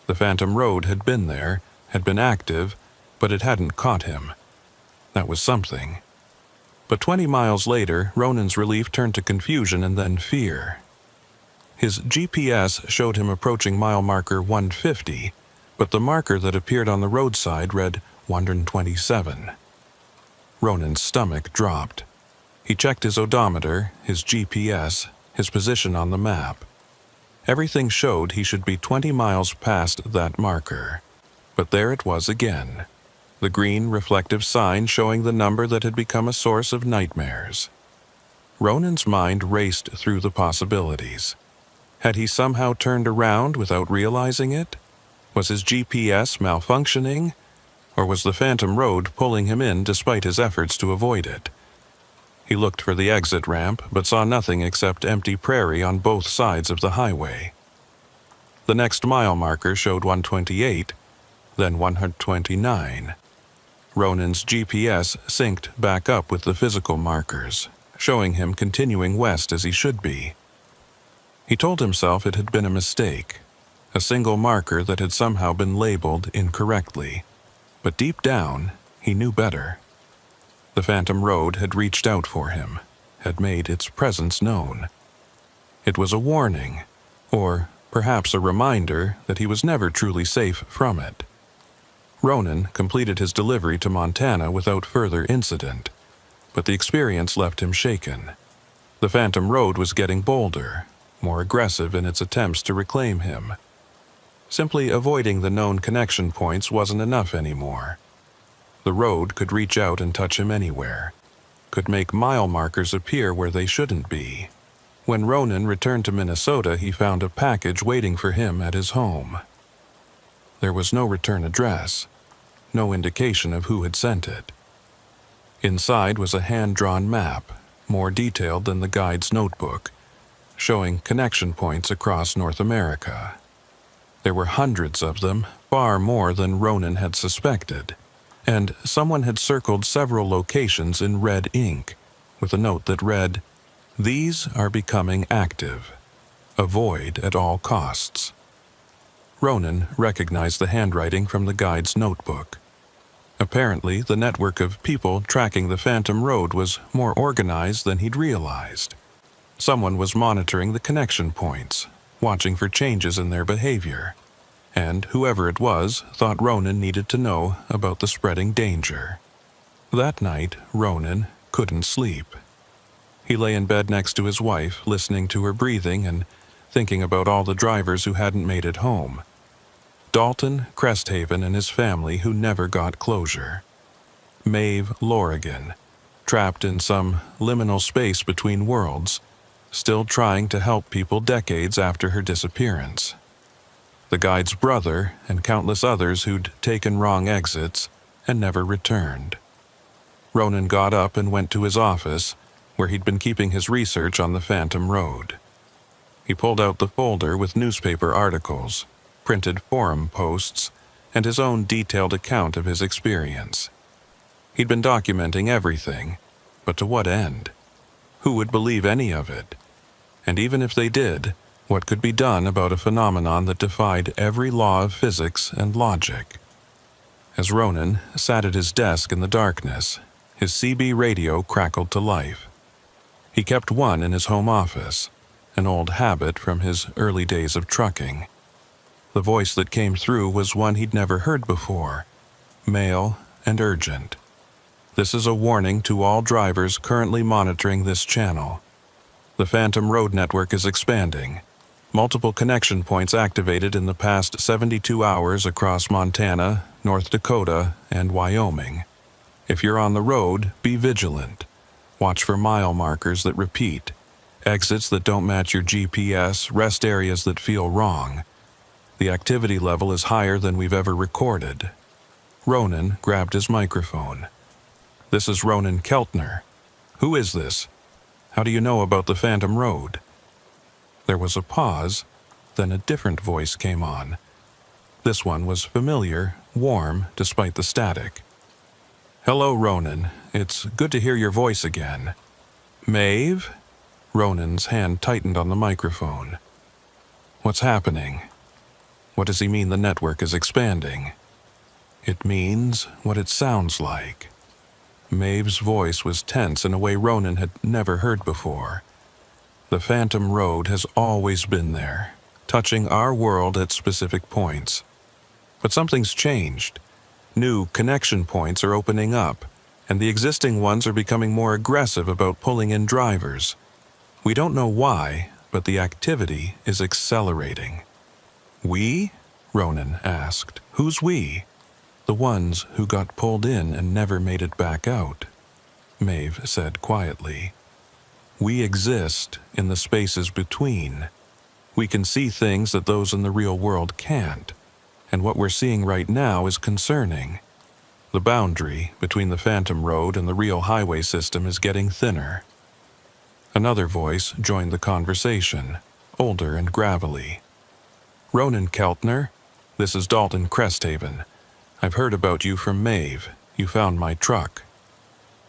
The phantom road had been there, had been active, but it hadn't caught him. That was something. But 20 miles later, Ronan's relief turned to confusion and then fear. His GPS showed him approaching mile marker 150, but the marker that appeared on the roadside read 127. Ronan's stomach dropped. He checked his odometer, his GPS, his position on the map. Everything showed he should be 20 miles past that marker. But there it was again, the green reflective sign showing the number that had become a source of nightmares. Ronan's mind raced through the possibilities. Had he somehow turned around without realizing it? Was his GPS malfunctioning? Or was the phantom road pulling him in despite his efforts to avoid it? He looked for the exit ramp, but saw nothing except empty prairie on both sides of the highway. The next mile marker showed 128, then 129. Ronan's GPS synced back up with the physical markers, showing him continuing west as he should be. He told himself it had been a mistake, a single marker that had somehow been labeled incorrectly. But deep down, he knew better. The phantom road had reached out for him, had made its presence known. It was a warning, or perhaps a reminder that he was never truly safe from it. Ronan completed his delivery to Montana without further incident, but the experience left him shaken. The phantom road was getting bolder, more aggressive in its attempts to reclaim him. Simply avoiding the known connection points wasn't enough anymore. The road could reach out and touch him anywhere, could make mile markers appear where they shouldn't be. When Ronan returned to Minnesota, he found a package waiting for him at his home. There was no return address, no indication of who had sent it. Inside was a hand-drawn map, more detailed than the guide's notebook, showing connection points across North America. There were hundreds of them, far more than Ronan had suspected, and someone had circled several locations in red ink, with a note that read, These are becoming active. Avoid at all costs. Ronan recognized the handwriting from the guide's notebook. Apparently, the network of people tracking the Phantom Road was more organized than he'd realized. Someone was monitoring the connection points, watching for changes in their behavior. And whoever it was thought Ronan needed to know about the spreading danger. That night, Ronan couldn't sleep. He lay in bed next to his wife, listening to her breathing and thinking about all the drivers who hadn't made it home. Dalton Cresthaven and his family who never got closure. Maeve Lorigan, trapped in some liminal space between worlds, still trying to help people decades after her disappearance. The guide's brother and countless others who'd taken wrong exits and never returned. Ronan got up and went to his office, where he'd been keeping his research on the Phantom Road. He pulled out the folder with newspaper articles, printed forum posts, and his own detailed account of his experience. He'd been documenting everything, but to what end? Who would believe any of it? And even if they did, what could be done about a phenomenon that defied every law of physics and logic? As Ronan sat at his desk in the darkness, his CB radio crackled to life. He kept one in his home office, an old habit from his early days of trucking. The voice that came through was one he'd never heard before, male and urgent. This is a warning to all drivers currently monitoring this channel. The Phantom Road network is expanding. Multiple connection points activated in the past 72 hours across Montana, North Dakota, and Wyoming. If you're on the road, be vigilant. Watch for mile markers that repeat, exits that don't match your GPS, rest areas that feel wrong. The activity level is higher than we've ever recorded. Ronan grabbed his microphone. This is Ronan Keltner. Who is this? How do you know about the Phantom Road? There was a pause, then a different voice came on. This one was familiar, warm, despite the static. Hello, Ronan. It's good to hear your voice again. Maeve? Ronan's hand tightened on the microphone. What's happening? What does he mean the network is expanding? It means what it sounds like. Maeve's voice was tense in a way Ronan had never heard before. The Phantom Road has always been there, touching our world at specific points. But something's changed. New connection points are opening up, and the existing ones are becoming more aggressive about pulling in drivers. We don't know why, but the activity is accelerating. We? Ronan asked. Who's we? The ones who got pulled in and never made it back out, Maeve said quietly. We exist in the spaces between. We can see things that those in the real world can't, and what we're seeing right now is concerning. The boundary between the Phantom Road and the real highway system is getting thinner. Another voice joined the conversation, older and gravelly. Ronan Keltner, this is Dalton Cresthaven. I've heard about you from Maeve. You found my truck.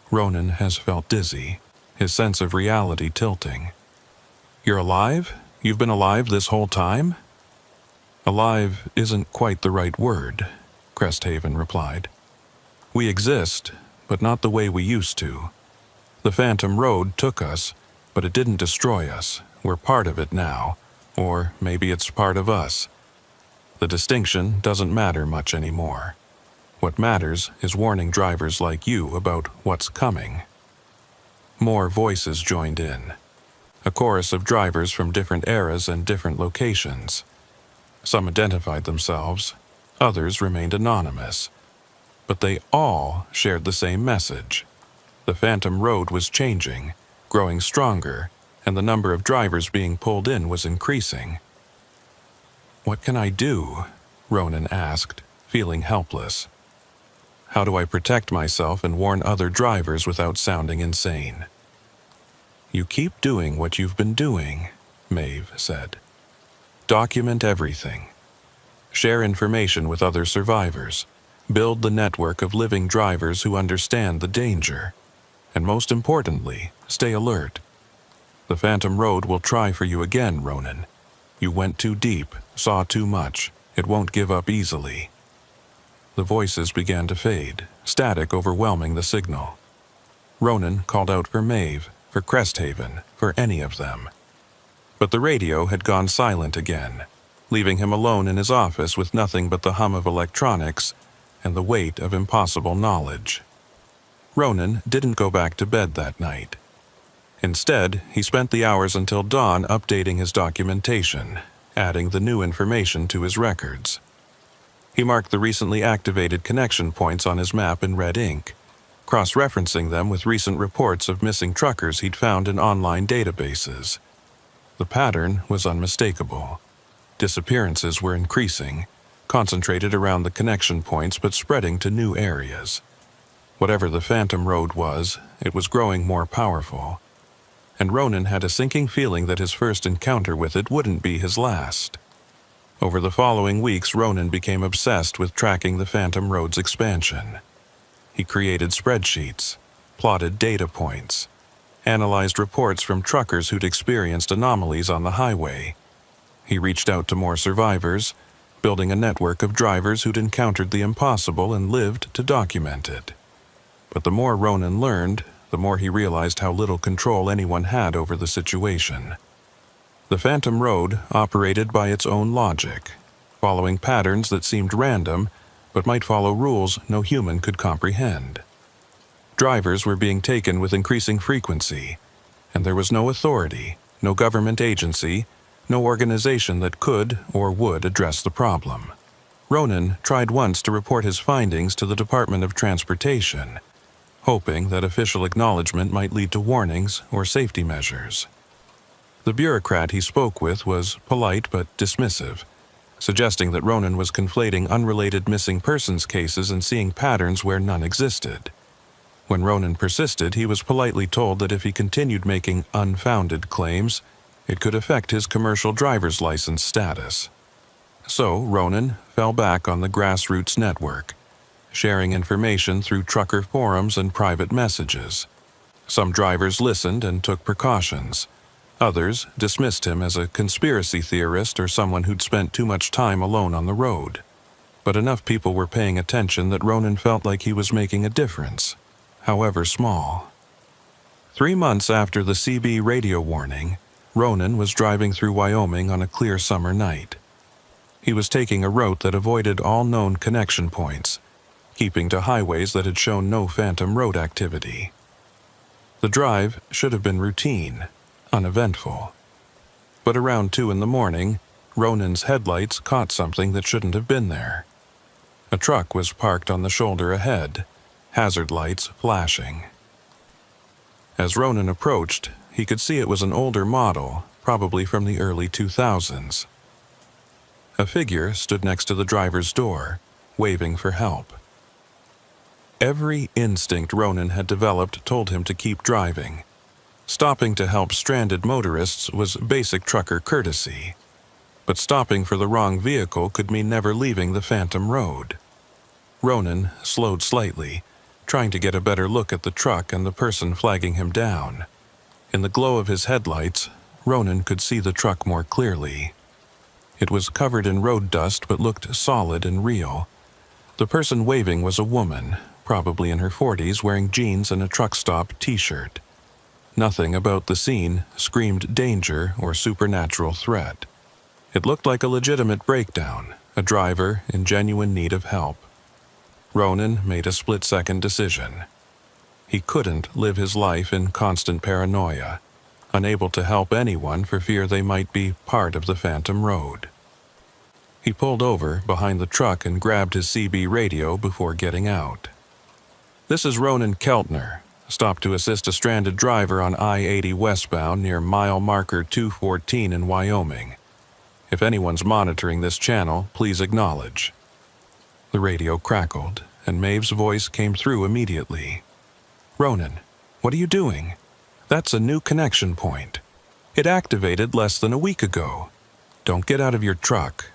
Ronan has felt dizzy, his sense of reality tilting. You're alive? You've been alive this whole time? Alive isn't quite the right word, Cresthaven replied. We exist, but not the way we used to. The Phantom Road took us, but it didn't destroy us. We're part of it now, or maybe it's part of us. The distinction doesn't matter much anymore. What matters is warning drivers like you about what's coming. More voices joined in. A chorus of drivers from different eras and different locations. Some identified themselves, others remained anonymous. But they all shared the same message. The Phantom Road was changing, growing stronger, and the number of drivers being pulled in was increasing. What can I do? Ronan asked, feeling helpless. How do I protect myself and warn other drivers without sounding insane? You keep doing what you've been doing, Maeve said. Document everything. Share information with other survivors. Build the network of living drivers who understand the danger. And most importantly, stay alert. The Phantom Road will try for you again, Ronan. You went too deep, saw too much. It won't give up easily. The voices began to fade, static overwhelming the signal. Ronan called out for Maeve, for Cresthaven, for any of them. But the radio had gone silent again, leaving him alone in his office with nothing but the hum of electronics and the weight of impossible knowledge. Ronan didn't go back to bed that night. Instead, he spent the hours until dawn updating his documentation, adding the new information to his records. He marked the recently activated connection points on his map in red ink, cross-referencing them with recent reports of missing truckers he'd found in online databases. The pattern was unmistakable. Disappearances were increasing, concentrated around the connection points but spreading to new areas. Whatever the Phantom Road was, it was growing more powerful. And Ronan had a sinking feeling that his first encounter with it wouldn't be his last. Over the following weeks, Ronan became obsessed with tracking the Phantom Road's expansion. He created spreadsheets, plotted data points, analyzed reports from truckers who'd experienced anomalies on the highway. He reached out to more survivors, building a network of drivers who'd encountered the impossible and lived to document it. But the more Ronan learned, the more he realized how little control anyone had over the situation. The Phantom Road operated by its own logic, following patterns that seemed random but might follow rules no human could comprehend. Drivers were being taken with increasing frequency, and there was no authority, no government agency, no organization that could or would address the problem. Ronan tried once to report his findings to the Department of Transportation, hoping that official acknowledgement might lead to warnings or safety measures. The bureaucrat he spoke with was polite but dismissive, suggesting that Ronan was conflating unrelated missing persons cases and seeing patterns where none existed. When Ronan persisted, he was politely told that if he continued making unfounded claims, it could affect his commercial driver's license status. So Ronan fell back on the grassroots network, sharing information through trucker forums and private messages. Some drivers listened and took precautions. Others dismissed him as a conspiracy theorist or someone who'd spent too much time alone on the road. But enough people were paying attention that Ronan felt like he was making a difference, however small. 3 months after the CB radio warning, Ronan was driving through Wyoming on a clear summer night. He was taking a route that avoided all known connection points, keeping to highways that had shown no Phantom Road activity. The drive should have been routine, uneventful. But around 2 in the morning, Ronan's headlights caught something that shouldn't have been there. A truck was parked on the shoulder ahead, hazard lights flashing. As Ronan approached, he could see it was an older model, probably from the early 2000s. A figure stood next to the driver's door, waving for help. Every instinct Ronan had developed told him to keep driving. Stopping to help stranded motorists was basic trucker courtesy, but stopping for the wrong vehicle could mean never leaving the Phantom Road. Ronan slowed slightly, trying to get a better look at the truck and the person flagging him down. In the glow of his headlights, Ronan could see the truck more clearly. It was covered in road dust but looked solid and real. The person waving was a woman, probably in her 40s, wearing jeans and a truck stop t-shirt. Nothing about the scene screamed danger or supernatural threat. It looked like a legitimate breakdown, a driver in genuine need of help. Ronan made a split-second decision. He couldn't live his life in constant paranoia, unable to help anyone for fear they might be part of the Phantom Road. He pulled over behind the truck and grabbed his CB radio before getting out. "This is Ronan Keltner. Stopped to assist a stranded driver on I-80 westbound near mile marker 214 in Wyoming. If anyone's monitoring this channel, please acknowledge." The radio crackled, and Maeve's voice came through immediately. "Ronan, what are you doing? That's a new connection point. It activated less than a week ago. Don't get out of your truck."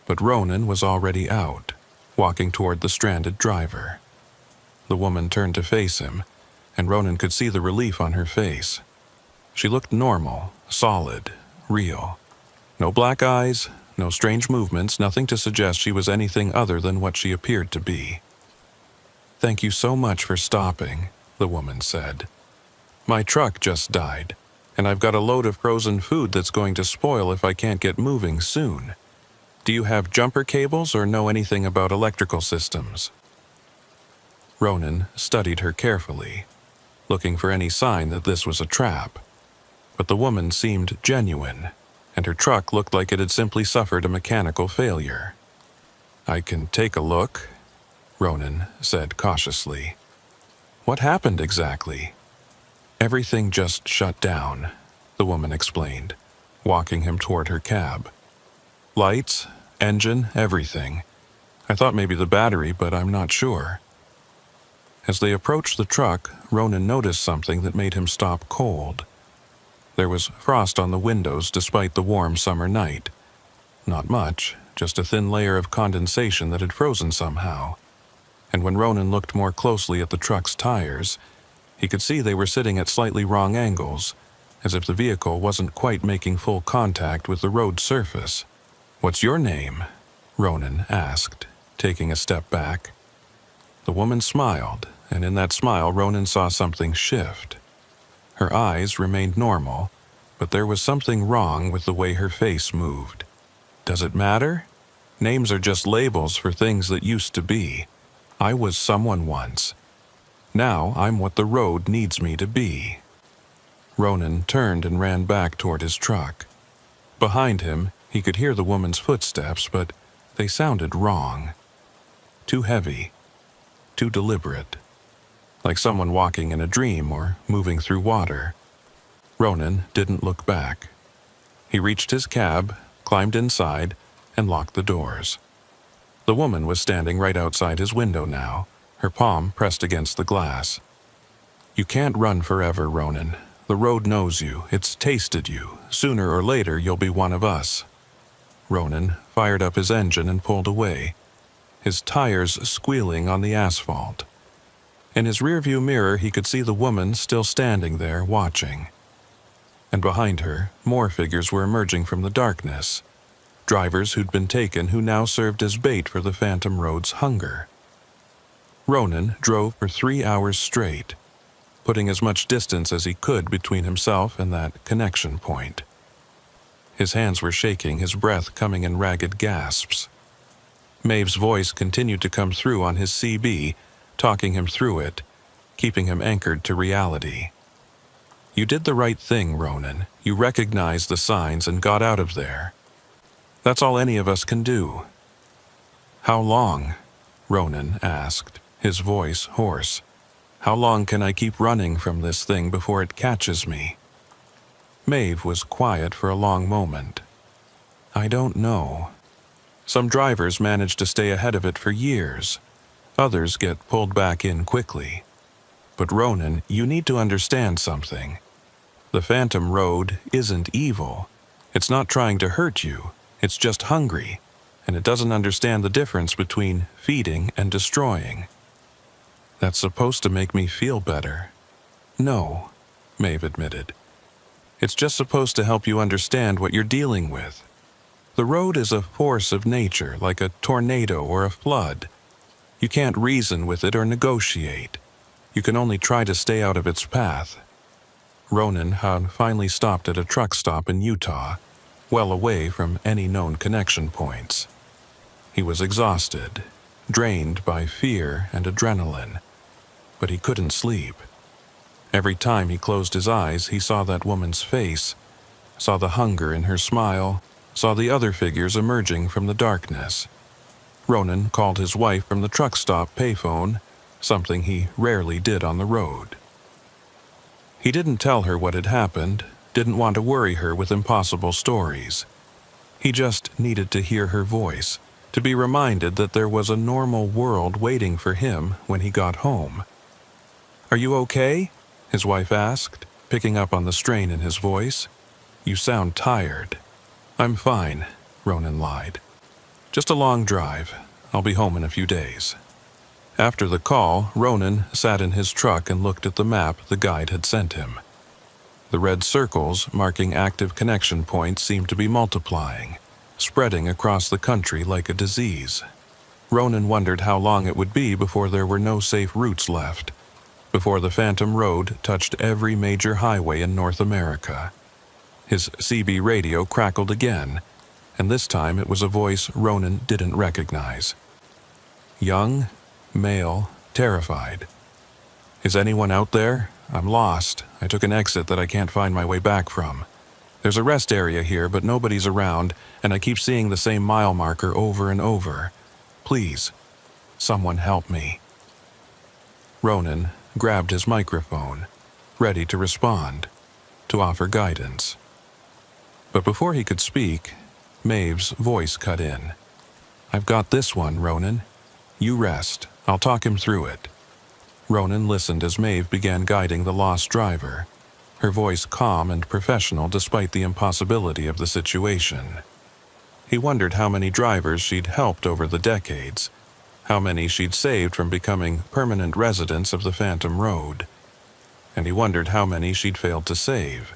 But Ronan was already out, walking toward the stranded driver. The woman turned to face him, and Ronan could see the relief on her face. She looked normal, solid, real. No black eyes, no strange movements, nothing to suggest she was anything other than what she appeared to be. "Thank you so much for stopping," the woman said. "My truck just died, and I've got a load of frozen food that's going to spoil if I can't get moving soon. Do you have jumper cables or know anything about electrical systems?" Ronan studied her carefully, looking for any sign that this was a trap. But the woman seemed genuine, and her truck looked like it had simply suffered a mechanical failure. "I can take a look," Ronan said cautiously. "What happened exactly?" "Everything just shut down," the woman explained, walking him toward her cab. "Lights, engine, everything. I thought maybe the battery, but I'm not sure." As they approached the truck, Ronan noticed something that made him stop cold. There was frost on the windows despite the warm summer night. Not much, just a thin layer of condensation that had frozen somehow. And when Ronan looked more closely at the truck's tires, he could see they were sitting at slightly wrong angles, as if the vehicle wasn't quite making full contact with the road surface. "What's your name?" Ronan asked, taking a step back. The woman smiled, and in that smile Ronan saw something shift. Her eyes remained normal, but there was something wrong with the way her face moved. "Does it matter? Names are just labels for things that used to be. I was someone once. Now I'm what the road needs me to be." Ronan turned and ran back toward his truck. Behind him, he could hear the woman's footsteps, but they sounded wrong. Too heavy, too deliberate. Like someone walking in a dream or moving through water. Ronan didn't look back. He reached his cab, climbed inside, and locked the doors. The woman was standing right outside his window now, her palm pressed against the glass. "You can't run forever, Ronan. The road knows you. It's tasted you. Sooner or later, you'll be one of us." Ronan fired up his engine and pulled away, his tires squealing on the asphalt. In his rearview mirror, he could see the woman still standing there, watching. And behind her, more figures were emerging from the darkness. Drivers who'd been taken who now served as bait for the Phantom Road's hunger. Ronan drove for 3 hours straight, putting as much distance as he could between himself and that connection point. His hands were shaking, his breath coming in ragged gasps. Maeve's voice continued to come through on his CB, talking him through it, keeping him anchored to reality. "You did the right thing, Ronan. You recognized the signs and got out of there. That's all any of us can do." "How long?" Ronan asked, his voice hoarse. "How long can I keep running from this thing before it catches me?" Maeve was quiet for a long moment. "I don't know. Some drivers manage to stay ahead of it for years. Others get pulled back in quickly. But Ronan, you need to understand something. The Phantom Road isn't evil. It's not trying to hurt you. It's just hungry, and it doesn't understand the difference between feeding and destroying." "That's supposed to make me feel better." "No," Maeve admitted. "It's just supposed to help you understand what you're dealing with. The road is a force of nature, like a tornado or a flood. You can't reason with it or negotiate. You can only try to stay out of its path." Ronan had finally stopped at a truck stop in Utah, well away from any known connection points. He was exhausted, drained by fear and adrenaline, but he couldn't sleep. Every time he closed his eyes, he saw that woman's face, saw the hunger in her smile, saw the other figures emerging from the darkness. Ronan called his wife from the truck stop payphone, something he rarely did on the road. He didn't tell her what had happened, didn't want to worry her with impossible stories. He just needed to hear her voice, to be reminded that there was a normal world waiting for him when he got home. "Are you okay?" his wife asked, picking up on the strain in his voice. "You sound tired." "I'm fine," Ronan lied. "Just a long drive. I'll be home in a few days." After the call, Ronan sat in his truck and looked at the map the guide had sent him. The red circles marking active connection points seemed to be multiplying, spreading across the country like a disease. Ronan wondered how long it would be before there were no safe routes left, before the Phantom Road touched every major highway in North America. His CB radio crackled again, and this time it was a voice Ronan didn't recognize. Young, male, terrified. "Is anyone out there? I'm lost. I took an exit that I can't find my way back from. There's a rest area here, but nobody's around, and I keep seeing the same mile marker over and over. Please, someone help me." Ronan grabbed his microphone, ready to respond, to offer guidance. But before he could speak, Maeve's voice cut in. "I've got this one, Ronan. You rest. I'll talk him through it." Ronan listened as Maeve began guiding the lost driver, her voice calm and professional despite the impossibility of the situation. He wondered how many drivers she'd helped over the decades, how many she'd saved from becoming permanent residents of the Phantom Road. And he wondered how many she'd failed to save,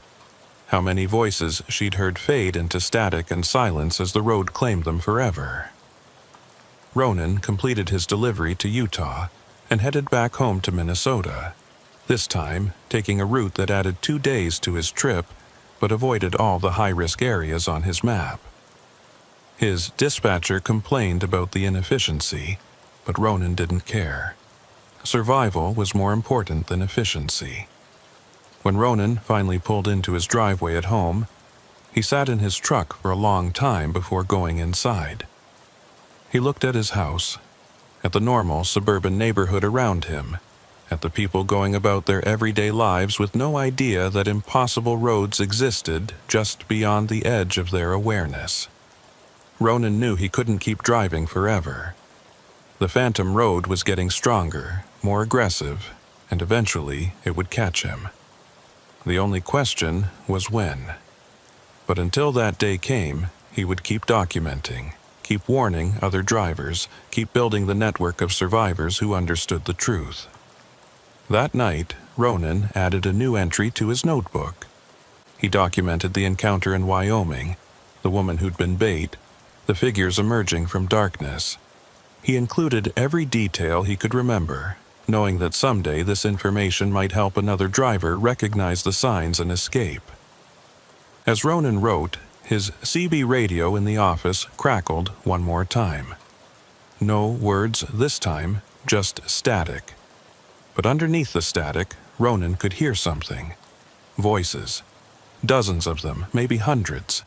how many voices she'd heard fade into static and silence as the road claimed them forever. Ronan completed his delivery to Utah and headed back home to Minnesota, this time taking a route that added 2 days to his trip but avoided all the high-risk areas on his map. His dispatcher complained about the inefficiency, but Ronan didn't care. Survival was more important than efficiency. When Ronan finally pulled into his driveway at home, he sat in his truck for a long time before going inside. He looked at his house, at the normal suburban neighborhood around him, at the people going about their everyday lives with no idea that impossible roads existed just beyond the edge of their awareness. Ronan knew he couldn't keep driving forever. The Phantom Road was getting stronger, more aggressive, and eventually it would catch him. The only question was when. But until that day came, he would keep documenting, keep warning other drivers, keep building the network of survivors who understood the truth. That night, Ronan added a new entry to his notebook. He documented the encounter in Wyoming, the woman who'd been bait, the figures emerging from darkness. He included every detail he could remember, knowing that someday this information might help another driver recognize the signs and escape. As Ronan wrote, his CB radio in the office crackled one more time. No words this time, just static. But underneath the static, Ronan could hear something. Voices. Dozens of them, maybe hundreds.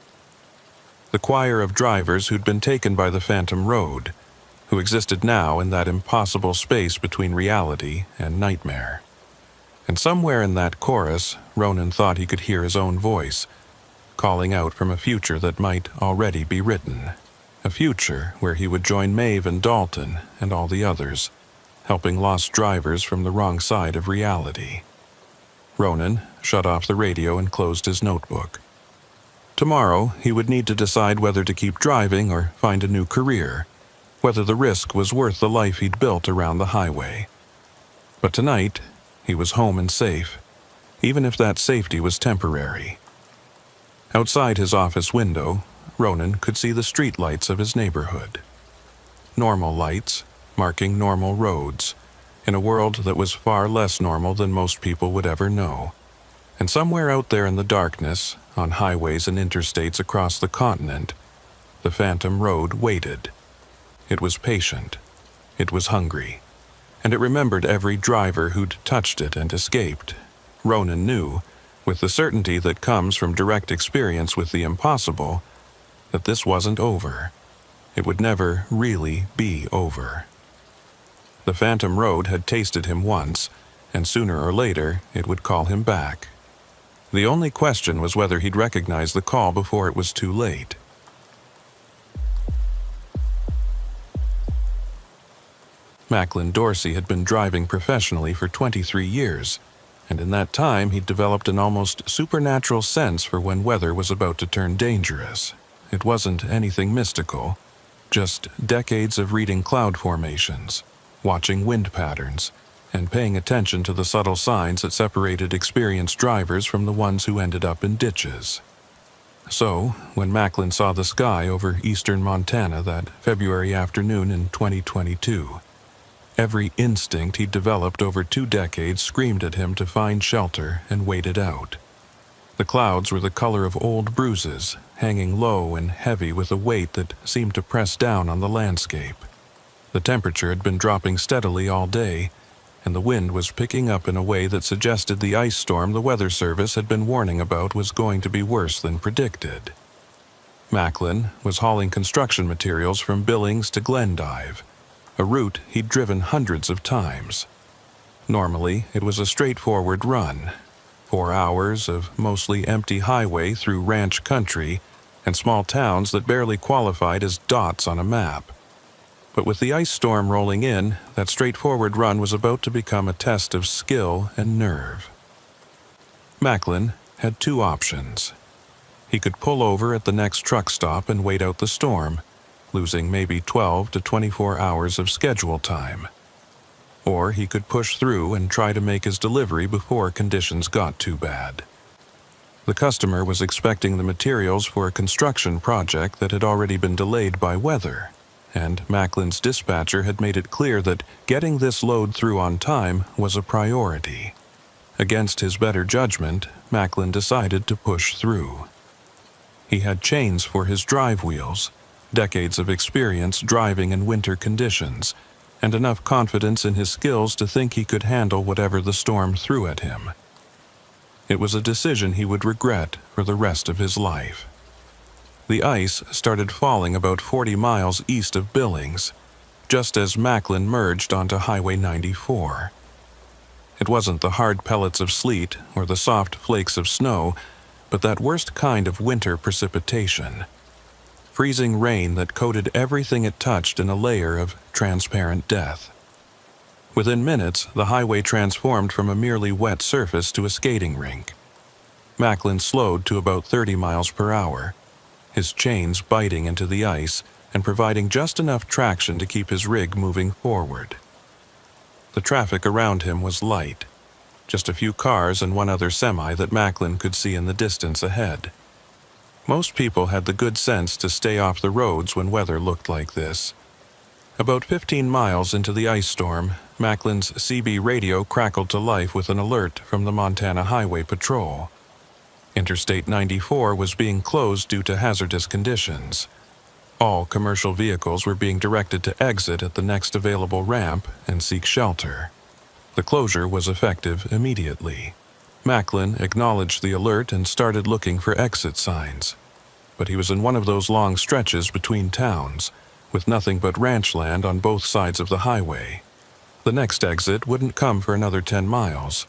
The choir of drivers who'd been taken by the Phantom Road, who existed now in that impossible space between reality and nightmare. And somewhere in that chorus, Ronan thought he could hear his own voice, calling out from a future that might already be written. A future where he would join Maeve and Dalton and all the others, helping lost drivers from the wrong side of reality. Ronan shut off the radio and closed his notebook. Tomorrow, he would need to decide whether to keep driving or find a new career, whether the risk was worth the life he'd built around the highway. But tonight, he was home and safe, even if that safety was temporary. Outside his office window, Ronan could see the street lights of his neighborhood. Normal lights, marking normal roads, in a world that was far less normal than most people would ever know. And somewhere out there in the darkness, on highways and interstates across the continent, the Phantom Road waited. It was patient. It was hungry. And it remembered every driver who'd touched it and escaped. Ronan knew, with the certainty that comes from direct experience with the impossible, that this wasn't over. It would never really be over. The Phantom Road had tasted him once, and sooner or later it would call him back. The only question was whether he'd recognize the call before it was too late. Macklin Dorsey had been driving professionally for 23 years, and in that time he'd developed an almost supernatural sense for when weather was about to turn dangerous. It wasn't anything mystical, just decades of reading cloud formations, watching wind patterns, and paying attention to the subtle signs that separated experienced drivers from the ones who ended up in ditches. So, when Macklin saw the sky over eastern Montana that February afternoon in 2022, every instinct he'd developed over 2 decades screamed at him to find shelter and wait it out. The clouds were the color of old bruises, hanging low and heavy with a weight that seemed to press down on the landscape. The temperature had been dropping steadily all day, and the wind was picking up in a way that suggested the ice storm the Weather Service had been warning about was going to be worse than predicted. Macklin was hauling construction materials from Billings to Glendive, a route he'd driven hundreds of times. Normally, it was a straightforward run, 4 hours of mostly empty highway through ranch country and small towns that barely qualified as dots on a map. But with the ice storm rolling in, that straightforward run was about to become a test of skill and nerve. Macklin had 2 options. He could pull over at the next truck stop and wait out the storm, losing maybe 12 to 24 hours of schedule time. Or he could push through and try to make his delivery before conditions got too bad. The customer was expecting the materials for a construction project that had already been delayed by weather, and Macklin's dispatcher had made it clear that getting this load through on time was a priority. Against his better judgment, Macklin decided to push through. He had chains for his drive wheels, decades of experience driving in winter conditions, and enough confidence in his skills to think he could handle whatever the storm threw at him. It was a decision he would regret for the rest of his life. The ice started falling about 40 miles east of Billings, just as Macklin merged onto Highway 94. It wasn't the hard pellets of sleet or the soft flakes of snow, but that worst kind of winter precipitation. Freezing rain that coated everything it touched in a layer of transparent death. Within minutes, the highway transformed from a merely wet surface to a skating rink. Macklin slowed to about 30 miles per hour, his chains biting into the ice and providing just enough traction to keep his rig moving forward. The traffic around him was light, just a few cars and one other semi that Macklin could see in the distance ahead. Most people had the good sense to stay off the roads when weather looked like this. About 15 miles into the ice storm, Macklin's CB radio crackled to life with an alert from the Montana Highway Patrol. Interstate 94 was being closed due to hazardous conditions. All commercial vehicles were being directed to exit at the next available ramp and seek shelter. The closure was effective immediately. Macklin acknowledged the alert and started looking for exit signs. But he was in one of those long stretches between towns, with nothing but ranch land on both sides of the highway. The next exit wouldn't come for another 10 miles,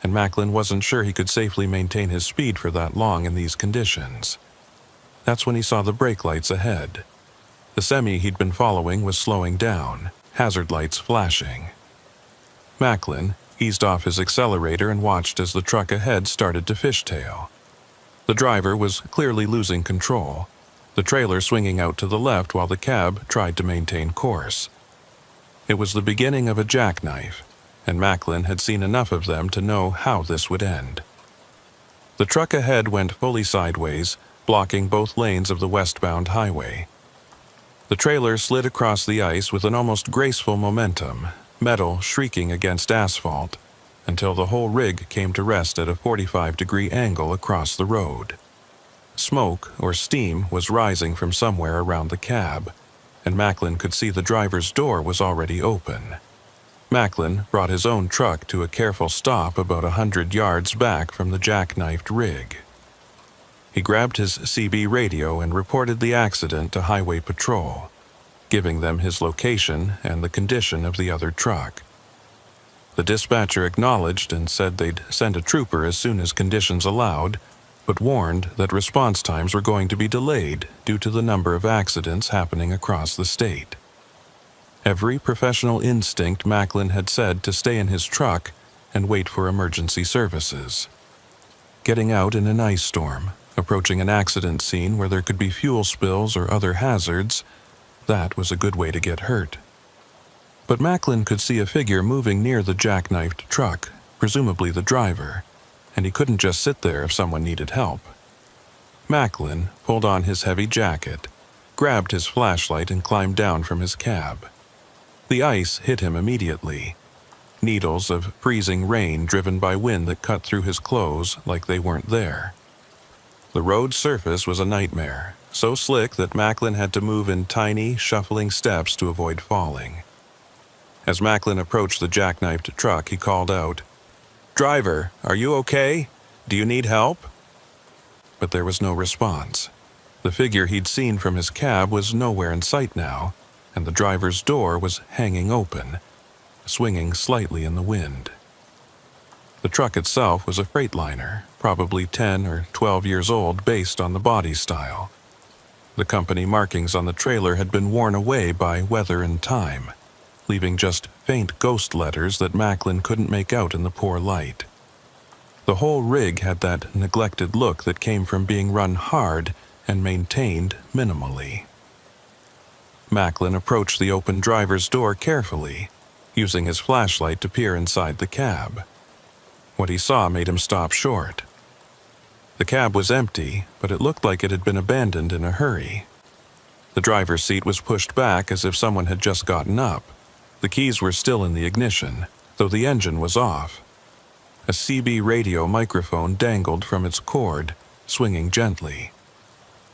and Macklin wasn't sure he could safely maintain his speed for that long in these conditions. That's when he saw the brake lights ahead. The semi he'd been following was slowing down, hazard lights flashing. Macklin eased off his accelerator and watched as the truck ahead started to fishtail. The driver was clearly losing control, the trailer swinging out to the left while the cab tried to maintain course. It was the beginning of a jackknife, and Macklin had seen enough of them to know how this would end. The truck ahead went fully sideways, blocking both lanes of the westbound highway. The trailer slid across the ice with an almost graceful momentum, metal shrieking against asphalt, until the whole rig came to rest at a 45-degree angle across the road. Smoke or steam was rising from somewhere around the cab, and Macklin could see the driver's door was already open. Macklin brought his own truck to a careful stop about 100 yards back from the jackknifed rig. He grabbed his CB radio and reported the accident to Highway Patrol, giving them his location and the condition of the other truck. The dispatcher acknowledged and said they'd send a trooper as soon as conditions allowed, but warned that response times were going to be delayed due to the number of accidents happening across the state. Every professional instinct Macklin had said to stay in his truck and wait for emergency services. Getting out in an ice storm, approaching an accident scene where there could be fuel spills or other hazards, that was a good way to get hurt. But Macklin could see a figure moving near the jackknifed truck, presumably the driver, and he couldn't just sit there if someone needed help. Macklin pulled on his heavy jacket, grabbed his flashlight and climbed down from his cab. The ice hit him immediately. Needles of freezing rain driven by wind that cut through his clothes like they weren't there. The road surface was a nightmare, so slick that Macklin had to move in tiny, shuffling steps to avoid falling. As Macklin approached the jackknifed truck, he called out, "Driver, are you okay? Do you need help?" But there was no response. The figure he'd seen from his cab was nowhere in sight now, and the driver's door was hanging open, swinging slightly in the wind. The truck itself was a Freightliner, probably 10 or 12 years old based on the body style. The company markings on the trailer had been worn away by weather and time, leaving just faint ghost letters that Macklin couldn't make out in the poor light. The whole rig had that neglected look that came from being run hard and maintained minimally. Macklin approached the open driver's door carefully, using his flashlight to peer inside the cab. What he saw made him stop short. The cab was empty, but it looked like it had been abandoned in a hurry. The driver's seat was pushed back as if someone had just gotten up. The keys were still in the ignition, though the engine was off. A CB radio microphone dangled from its cord, swinging gently.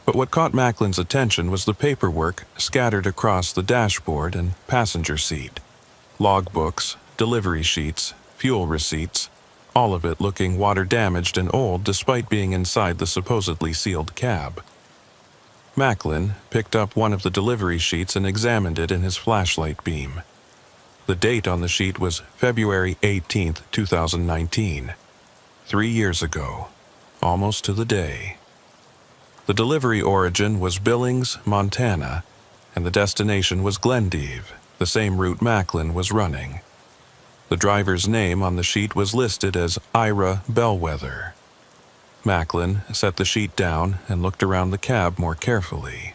But what caught Macklin's attention was the paperwork scattered across the dashboard and passenger seat. Logbooks, delivery sheets, fuel receipts, all of it looking water-damaged and old despite being inside the supposedly sealed cab. Macklin picked up one of the delivery sheets and examined it in his flashlight beam. The date on the sheet was February 18, 2019. 3 years ago, almost to the day. The delivery origin was Billings, Montana, and the destination was Glendive, the same route Macklin was running. The driver's name on the sheet was listed as Ira Bellwether. Macklin set the sheet down and looked around the cab more carefully.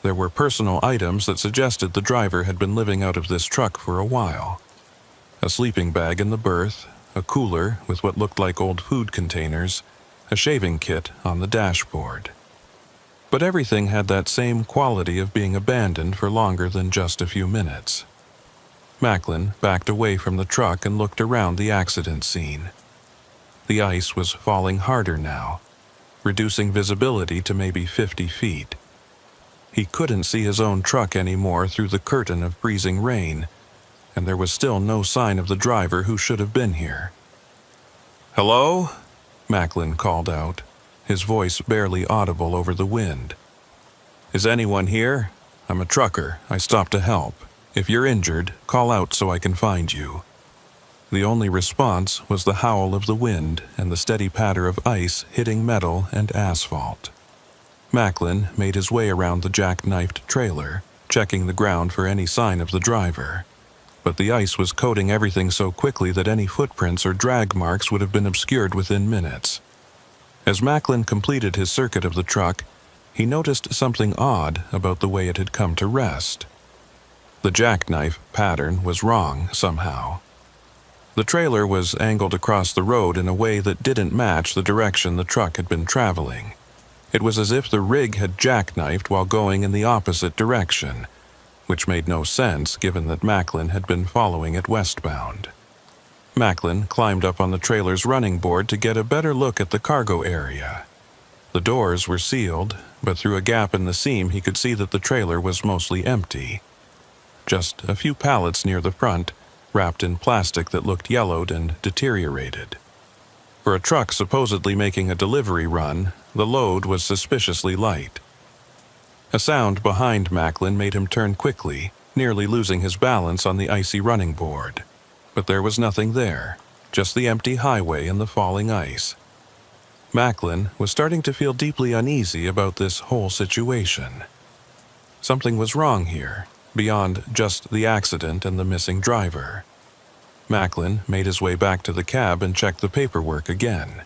There were personal items that suggested the driver had been living out of this truck for a while. A sleeping bag in the berth, a cooler with what looked like old food containers, a shaving kit on the dashboard. But everything had that same quality of being abandoned for longer than just a few minutes. Macklin backed away from the truck and looked around the accident scene. The ice was falling harder now, reducing visibility to maybe 50 feet. He couldn't see his own truck anymore through the curtain of freezing rain, and there was still no sign of the driver who should have been here. "Hello?" Macklin called out, his voice barely audible over the wind. "Is anyone here? I'm a trucker. I stopped to help. If you're injured, call out so I can find you." The only response was the howl of the wind and the steady patter of ice hitting metal and asphalt. Macklin made his way around the jackknifed trailer, checking the ground for any sign of the driver. But the ice was coating everything so quickly that any footprints or drag marks would have been obscured within minutes. As Macklin completed his circuit of the truck, he noticed something odd about the way it had come to rest. The jackknife pattern was wrong somehow. The trailer was angled across the road in a way that didn't match the direction the truck had been traveling. It was as if the rig had jackknifed while going in the opposite direction, which made no sense given that Macklin had been following it westbound. Macklin climbed up on the trailer's running board to get a better look at the cargo area. The doors were sealed, but through a gap in the seam he could see that the trailer was mostly empty. Just a few pallets near the front, wrapped in plastic that looked yellowed and deteriorated. For a truck supposedly making a delivery run, the load was suspiciously light. A sound behind Macklin made him turn quickly, nearly losing his balance on the icy running board. But there was nothing there, just the empty highway and the falling ice. Macklin was starting to feel deeply uneasy about this whole situation. Something was wrong here, beyond just the accident and the missing driver. Macklin made his way back to the cab and checked the paperwork again.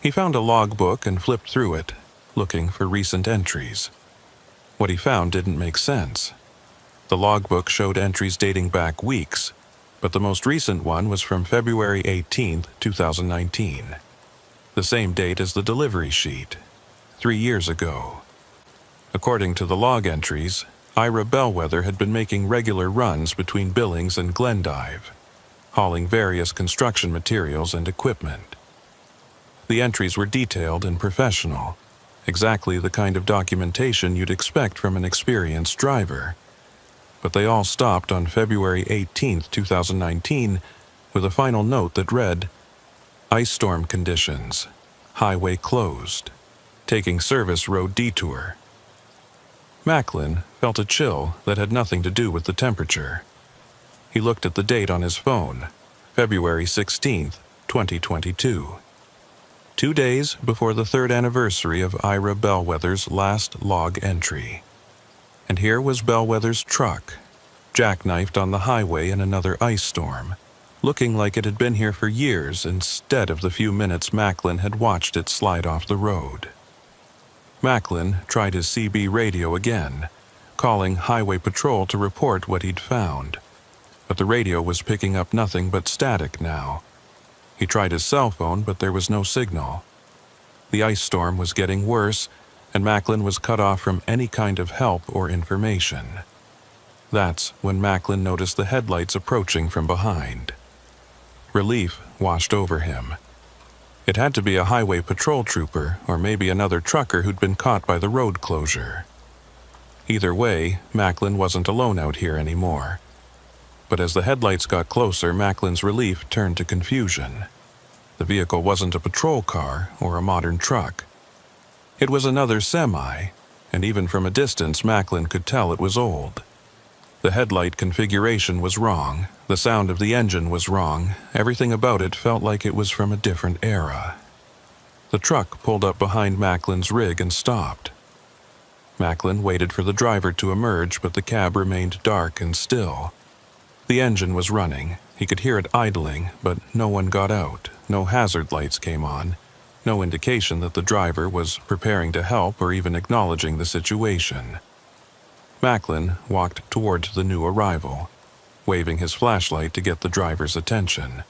He found a logbook and flipped through it, looking for recent entries. What he found didn't make sense. The logbook showed entries dating back weeks, but the most recent one was from February 18, 2019. The same date as the delivery sheet, 3 years ago. According to the log entries, Ira Bellwether had been making regular runs between Billings and Glendive, hauling various construction materials and equipment. The entries were detailed and professional, exactly the kind of documentation you'd expect from an experienced driver. But they all stopped on February 18, 2019, with a final note that read, "Ice storm conditions. Highway closed. Taking service road detour." Macklin felt a chill that had nothing to do with the temperature. He looked at the date on his phone, February 16, 2022. 2 days before the 3rd anniversary of Ira Bellwether's last log entry. And here was Bellwether's truck, jackknifed on the highway in another ice storm, looking like it had been here for years instead of the few minutes Macklin had watched it slide off the road. Macklin tried his CB radio again, calling Highway Patrol to report what he'd found, but the radio was picking up nothing but static now. He tried his cell phone, but there was no signal. The ice storm was getting worse, and Macklin was cut off from any kind of help or information. That's when Macklin noticed the headlights approaching from behind. Relief washed over him. It had to be a highway patrol trooper or maybe another trucker who'd been caught by the road closure. Either way, Macklin wasn't alone out here anymore. But as the headlights got closer, Macklin's relief turned to confusion. The vehicle wasn't a patrol car or a modern truck. It was another semi, and even from a distance Macklin could tell it was old. The headlight configuration was wrong, the sound of the engine was wrong, everything about it felt like it was from a different era. The truck pulled up behind Macklin's rig and stopped. Macklin waited for the driver to emerge, but the cab remained dark and still. The engine was running, he could hear it idling, but no one got out, no hazard lights came on, no indication that the driver was preparing to help or even acknowledging the situation. Macklin walked toward the new arrival, waving his flashlight to get the driver's attention.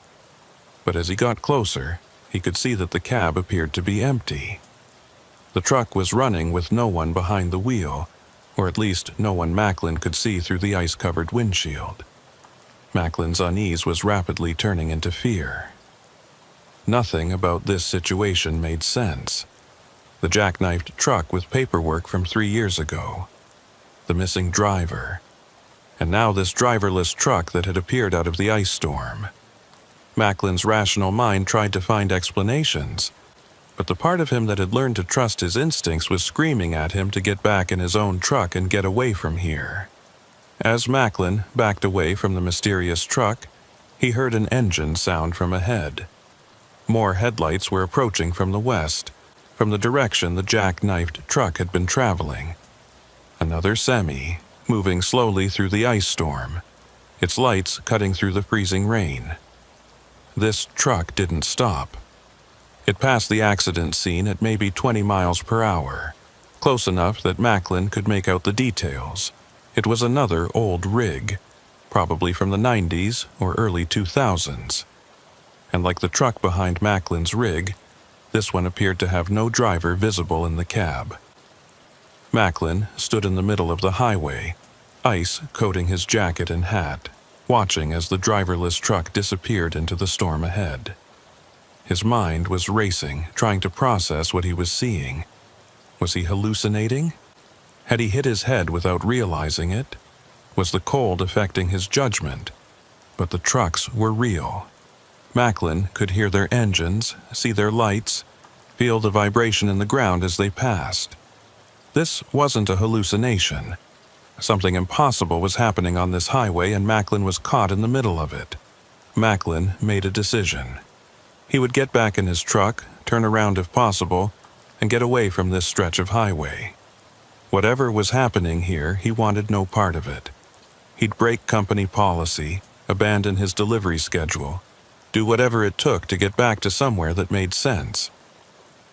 But as he got closer, he could see that the cab appeared to be empty. The truck was running with no one behind the wheel, or at least no one Macklin could see through the ice-covered windshield. Macklin's unease was rapidly turning into fear. Nothing about this situation made sense. The jackknifed truck with paperwork from 3 years ago. The missing driver. And now this driverless truck that had appeared out of the ice storm. Macklin's rational mind tried to find explanations, but the part of him that had learned to trust his instincts was screaming at him to get back in his own truck and get away from here. As Macklin backed away from the mysterious truck, he heard an engine sound from ahead. More headlights were approaching from the west, from the direction the jackknifed truck had been traveling. Another semi, moving slowly through the ice storm, its lights cutting through the freezing rain. This truck didn't stop. It passed the accident scene at maybe 20 miles per hour, close enough that Macklin could make out the details. It was another old rig, probably from the 90s or early 2000s. And like the truck behind Macklin's rig, this one appeared to have no driver visible in the cab. Macklin stood in the middle of the highway, ice coating his jacket and hat, watching as the driverless truck disappeared into the storm ahead. His mind was racing, trying to process what he was seeing. Was he hallucinating? Had he hit his head without realizing it? Was the cold affecting his judgment? But the trucks were real. Macklin could hear their engines, see their lights, feel the vibration in the ground as they passed. This wasn't a hallucination. Something impossible was happening on this highway, and Macklin was caught in the middle of it. Macklin made a decision. He would get back in his truck, turn around if possible, and get away from this stretch of highway. Whatever was happening here, he wanted no part of it. He'd break company policy, abandon his delivery schedule, do whatever it took to get back to somewhere that made sense.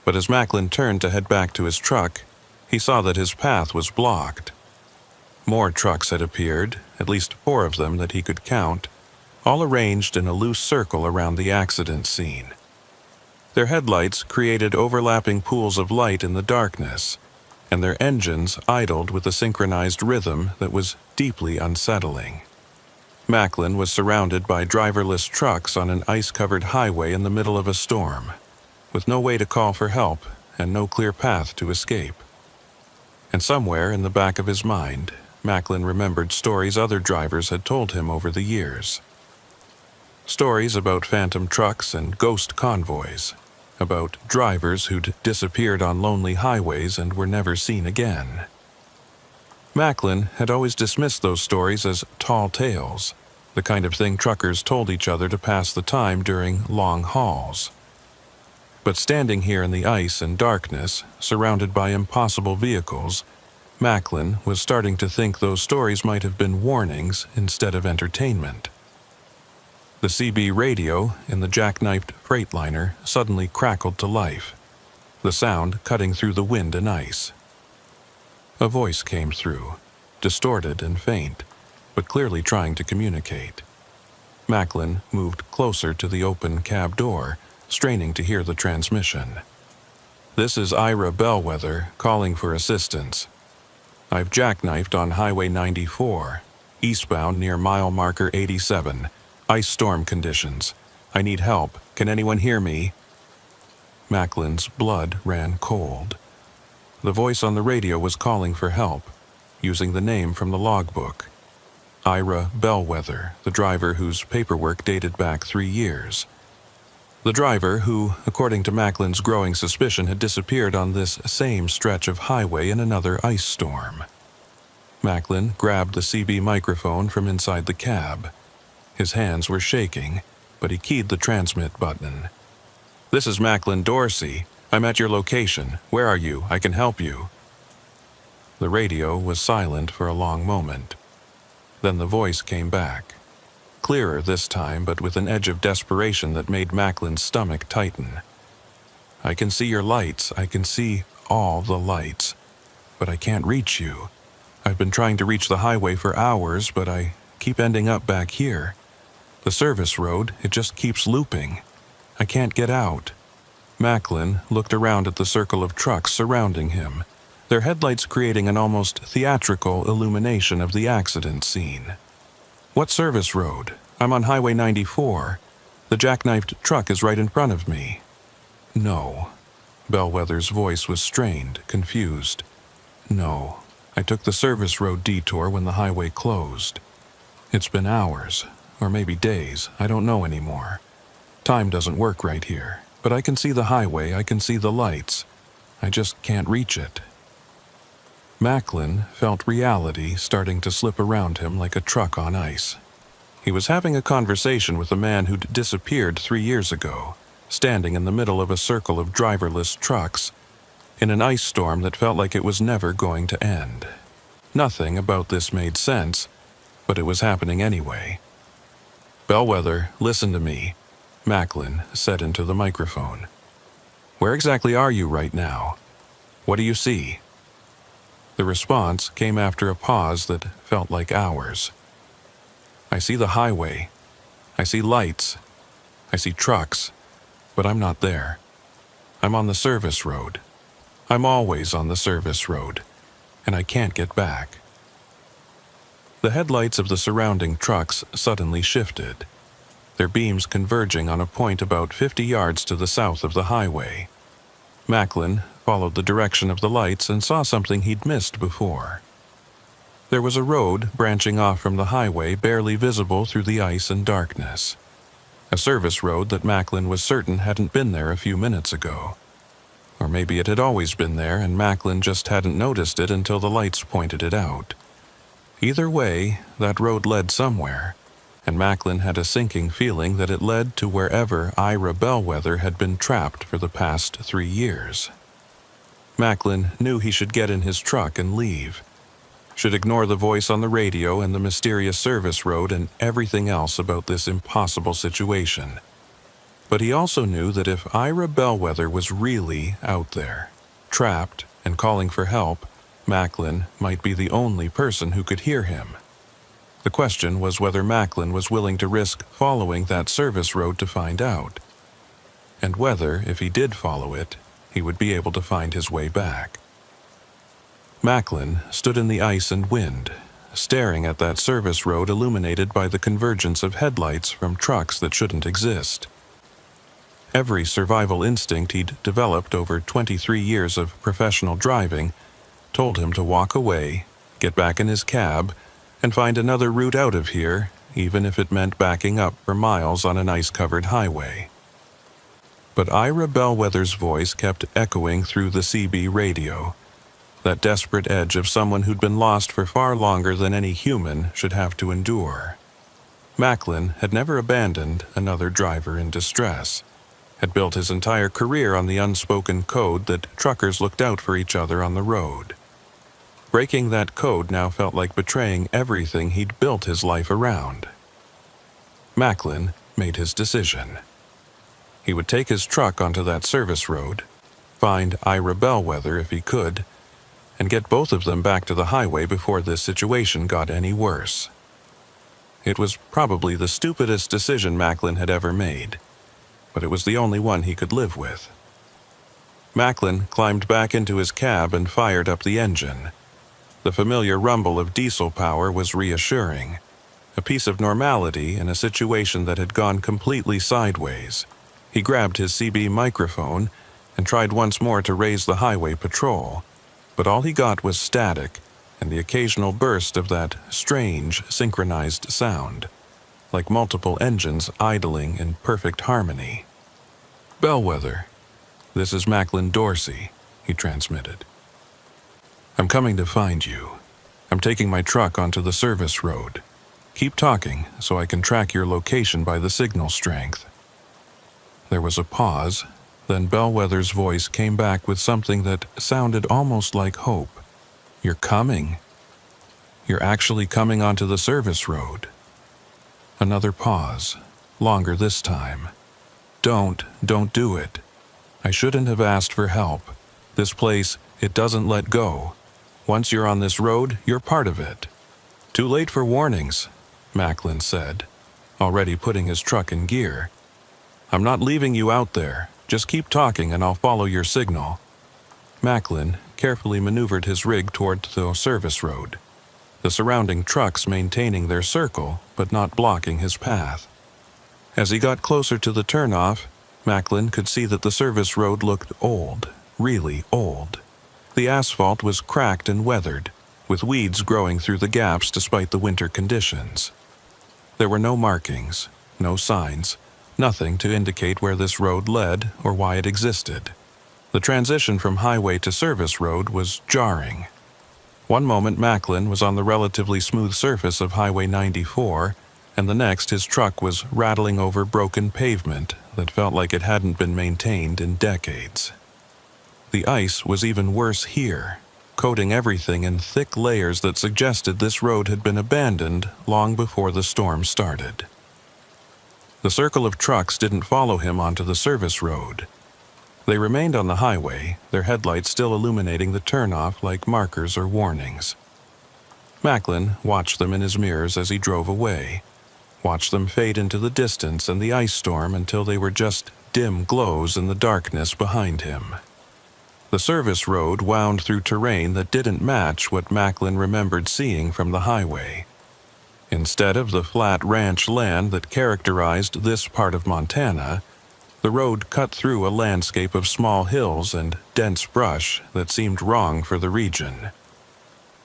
But as Macklin turned to head back to his truck, he saw that his path was blocked. More trucks had appeared, at least 4 of them that he could count, all arranged in a loose circle around the accident scene. Their headlights created overlapping pools of light in the darkness, and their engines idled with a synchronized rhythm that was deeply unsettling. Macklin was surrounded by driverless trucks on an ice-covered highway in the middle of a storm, with no way to call for help and no clear path to escape. And somewhere in the back of his mind, Macklin remembered stories other drivers had told him over the years. Stories about phantom trucks and ghost convoys, about drivers who'd disappeared on lonely highways and were never seen again. Macklin had always dismissed those stories as tall tales, the kind of thing truckers told each other to pass the time during long hauls. But standing here in the ice and darkness, surrounded by impossible vehicles, Macklin was starting to think those stories might have been warnings instead of entertainment. The CB radio in the jackknifed Freightliner suddenly crackled to life, the sound cutting through the wind and ice. A voice came through, distorted and faint, but clearly trying to communicate. Macklin moved closer to the open cab door, straining to hear the transmission. "This is Ira Bellwether calling for assistance. I've jackknifed on Highway 94, eastbound near mile marker 87. Ice storm conditions. I need help. Can anyone hear me?" Macklin's blood ran cold. The voice on the radio was calling for help, using the name from the logbook. Ira Bellwether, the driver whose paperwork dated back 3 years. The driver who, according to Macklin's growing suspicion, had disappeared on this same stretch of highway in another ice storm. Macklin grabbed the CB microphone from inside the cab. His hands were shaking, but he keyed the transmit button. "This is Macklin Dorsey. I'm at your location. Where are you? I can help you." The radio was silent for a long moment. Then the voice came back. Clearer this time, but with an edge of desperation that made Macklin's stomach tighten. "I can see your lights. I can see all the lights. But I can't reach you. I've been trying to reach the highway for hours, but I keep ending up back here. The service road, it just keeps looping. I can't get out." Macklin looked around at the circle of trucks surrounding him, their headlights creating an almost theatrical illumination of the accident scene. "What service road? I'm on Highway 94. The jackknifed truck is right in front of me." "No." Bellwether's voice was strained, confused. "No. I took the service road detour when the highway closed. It's been hours, or maybe days, I don't know anymore. Time doesn't work right here, but I can see the highway, I can see the lights. I just can't reach it." Macklin felt reality starting to slip around him like a truck on ice. He was having a conversation with a man who'd disappeared 3 years ago, standing in the middle of a circle of driverless trucks, in an ice storm that felt like it was never going to end. Nothing about this made sense, but it was happening anyway. "Bellwether, listen to me," Macklin said into the microphone. "Where exactly are you right now? What do you see?" The response came after a pause that felt like hours. "I see the highway. I see lights. I see trucks, but I'm not there. I'm on the service road. I'm always on the service road, and I can't get back." The headlights of the surrounding trucks suddenly shifted, their beams converging on a point about 50 yards to the south of the highway. Macklin followed the direction of the lights and saw something he'd missed before. There was a road branching off from the highway, barely visible through the ice and darkness. A service road that Macklin was certain hadn't been there a few minutes ago. Or maybe it had always been there and Macklin just hadn't noticed it until the lights pointed it out. Either way, that road led somewhere, and Macklin had a sinking feeling that it led to wherever Ira Bellwether had been trapped for the past 3 years. Macklin knew he should get in his truck and leave, should ignore the voice on the radio and the mysterious service road and everything else about this impossible situation. But he also knew that if Ira Bellwether was really out there, trapped and calling for help, Macklin might be the only person who could hear him. The question was whether Macklin was willing to risk following that service road to find out, and whether, if he did follow it, he would be able to find his way back. Macklin stood in the ice and wind, staring at that service road illuminated by the convergence of headlights from trucks that shouldn't exist. Every survival instinct he'd developed over 23 years of professional driving told him to walk away, get back in his cab, and find another route out of here, even if it meant backing up for miles on an ice-covered highway. But Ira Bellwether's voice kept echoing through the CB radio, that desperate edge of someone who'd been lost for far longer than any human should have to endure. Macklin had never abandoned another driver in distress, had built his entire career on the unspoken code that truckers looked out for each other on the road. Breaking that code now felt like betraying everything he'd built his life around. Macklin made his decision. He would take his truck onto that service road, find Ira Bellwether if he could, and get both of them back to the highway before this situation got any worse. It was probably the stupidest decision Macklin had ever made, but it was the only one he could live with. Macklin climbed back into his cab and fired up the engine. The familiar rumble of diesel power was reassuring, a piece of normality in a situation that had gone completely sideways. He grabbed his CB microphone and tried once more to raise the highway patrol, but all he got was static and the occasional burst of that strange, synchronized sound, like multiple engines idling in perfect harmony. "Bellwether, this is Macklin Dorsey," he transmitted. "I'm coming to find you. I'm taking my truck onto the service road. Keep talking so I can track your location by the signal strength." There was a pause, then Bellwether's voice came back with something that sounded almost like hope. "You're coming. You're actually coming onto the service road." Another pause, longer this time. Don't do it. I shouldn't have asked for help. This place, it doesn't let go. Once you're on this road, you're part of it." "Too late for warnings," Macklin said, already putting his truck in gear. "I'm not leaving you out there. Just keep talking and I'll follow your signal." Macklin carefully maneuvered his rig toward the service road, the surrounding trucks maintaining their circle but not blocking his path. As he got closer to the turnoff, Macklin could see that the service road looked old, really old. The asphalt was cracked and weathered, with weeds growing through the gaps despite the winter conditions. There were no markings, no signs, nothing to indicate where this road led or why it existed. The transition from highway to service road was jarring. One moment Macklin was on the relatively smooth surface of Highway 94, and the next his truck was rattling over broken pavement that felt like it hadn't been maintained in decades. The ice was even worse here, coating everything in thick layers that suggested this road had been abandoned long before the storm started. The circle of trucks didn't follow him onto the service road. They remained on the highway, their headlights still illuminating the turnoff like markers or warnings. Macklin watched them in his mirrors as he drove away, watched them fade into the distance and the ice storm until they were just dim glows in the darkness behind him. The service road wound through terrain that didn't match what Macklin remembered seeing from the highway. Instead of the flat ranch land that characterized this part of Montana, the road cut through a landscape of small hills and dense brush that seemed wrong for the region.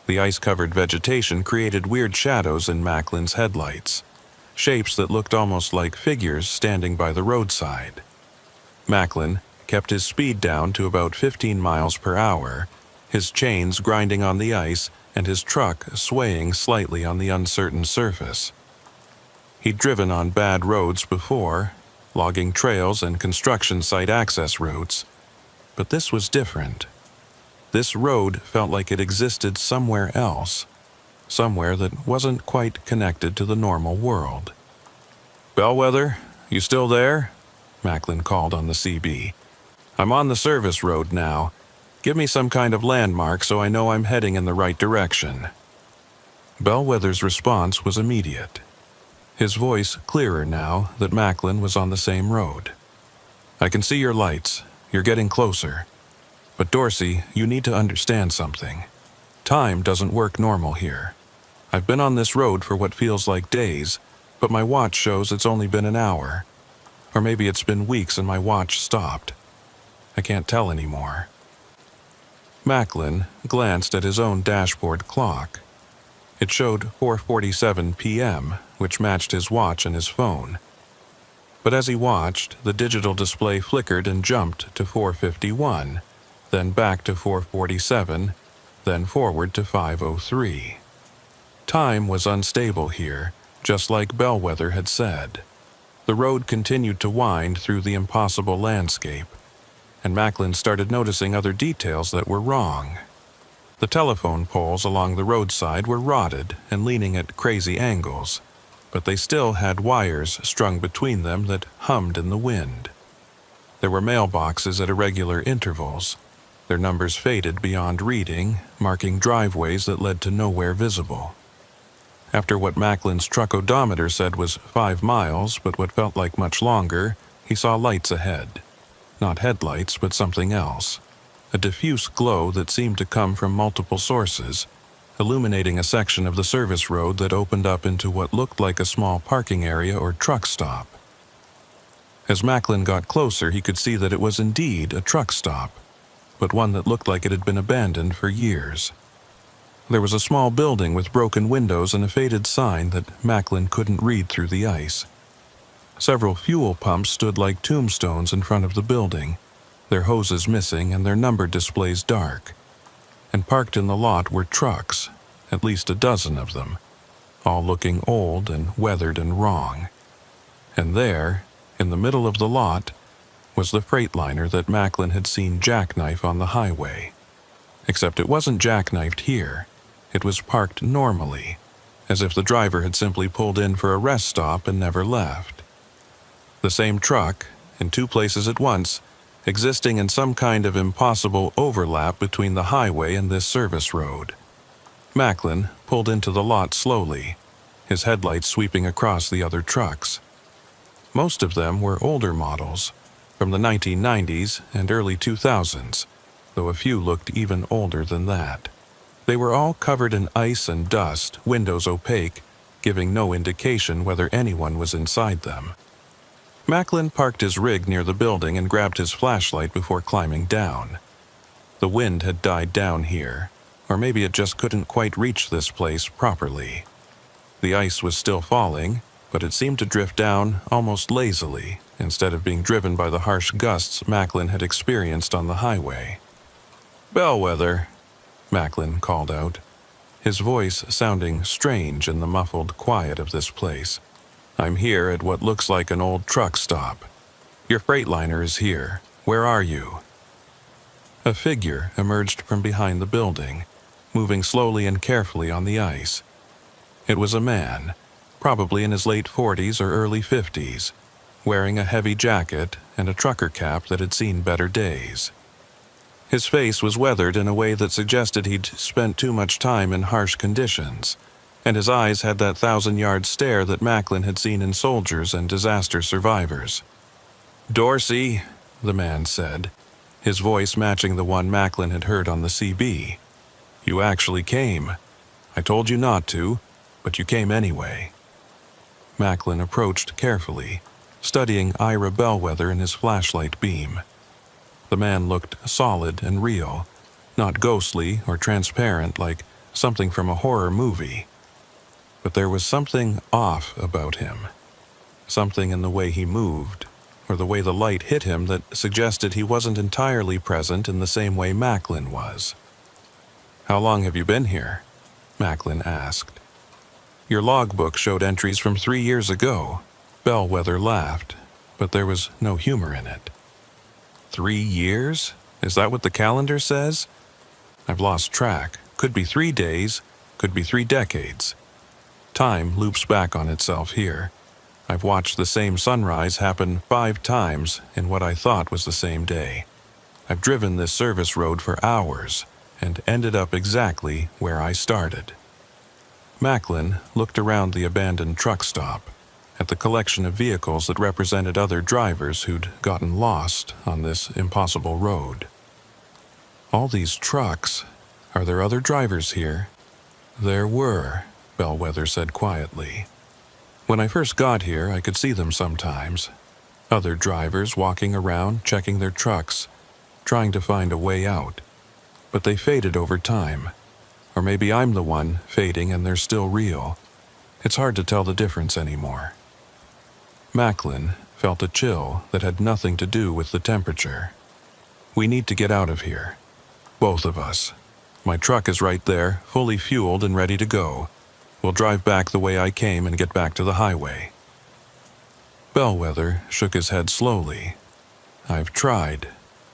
The ice-covered vegetation created weird shadows in Macklin's headlights, shapes that looked almost like figures standing by the roadside. Macklin kept his speed down to about 15 miles per hour, his chains grinding on the ice and his truck swaying slightly on the uncertain surface. He'd driven on bad roads before, logging trails and construction site access routes, but this was different. This road felt like it existed somewhere else, somewhere that wasn't quite connected to the normal world. "Bellwether, you still there?" Macklin called on the CB. "I'm on the service road now. Give me some kind of landmark so I know I'm heading in the right direction." Bellwether's response was immediate, his voice clearer now that Macklin was on the same road. "I can see your lights. You're getting closer. But Dorsey, you need to understand something. Time doesn't work normal here. I've been on this road for what feels like days, but my watch shows it's only been an hour. Or maybe it's been weeks and my watch stopped. I can't tell anymore." Macklin glanced at his own dashboard clock. It showed 4:47 p.m., which matched his watch and his phone. But as he watched, the digital display flickered and jumped to 4:51, then back to 4:47, then forward to 5:03. Time was unstable here, just like Bellwether had said. The road continued to wind through the impossible landscape, and Macklin started noticing other details that were wrong. The telephone poles along the roadside were rotted and leaning at crazy angles, but they still had wires strung between them that hummed in the wind. There were mailboxes at irregular intervals, their numbers faded beyond reading, marking driveways that led to nowhere visible. After what Macklin's truck odometer said was 5 miles, but what felt like much longer, he saw lights ahead. Not headlights, but something else. A diffuse glow that seemed to come from multiple sources, illuminating a section of the service road that opened up into what looked like a small parking area or truck stop. As Macklin got closer, he could see that it was indeed a truck stop, but one that looked like it had been abandoned for years. There was a small building with broken windows and a faded sign that Macklin couldn't read through the ice. Several fuel pumps stood like tombstones in front of the building, their hoses missing and their number displays dark. And parked in the lot were trucks, at least a dozen of them, all looking old and weathered and wrong. And there, in the middle of the lot, was the freightliner that Macklin had seen jackknife on the highway. Except it wasn't jackknifed here. It was parked normally, as if the driver had simply pulled in for a rest stop and never left. The same truck, in 2 places at once, existing in some kind of impossible overlap between the highway and this service road. Macklin pulled into the lot slowly, his headlights sweeping across the other trucks. Most of them were older models, from the 1990s and early 2000s, though a few looked even older than that. They were all covered in ice and dust, windows opaque, giving no indication whether anyone was inside them. Macklin parked his rig near the building and grabbed his flashlight before climbing down. The wind had died down here, or maybe it just couldn't quite reach this place properly. The ice was still falling, but it seemed to drift down almost lazily, instead of being driven by the harsh gusts Macklin had experienced on the highway. "Bellwether," Macklin called out, his voice sounding strange in the muffled quiet of this place. "I'm here at what looks like an old truck stop. Your freightliner is here. Where are you?" A figure emerged from behind the building, moving slowly and carefully on the ice. It was a man, probably in his late 40s or early 50s, wearing a heavy jacket and a trucker cap that had seen better days. His face was weathered in a way that suggested he'd spent too much time in harsh conditions, and his eyes had that 1,000-yard stare that Macklin had seen in soldiers and disaster survivors. "Dorsey," the man said, his voice matching the one Macklin had heard on the CB. "You actually came. I told you not to, but you came anyway." Macklin approached carefully, studying Ira Bellwether in his flashlight beam. The man looked solid and real, not ghostly or transparent like something from a horror movie. But there was something off about him, something in the way he moved, or the way the light hit him that suggested he wasn't entirely present in the same way Macklin was. "How long have you been here?" Macklin asked. "Your logbook showed entries from 3 years ago." Bellwether laughed, but there was no humor in it. 3 years? Is that what the calendar says? I've lost track. Could be 3 days, could be 3 decades. Time loops back on itself here. I've watched the same sunrise happen 5 times in what I thought was the same day. I've driven this service road for hours and ended up exactly where I started. Macklin looked around the abandoned truck stop at the collection of vehicles that represented other drivers who'd gotten lost on this impossible road. All these trucks, are there other drivers here? There were, Bellwether said quietly. When I first got here, I could see them sometimes. Other drivers walking around, checking their trucks, trying to find a way out. But they faded over time. Or maybe I'm the one fading and they're still real. It's hard to tell the difference anymore. Macklin felt a chill that had nothing to do with the temperature. We need to get out of here. Both of us. My truck is right there, fully fueled and ready to go. We'll drive back the way I came and get back to the highway. Bellwether shook his head slowly. I've tried,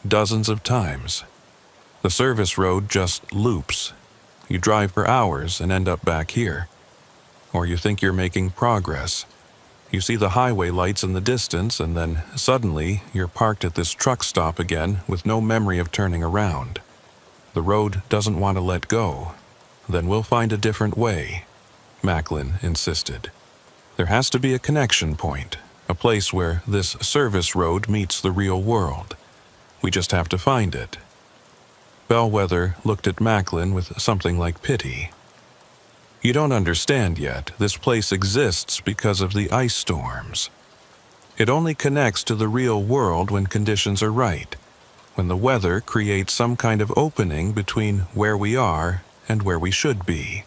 dozens of times. The service road just loops. You drive for hours and end up back here. Or you think you're making progress. You see the highway lights in the distance and then suddenly you're parked at this truck stop again with no memory of turning around. The road doesn't want to let go. Then we'll find a different way, Macklin insisted. There has to be a connection point, a place where this service road meets the real world. We just have to find it. Bellwether looked at Macklin with something like pity. You don't understand yet. This place exists because of the ice storms. It only connects to the real world when conditions are right, when the weather creates some kind of opening between where we are and where we should be.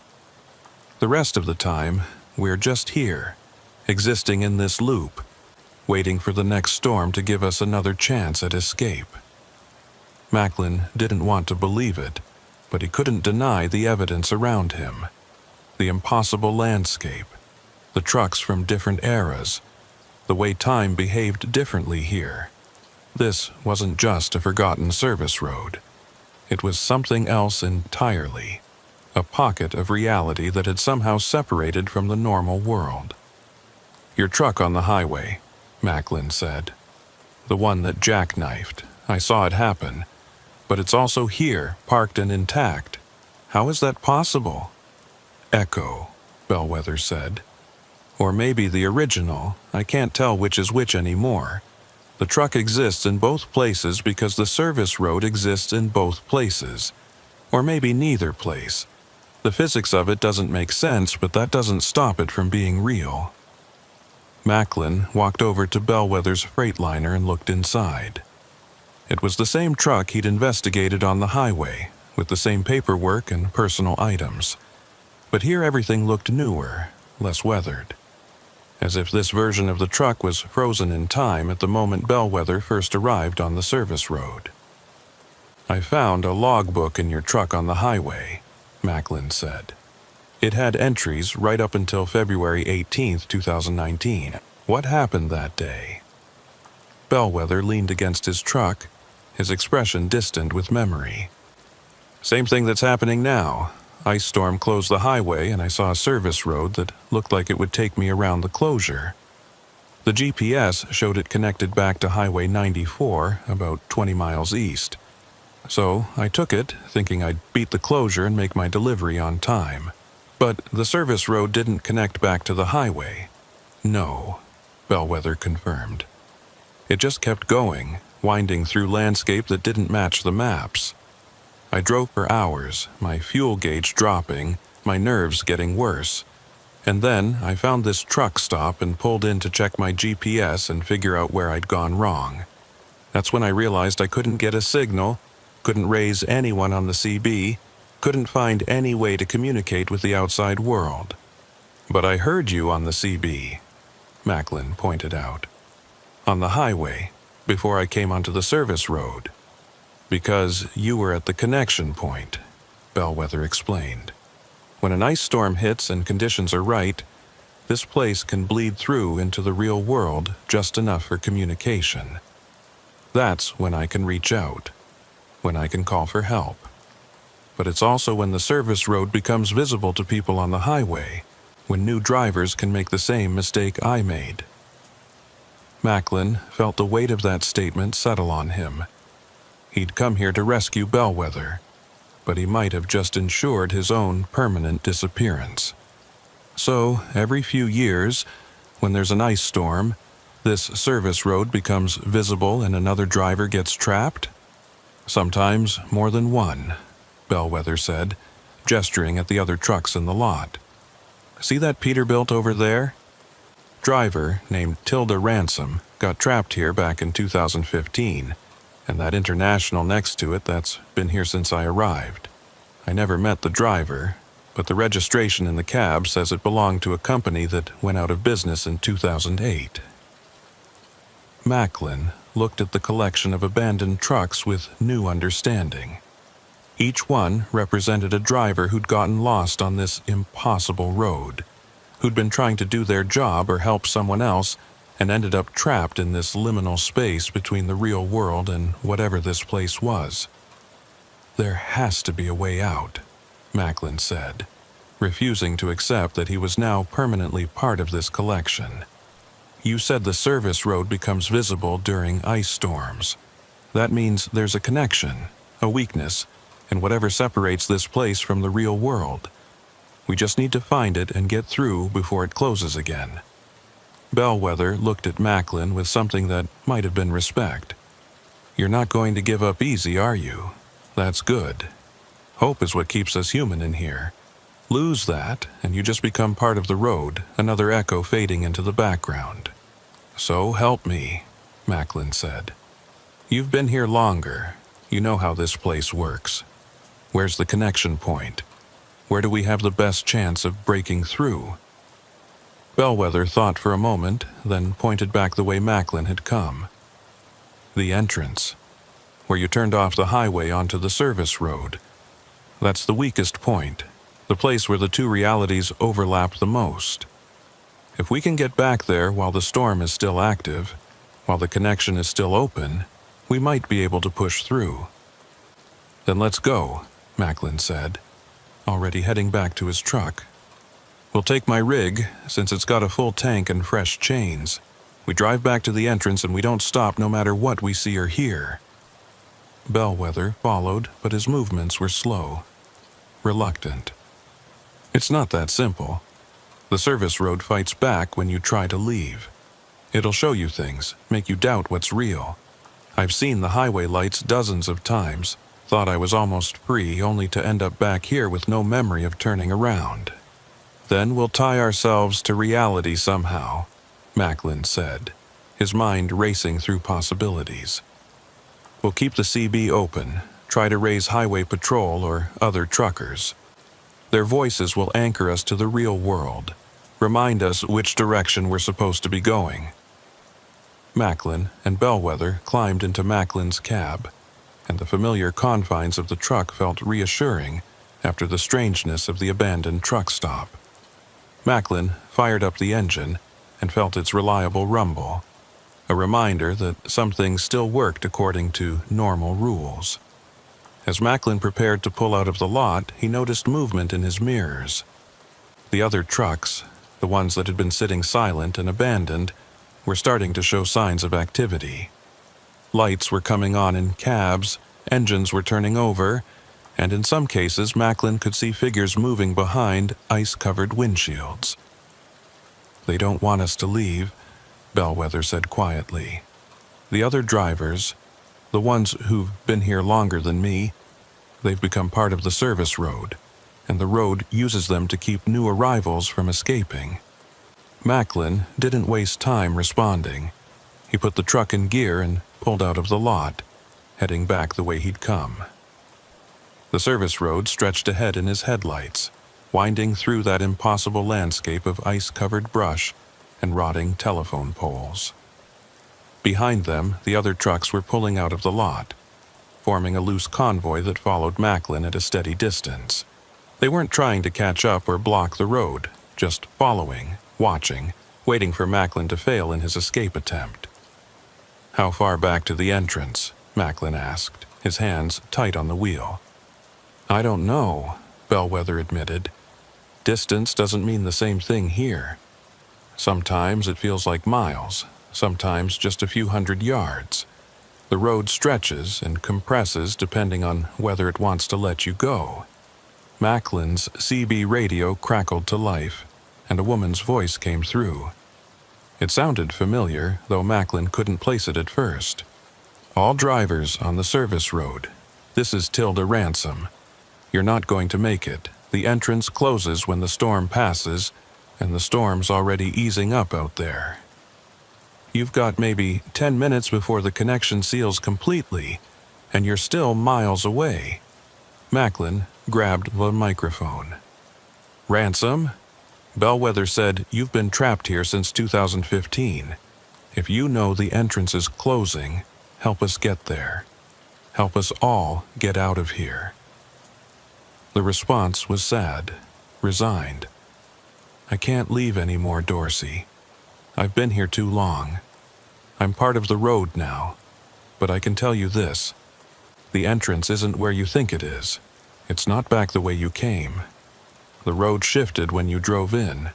The rest of the time, we're just here, existing in this loop, waiting for the next storm to give us another chance at escape. Macklin didn't want to believe it, but he couldn't deny the evidence around him. The impossible landscape, the trucks from different eras, the way time behaved differently here. This wasn't just a forgotten service road. It was something else entirely, a pocket of reality that had somehow separated from the normal world. Your truck on the highway, Macklin said. The one that jackknifed. I saw it happen. But it's also here, parked and intact. How is that possible? Echo, Bellwether said. Or maybe the original. I can't tell which is which anymore. The truck exists in both places because the service road exists in both places. Or maybe neither place. The physics of it doesn't make sense, but that doesn't stop it from being real. Macklin walked over to Bellwether's Freightliner and looked inside. It was the same truck he'd investigated on the highway, with the same paperwork and personal items. But here everything looked newer, less weathered. As if this version of the truck was frozen in time at the moment Bellwether first arrived on the service road. I found a logbook in your truck on the highway, Macklin said. It had entries right up until February 18, 2019. What happened that day? Bellwether leaned against his truck, his expression distant with memory. Same thing that's happening now. Ice storm closed the highway and I saw a service road that looked like it would take me around the closure. The GPS showed it connected back to Highway 94, about 20 miles east. So I took it, thinking I'd beat the closure and make my delivery on time. But the service road didn't connect back to the highway. No, Bellwether confirmed. It just kept going, winding through landscape that didn't match the maps. I drove for hours, my fuel gauge dropping, my nerves getting worse. And then I found this truck stop and pulled in to check my GPS and figure out where I'd gone wrong. That's when I realized I couldn't get a signal, couldn't raise anyone on the CB, couldn't find any way to communicate with the outside world. But I heard you on the CB, Macklin pointed out. On the highway, before I came onto the service road. Because you were at the connection point, Bellwether explained. When an ice storm hits and conditions are right, this place can bleed through into the real world just enough for communication. That's when I can reach out, when I can call for help. But it's also when the service road becomes visible to people on the highway, when new drivers can make the same mistake I made. Macklin felt the weight of that statement settle on him. He'd come here to rescue Bellwether, but he might have just ensured his own permanent disappearance. So, every few years, when there's an ice storm, this service road becomes visible and another driver gets trapped? Sometimes more than one, Bellwether said, gesturing at the other trucks in the lot. See that Peterbilt over there? Driver, named Tilda Ransom, got trapped here back in 2015, and that International next to it that's been here since I arrived. I never met the driver, but the registration in the cab says it belonged to a company that went out of business in 2008. Macklin looked at the collection of abandoned trucks with new understanding. Each one represented a driver who'd gotten lost on this impossible road, who'd been trying to do their job or help someone else and ended up trapped in this liminal space between the real world and whatever this place was. There has to be a way out, Macklin said, refusing to accept that he was now permanently part of this collection. You said the service road becomes visible during ice storms. That means there's a connection, a weakness, in whatever separates this place from the real world. We just need to find it and get through before it closes again. Bellwether looked at Macklin with something that might have been respect. You're not going to give up easy, are you? That's good. Hope is what keeps us human in here. Lose that, and you just become part of the road, another echo fading into the background. So help me, Macklin said. You've been here longer. You know how this place works. Where's the connection point? Where do we have the best chance of breaking through? Bellwether thought for a moment, then pointed back the way Macklin had come. The entrance, where you turned off the highway onto the service road. That's the weakest point, the place where the two realities overlap the most. If we can get back there while the storm is still active, while the connection is still open, we might be able to push through. Then let's go, Macklin said, already heading back to his truck. We'll take my rig, since it's got a full tank and fresh chains. We drive back to the entrance and we don't stop no matter what we see or hear. Bellwether followed, but his movements were slow, reluctant. It's not that simple. The service road fights back when you try to leave. It'll show you things, make you doubt what's real. I've seen the highway lights dozens of times, thought I was almost free only to end up back here with no memory of turning around. Then we'll tie ourselves to reality somehow, Macklin said, his mind racing through possibilities. We'll keep the CB open, try to raise highway patrol or other truckers. Their voices will anchor us to the real world, remind us which direction we're supposed to be going. Macklin and Bellwether climbed into Macklin's cab, and the familiar confines of the truck felt reassuring after the strangeness of the abandoned truck stop. Macklin fired up the engine and felt its reliable rumble, a reminder that some things still worked according to normal rules. As Macklin prepared to pull out of the lot, he noticed movement in his mirrors. The other trucks, the ones that had been sitting silent and abandoned, were starting to show signs of activity. Lights were coming on in cabs, engines were turning over, and in some cases Macklin could see figures moving behind ice-covered windshields. They don't want us to leave, Bellwether said quietly. The other drivers, the ones who've been here longer than me, they've become part of the service road, and the road uses them to keep new arrivals from escaping. Macklin didn't waste time responding. He put the truck in gear and pulled out of the lot, heading back the way he'd come. The service road stretched ahead in his headlights, winding through that impossible landscape of ice-covered brush and rotting telephone poles. Behind them, the other trucks were pulling out of the lot, forming a loose convoy that followed Macklin at a steady distance. They weren't trying to catch up or block the road, just following, watching, waiting for Macklin to fail in his escape attempt. How far back to the entrance? Macklin asked, his hands tight on the wheel. I don't know, Bellwether admitted. Distance doesn't mean the same thing here. Sometimes it feels like miles, sometimes just a few hundred yards. The road stretches and compresses depending on whether it wants to let you go. Macklin's CB radio crackled to life, and a woman's voice came through. It sounded familiar, though Macklin couldn't place it at first. "All drivers on the service road. This is Tilda Ransom. You're not going to make it. The entrance closes when the storm passes, and the storm's already easing up out there. You've got maybe 10 minutes before the connection seals completely, and you're still miles away." Macklin grabbed the microphone. "Ransom? Bellwether said you've been trapped here since 2015. If you know the entrance is closing, help us get there. Help us all get out of here." The response was sad, resigned. "I can't leave anymore, Dorsey. I've been here too long. I'm part of the road now, but I can tell you this. The entrance isn't where you think it is. It's not back the way you came. The road shifted when you drove in.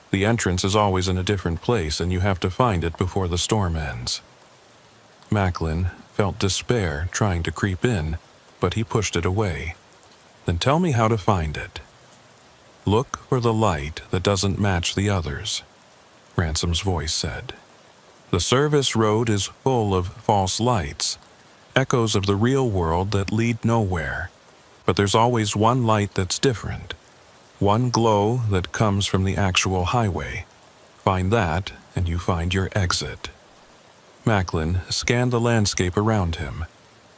The entrance is always in a different place, and you have to find it before the storm ends." Macklin felt despair trying to creep in, but he pushed it away. "Then tell me how to find it." "Look for the light that doesn't match the others," Ransom's voice said. "The service road is full of false lights, echoes of the real world that lead nowhere, but there's always one light that's different, one glow that comes from the actual highway. Find that, and you find your exit." Macklin scanned the landscape around him,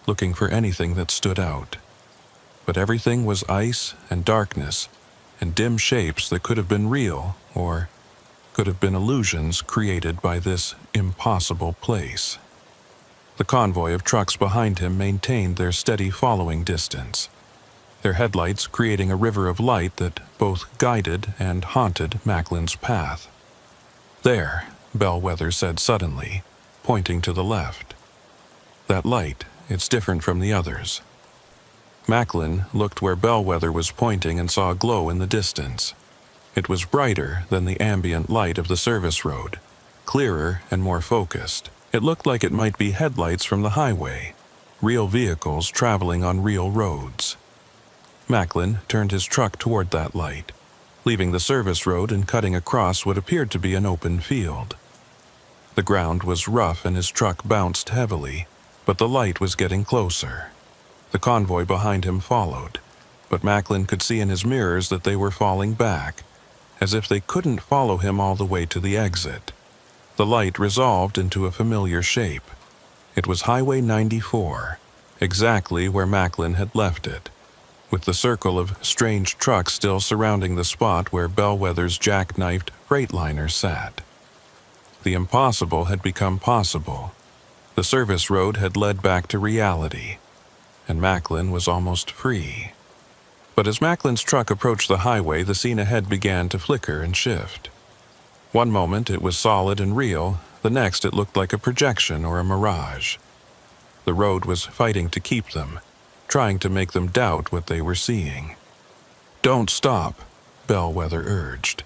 looking for anything that stood out. But everything was ice and darkness, and dim shapes that could have been real, or could have been illusions created by this impossible place. The convoy of trucks behind him maintained their steady following distance, their headlights creating a river of light that both guided and haunted Macklin's path. "There," Bellwether said suddenly, pointing to the left. "That light, it's different from the others." Macklin looked where Bellwether was pointing and saw a glow in the distance. It was brighter than the ambient light of the service road, clearer and more focused. It looked like it might be headlights from the highway, real vehicles traveling on real roads. Macklin turned his truck toward that light, leaving the service road and cutting across what appeared to be an open field. The ground was rough and his truck bounced heavily, but the light was getting closer. The convoy behind him followed, but Macklin could see in his mirrors that they were falling back, as if they couldn't follow him all the way to the exit. The light resolved into a familiar shape. It was Highway 94, exactly where Macklin had left it, with the circle of strange trucks still surrounding the spot where Bellwether's jackknifed Freightliner sat. The impossible had become possible. The service road had led back to reality, and Macklin was almost free. But as Macklin's truck approached the highway, the scene ahead began to flicker and shift. One moment it was solid and real, the next it looked like a projection or a mirage. The road was fighting to keep them, trying to make them doubt what they were seeing. "Don't stop," Bellwether urged.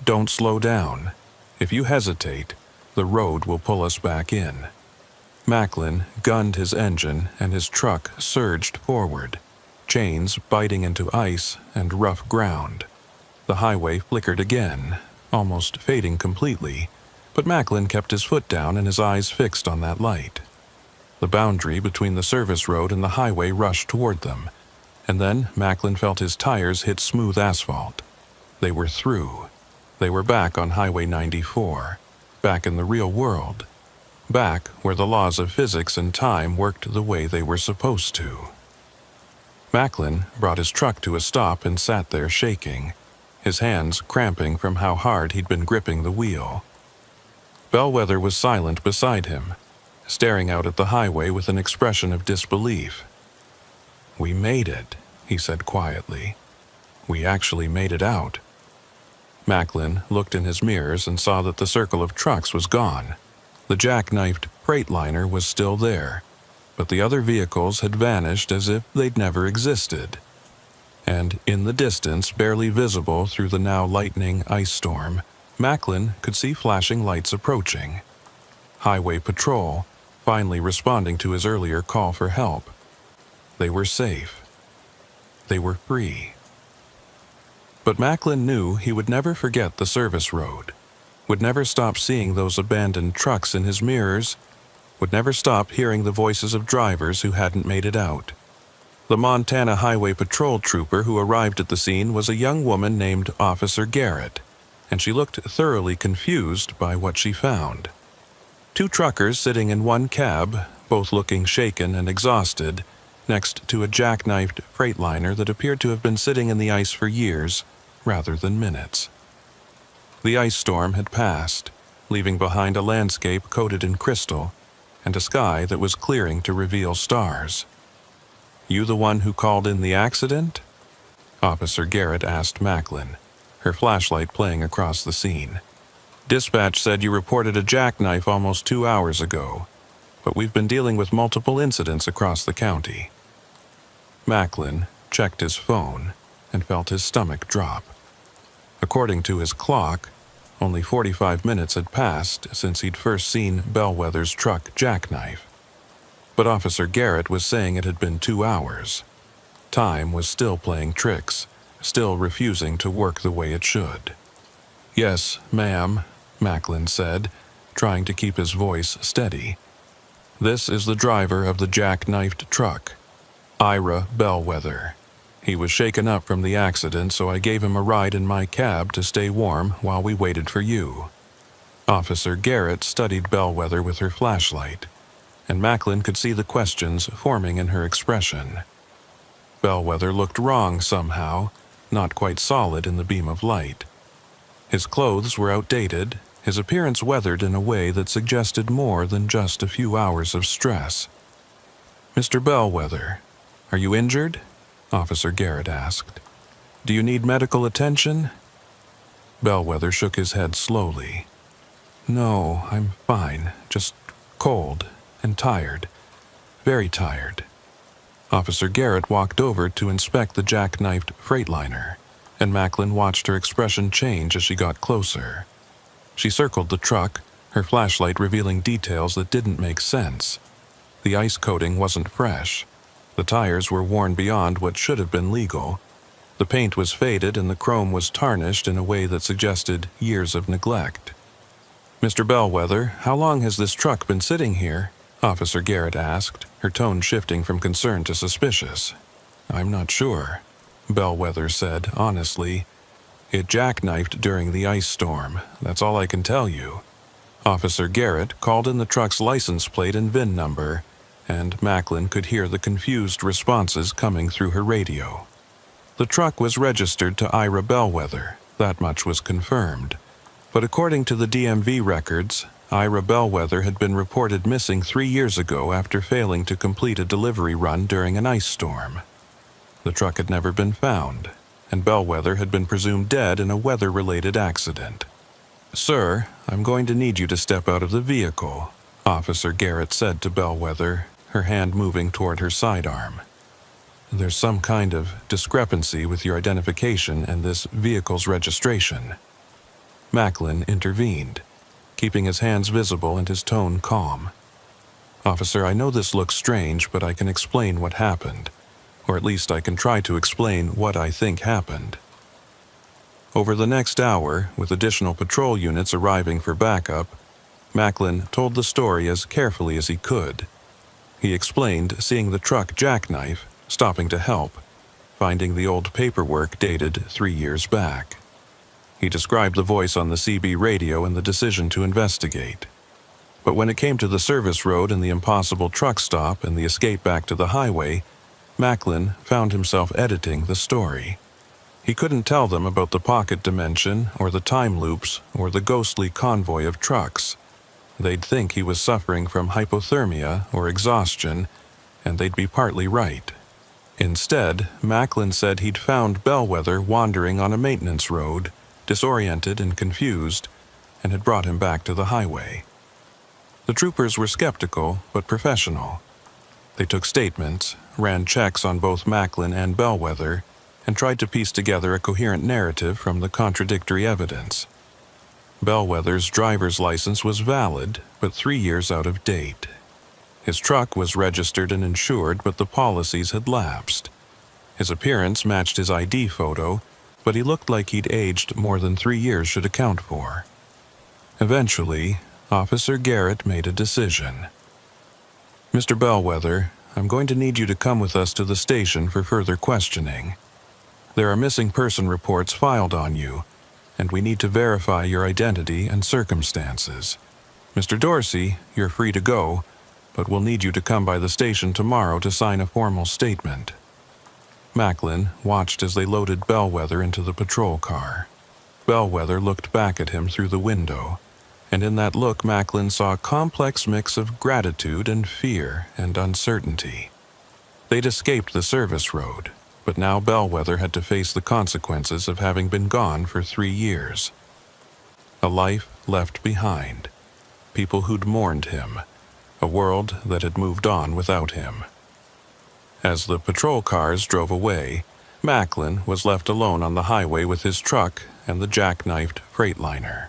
"Don't slow down. If you hesitate, the road will pull us back in." Macklin gunned his engine and his truck surged forward, chains biting into ice and rough ground. The highway flickered again, almost fading completely, but Macklin kept his foot down and his eyes fixed on that light. The boundary between the service road and the highway rushed toward them, and then Macklin felt his tires hit smooth asphalt. They were through. They were back on Highway 94, back in the real world, back where the laws of physics and time worked the way they were supposed to. Macklin brought his truck to a stop and sat there shaking, his hands cramping from how hard he'd been gripping the wheel. Bellwether was silent beside him, staring out at the highway with an expression of disbelief. "We made it," he said quietly. "We actually made it out." Macklin looked in his mirrors and saw that the circle of trucks was gone. The jackknifed Freightliner was still there, but the other vehicles had vanished as if they'd never existed. And in the distance, barely visible through the now lightening ice storm, Macklin could see flashing lights approaching. Highway patrol, finally responding to his earlier call for help. They were safe. They were free. But Macklin knew he would never forget the service road, would never stop seeing those abandoned trucks in his mirrors, would never stop hearing the voices of drivers who hadn't made it out. The Montana Highway Patrol trooper who arrived at the scene was a young woman named Officer Garrett, and she looked thoroughly confused by what she found. Two truckers sitting in one cab, both looking shaken and exhausted, next to a jackknifed freightliner that appeared to have been sitting in the ice for years rather than minutes. The ice storm had passed, leaving behind a landscape coated in crystal and a sky that was clearing to reveal stars. "You the one who called in the accident?" Officer Garrett asked Macklin, her flashlight playing across the scene. "Dispatch said you reported a jackknife almost 2 hours ago, but we've been dealing with multiple incidents across the county." Macklin checked his phone and felt his stomach drop. According to his clock, only 45 minutes had passed since he'd first seen Bellwether's truck jackknife. But Officer Garrett was saying it had been 2 hours. Time was still playing tricks, still refusing to work the way it should. "Yes, ma'am," Macklin said, trying to keep his voice steady. "This is the driver of the jackknifed truck, Ira Bellwether. He was shaken up from the accident, so I gave him a ride in my cab to stay warm while we waited for you." Officer Garrett studied Bellwether with her flashlight, and Macklin could see the questions forming in her expression. Bellwether looked wrong somehow, not quite solid in the beam of light. His clothes were outdated, his appearance weathered in a way that suggested more than just a few hours of stress. "Mr. Bellwether, are you injured?" Officer Garrett asked. "Do you need medical attention?" Bellwether shook his head slowly. "No, I'm fine, just cold and tired. Very tired." Officer Garrett walked over to inspect the jackknifed freightliner, and Macklin watched her expression change as she got closer. She circled the truck, her flashlight revealing details that didn't make sense. The ice coating wasn't fresh. The tires were worn beyond what should have been legal. The paint was faded and the chrome was tarnished in a way that suggested years of neglect. "Mr. Bellwether, how long has this truck been sitting here?" Officer Garrett asked, her tone shifting from concern to suspicious. "I'm not sure," Bellwether said honestly. "It jackknifed during the ice storm. That's all I can tell you." Officer Garrett called in the truck's license plate and VIN number, and Macklin could hear the confused responses coming through her radio. The truck was registered to Ira Bellwether, that much was confirmed. But according to the DMV records, Ira Bellwether had been reported missing 3 years ago after failing to complete a delivery run during an ice storm. The truck had never been found, and Bellwether had been presumed dead in a weather-related accident. "Sir, I'm going to need you to step out of the vehicle," Officer Garrett said to Bellwether, her hand moving toward her sidearm. "There's some kind of discrepancy with your identification and this vehicle's registration." Macklin intervened, keeping his hands visible and his tone calm. "Officer, I know this looks strange, but I can explain what happened. Or at least I can try to explain what I think happened." Over the next hour, with additional patrol units arriving for backup, Macklin told the story as carefully as he could. He explained seeing the truck jackknife, stopping to help, finding the old paperwork dated 3 years back. He described the voice on the CB radio and the decision to investigate. But when it came to the service road and the impossible truck stop and the escape back to the highway, Macklin found himself editing the story. He couldn't tell them about the pocket dimension or the time loops or the ghostly convoy of trucks. They'd think he was suffering from hypothermia or exhaustion, and they'd be partly right. Instead, Macklin said he'd found Bellwether wandering on a maintenance road, disoriented and confused, and had brought him back to the highway. The troopers were skeptical but professional. They took statements, ran checks on both Macklin and Bellwether, and tried to piece together a coherent narrative from the contradictory evidence. Bellwether's driver's license was valid, but 3 years out of date. His truck was registered and insured, but the policies had lapsed. His appearance matched his ID photo, but he looked like he'd aged more than 3 years should account for. Eventually, Officer Garrett made a decision. "Mr. Bellwether, I'm going to need you to come with us to the station for further questioning. There are missing person reports filed on you, and we need to verify your identity and circumstances. Mr. Dorsey, you're free to go, but we'll need you to come by the station tomorrow to sign a formal statement." Macklin watched as they loaded Bellwether into the patrol car. Bellwether looked back at him through the window, and in that look Macklin saw a complex mix of gratitude and fear and uncertainty. They'd escaped the service road, but now Bellwether had to face the consequences of having been gone for 3 years. A life left behind, people who'd mourned him, a world that had moved on without him. As the patrol cars drove away, Macklin was left alone on the highway with his truck and the jackknifed Freightliner.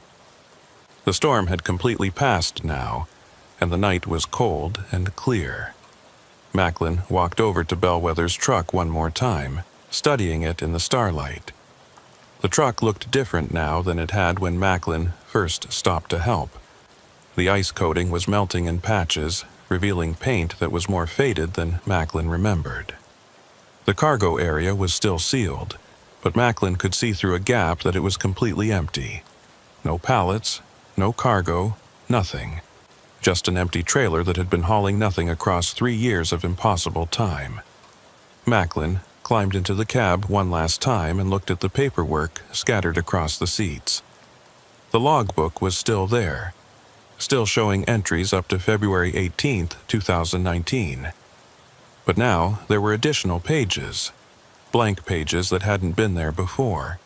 The storm had completely passed now, and the night was cold and clear. Macklin walked over to Bellwether's truck one more time, studying it in the starlight. The truck looked different now than it had when Macklin first stopped to help. The ice coating was melting in patches, revealing paint that was more faded than Macklin remembered. The cargo area was still sealed, but Macklin could see through a gap that it was completely empty. No pallets, no cargo, nothing. Just an empty trailer that had been hauling nothing across 3 years of impossible time. Macklin climbed into the cab one last time and looked at the paperwork scattered across the seats. The logbook was still there, still showing entries up to February 18, 2019. But now there were additional pages, blank pages that hadn't been there before.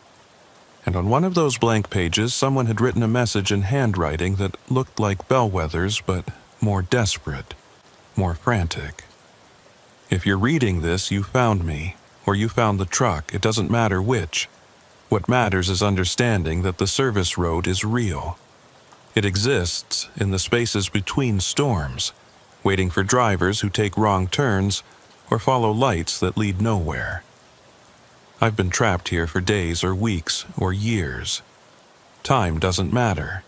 And on one of those blank pages, someone had written a message in handwriting that looked like Bellwether's, but more desperate, more frantic. "If you're reading this, you found me, or you found the truck, it doesn't matter which. What matters is understanding that the service road is real. It exists in the spaces between storms, waiting for drivers who take wrong turns or follow lights that lead nowhere. I've been trapped here for days or weeks or years. Time doesn't matter.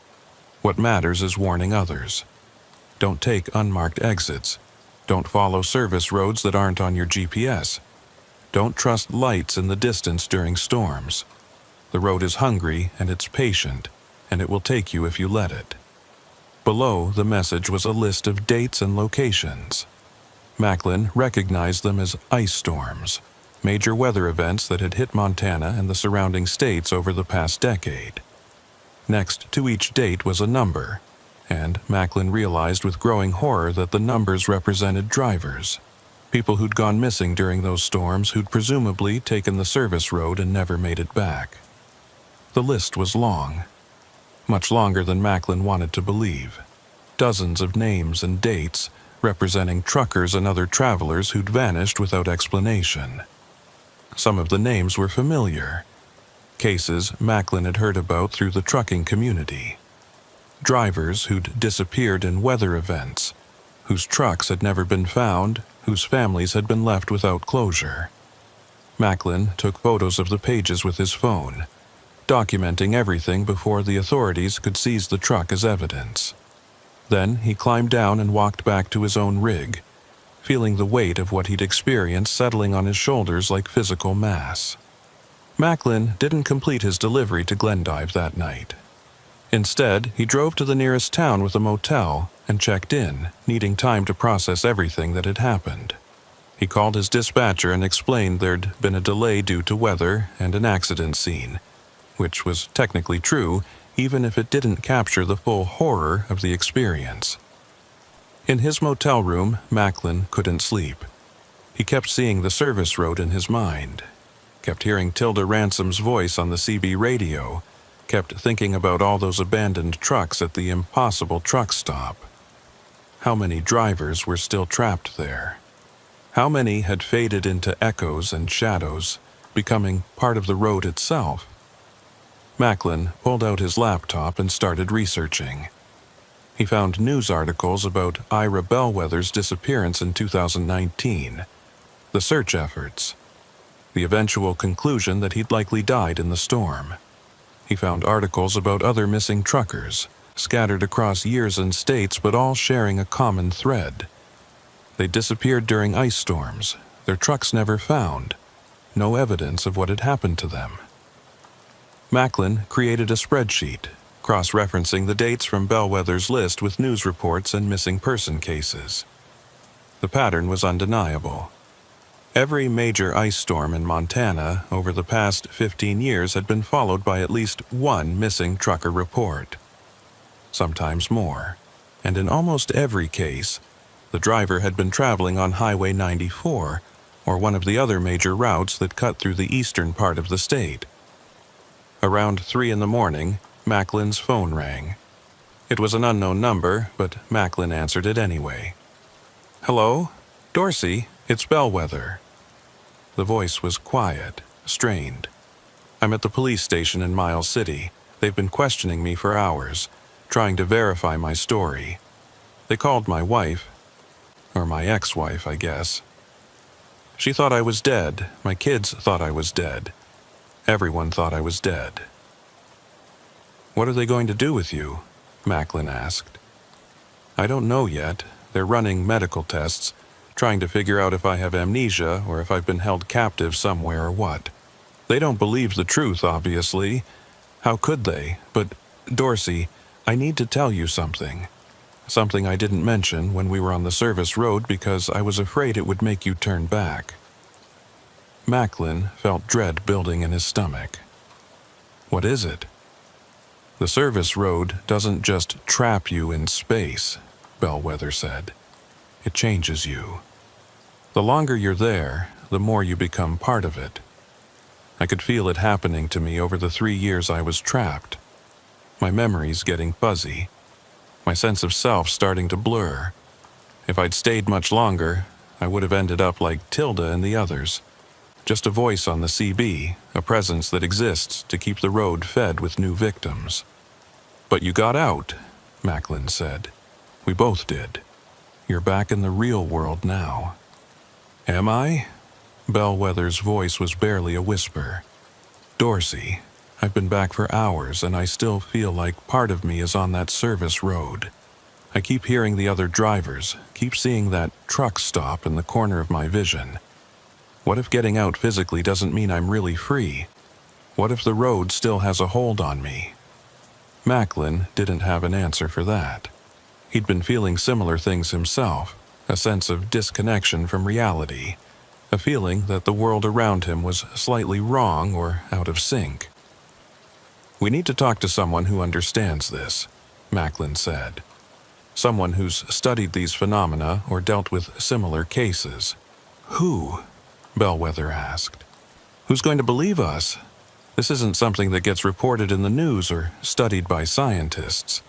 What matters is warning others. Don't take unmarked exits. Don't follow service roads that aren't on your GPS. Don't trust lights in the distance during storms. The road is hungry and it's patient, and it will take you if you let it." Below the message was a list of dates and locations. Macklin recognized them as ice storms, major weather events that had hit Montana and the surrounding states over the past decade. Next to each date was a number, and Macklin realized with growing horror that the numbers represented drivers, people who'd gone missing during those storms who'd presumably taken the service road and never made it back. The list was long, much longer than Macklin wanted to believe. Dozens of names and dates representing truckers and other travelers who'd vanished without explanation. Some of the names were familiar, cases Macklin had heard about through the trucking community. Drivers who'd disappeared in weather events, whose trucks had never been found, whose families had been left without closure. Macklin took photos of the pages with his phone, documenting everything before the authorities could seize the truck as evidence. Then he climbed down and walked back to his own rig, feeling the weight of what he'd experienced settling on his shoulders like physical mass. Macklin didn't complete his delivery to Glendive that night. Instead, he drove to the nearest town with a motel and checked in, needing time to process everything that had happened. He called his dispatcher and explained there'd been a delay due to weather and an accident scene, which was technically true, even if it didn't capture the full horror of the experience. In his motel room, Macklin couldn't sleep. He kept seeing the service road in his mind, kept hearing Tilda Ransom's voice on the CB radio, kept thinking about all those abandoned trucks at the impossible truck stop. How many drivers were still trapped there? How many had faded into echoes and shadows, becoming part of the road itself? Macklin pulled out his laptop and started researching. He found news articles about Ira Bellwether's disappearance in 2019, the search efforts, the eventual conclusion that he'd likely died in the storm. He found articles about other missing truckers, scattered across years and states but all sharing a common thread. They disappeared during ice storms, their trucks never found, no evidence of what had happened to them. Macklin created a spreadsheet, cross-referencing the dates from Bellwether's list with news reports and missing person cases. The pattern was undeniable. Every major ice storm in Montana over the past 15 years had been followed by at least one missing trucker report, sometimes more, and in almost every case, the driver had been traveling on Highway 94 or one of the other major routes that cut through the eastern part of the state. Around 3 in the morning, Macklin's phone rang. It was an unknown number, but Macklin answered it anyway. "Hello? Dorsey, it's Bellwether." The voice was quiet, strained. "I'm at the police station in Miles City. They've been questioning me for hours, trying to verify my story. They called my wife, or my ex-wife, I guess. She thought I was dead. My kids thought I was dead. Everyone thought I was dead." "What are they going to do with you?" Macklin asked. "I don't know yet. They're running medical tests, trying to figure out if I have amnesia or if I've been held captive somewhere or what. They don't believe the truth, obviously. How could they? But, Dorsey, I need to tell you something. Something I didn't mention when we were on the service road because I was afraid it would make you turn back." Macklin felt dread building in his stomach. "What is it?" "The service road doesn't just trap you in space," Bellwether said. "It changes you. The longer you're there, the more you become part of it. I could feel it happening to me over the 3 years I was trapped. My memories getting fuzzy. My sense of self starting to blur. If I'd stayed much longer, I would have ended up like Tilda and the others. Just a voice on the CB, a presence that exists to keep the road fed with new victims." "But you got out," Macklin said. "We both did. You're back in the real world now." "Am I?" Bellwether's voice was barely a whisper. "Dorsey, I've been back for hours and I still feel like part of me is on that service road. I keep hearing the other drivers, keep seeing that truck stop in the corner of my vision. What if getting out physically doesn't mean I'm really free? What if the road still has a hold on me?" Macklin didn't have an answer for that. He'd been feeling similar things himself, a sense of disconnection from reality, a feeling that the world around him was slightly wrong or out of sync. "We need to talk to someone who understands this," Macklin said. "Someone who's studied these phenomena or dealt with similar cases." "Who?" Bellwether asked. "Who's going to believe us? This isn't something that gets reported in the news or studied by scientists.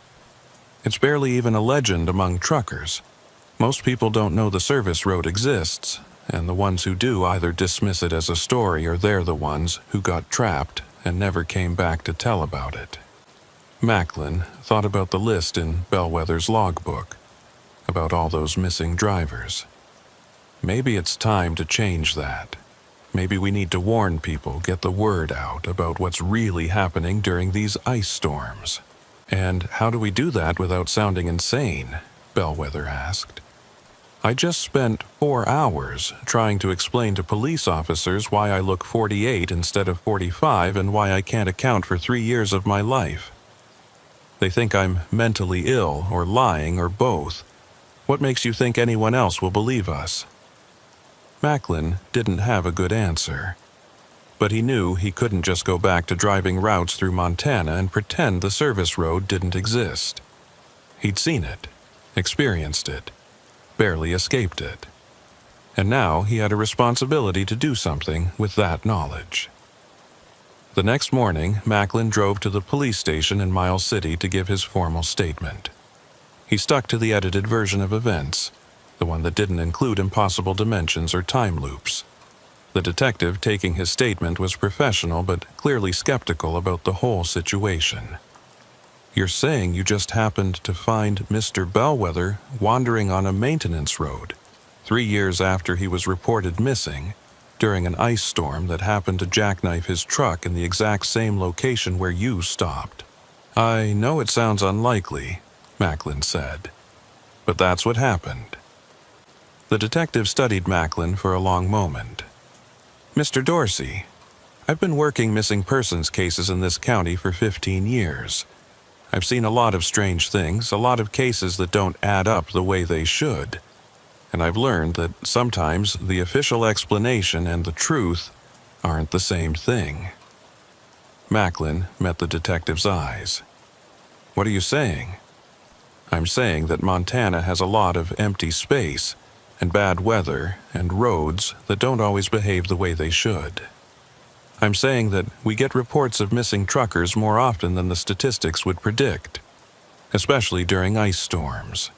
It's barely even a legend among truckers. Most people don't know the service road exists, and the ones who do either dismiss it as a story or they're the ones who got trapped and never came back to tell about it." Macklin thought about the list in Bellwether's logbook, about all those missing drivers. Maybe it's time to change that. Maybe we need to warn people, get the word out about what's really happening during these ice storms. "And how do we do that without sounding insane?" Bellwether asked. "I just spent 4 hours trying to explain to police officers why I look 48 instead of 45 and why I can't account for 3 years of my life. They think I'm mentally ill or lying or both. What makes you think anyone else will believe us?" Macklin didn't have a good answer, but he knew he couldn't just go back to driving routes through Montana and pretend the service road didn't exist. He'd seen it, experienced it, barely escaped it. And now he had a responsibility to do something with that knowledge. The next morning, Macklin drove to the police station in Miles City to give his formal statement. He stuck to the edited version of events, the one that didn't include impossible dimensions or time loops. The detective taking his statement was professional but clearly skeptical about the whole situation. You're saying you just happened to find Mr. Bellwether wandering on a maintenance road 3 years after he was reported missing during an ice storm that happened to jackknife his truck in the exact same location where you stopped. I know it sounds unlikely, Macklin said, but that's what happened. The detective studied Macklin for a long moment. Mr. Dorsey, I've been working missing persons cases in this county for 15 years. I've seen a lot of strange things, a lot of cases that don't add up the way they should. And I've learned that sometimes the official explanation and the truth aren't the same thing. Macklin met the detective's eyes. What are you saying? I'm saying that Montana has a lot of empty space and bad weather and roads that don't always behave the way they should. I'm saying that we get reports of missing truckers more often than the statistics would predict, especially during ice storms.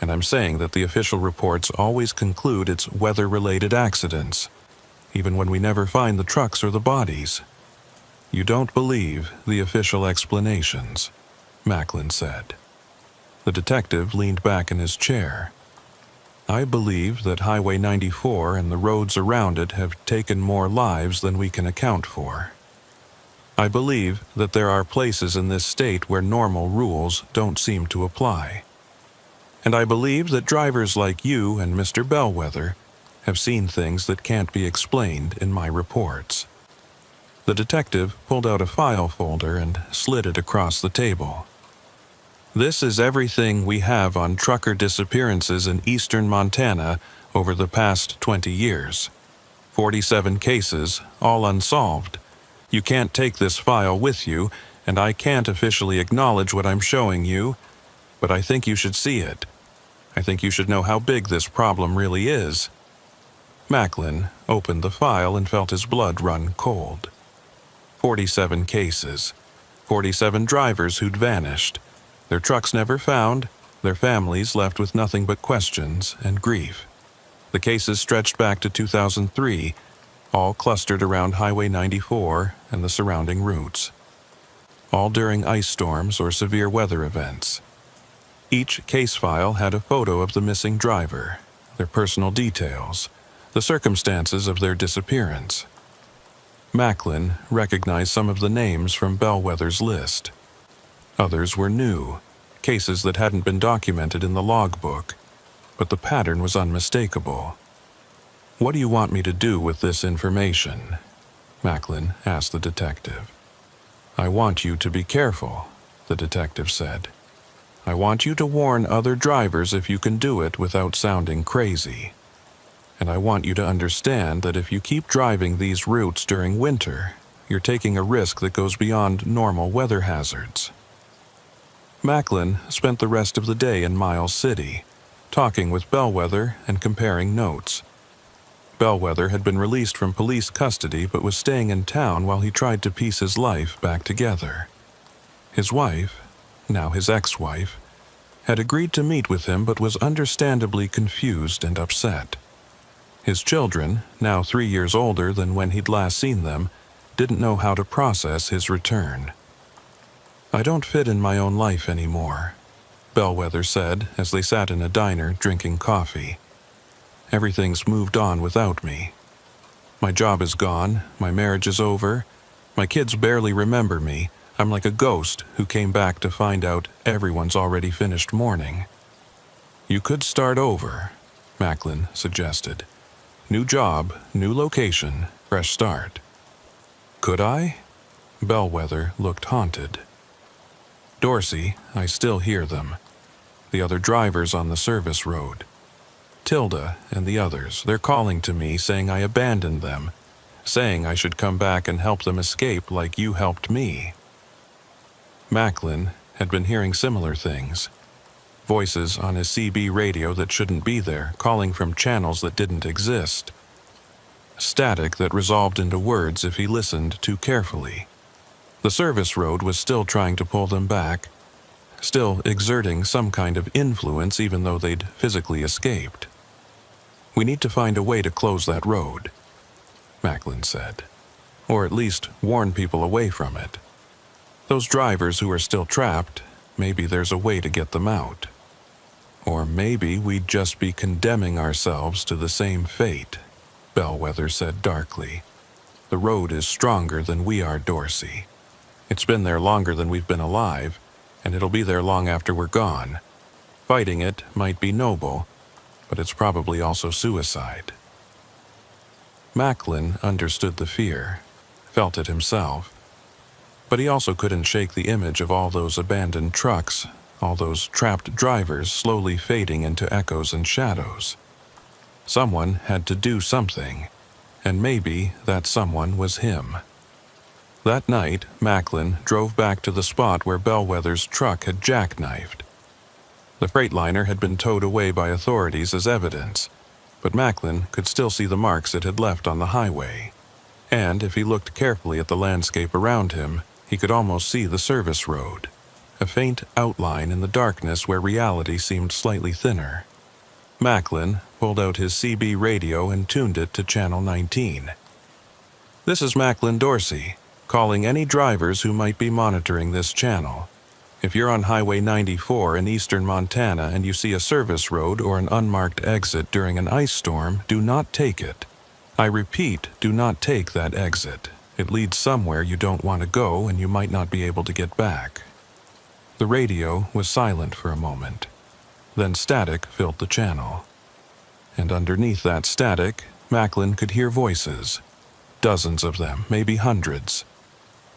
And I'm saying that the official reports always conclude it's weather-related accidents, even when we never find the trucks or the bodies. You don't believe the official explanations, Macklin said. The detective leaned back in his chair. I believe that Highway 94 and the roads around it have taken more lives than we can account for. I believe that there are places in this state where normal rules don't seem to apply. And I believe that drivers like you and Mr. Bellwether have seen things that can't be explained in my reports. The detective pulled out a file folder and slid it across the table. This is everything we have on trucker disappearances in eastern Montana over the past 20 years. 47 cases, all unsolved. You can't take this file with you, and I can't officially acknowledge what I'm showing you, but I think you should see it. I think you should know how big this problem really is. Macklin opened the file and felt his blood run cold. 47 cases. 47 drivers who'd vanished. Their trucks never found, their families left with nothing but questions and grief. The cases stretched back to 2003, all clustered around Highway 94 and the surrounding routes. All during ice storms or severe weather events. Each case file had a photo of the missing driver, their personal details, the circumstances of their disappearance. Macklin recognized some of the names from Bellwether's list. Others were new, cases that hadn't been documented in the logbook, but the pattern was unmistakable. What do you want me to do with this information? Macklin asked the detective. I want you to be careful, the detective said. I want you to warn other drivers if you can do it without sounding crazy. And I want you to understand that if you keep driving these routes during winter, you're taking a risk that goes beyond normal weather hazards. Macklin spent the rest of the day in Miles City, talking with Bellwether and comparing notes. Bellwether had been released from police custody but was staying in town while he tried to piece his life back together. His wife, now his ex-wife, had agreed to meet with him but was understandably confused and upset. His children, now 3 years older than when he'd last seen them, didn't know how to process his return. I don't fit in my own life anymore, Bellwether said as they sat in a diner drinking coffee. Everything's moved on without me. My job is gone, my marriage is over, my kids barely remember me. I'm like a ghost who came back to find out everyone's already finished mourning. You could start over, Macklin suggested. New job, new location, fresh start. Could I? Bellwether looked haunted. Dorsey, I still hear them. The other drivers on the service road. Tilda and the others, they're calling to me saying I abandoned them, saying I should come back and help them escape like you helped me. Macklin had been hearing similar things. Voices on his CB radio that shouldn't be there, calling from channels that didn't exist. Static that resolved into words if he listened too carefully. The service road was still trying to pull them back, still exerting some kind of influence even though they'd physically escaped. We need to find a way to close that road, Macklin said, or at least warn people away from it. Those drivers who are still trapped, maybe there's a way to get them out. Or maybe we'd just be condemning ourselves to the same fate, Bellwether said darkly. The road is stronger than we are, Dorsey. It's been there longer than we've been alive, and it'll be there long after we're gone. Fighting it might be noble, but it's probably also suicide. Macklin understood the fear, felt it himself. But he also couldn't shake the image of all those abandoned trucks, all those trapped drivers slowly fading into echoes and shadows. Someone had to do something, and maybe that someone was him. That night, Macklin drove back to the spot where Bellwether's truck had jackknifed. The Freightliner had been towed away by authorities as evidence, but Macklin could still see the marks it had left on the highway. And if he looked carefully at the landscape around him, he could almost see the service road, a faint outline in the darkness where reality seemed slightly thinner. Macklin pulled out his CB radio and tuned it to Channel 19. "This is Macklin Dorsey, calling any drivers who might be monitoring this channel. If you're on Highway 94 in eastern Montana and you see a service road or an unmarked exit during an ice storm, do not take it. I repeat, do not take that exit. It leads somewhere you don't want to go and you might not be able to get back." The radio was silent for a moment. Then static filled the channel. And underneath that static, Macklin could hear voices. Dozens of them, maybe hundreds.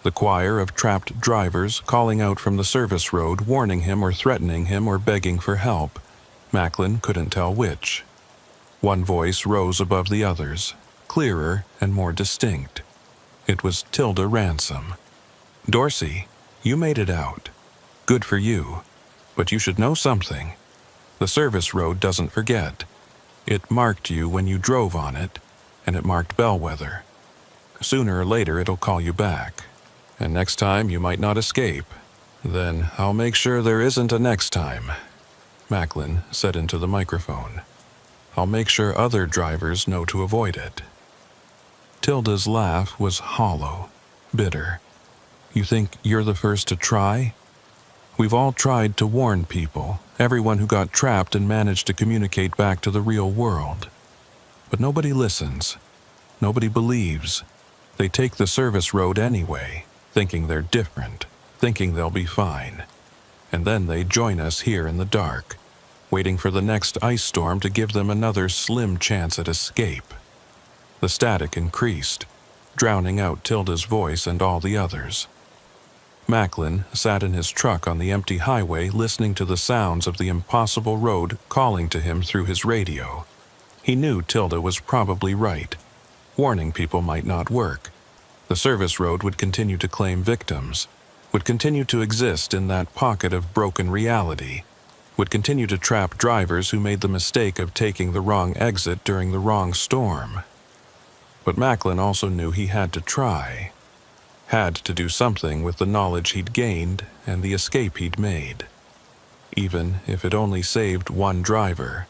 The choir of trapped drivers calling out from the service road, warning him or threatening him or begging for help. Macklin couldn't tell which. One voice rose above the others, clearer and more distinct. It was Tilda Ransom. "Dorsey, you made it out. Good for you. But you should know something. The service road doesn't forget. It marked you when you drove on it, and it marked Bellwether. Sooner or later it'll call you back. And next time you might not escape. Then I'll make sure there isn't a next time," Macklin said into the microphone. "I'll make sure other drivers know to avoid it." Tilda's laugh was hollow, bitter. "You think you're the first to try? We've all tried to warn people, everyone who got trapped and managed to communicate back to the real world. But nobody listens. Nobody believes. They take the service road anyway, thinking they're different, thinking they'll be fine. And then they join us here in the dark, waiting for the next ice storm to give them another slim chance at escape." The static increased, drowning out Tilda's voice and all the others. Macklin sat in his truck on the empty highway listening to the sounds of the impossible road calling to him through his radio. He knew Tilda was probably right. Warning people might not work. The service road would continue to claim victims, would continue to exist in that pocket of broken reality, would continue to trap drivers who made the mistake of taking the wrong exit during the wrong storm. But Macklin also knew he had to try. Had to do something with the knowledge he'd gained and the escape he'd made. Even if it only saved one driver,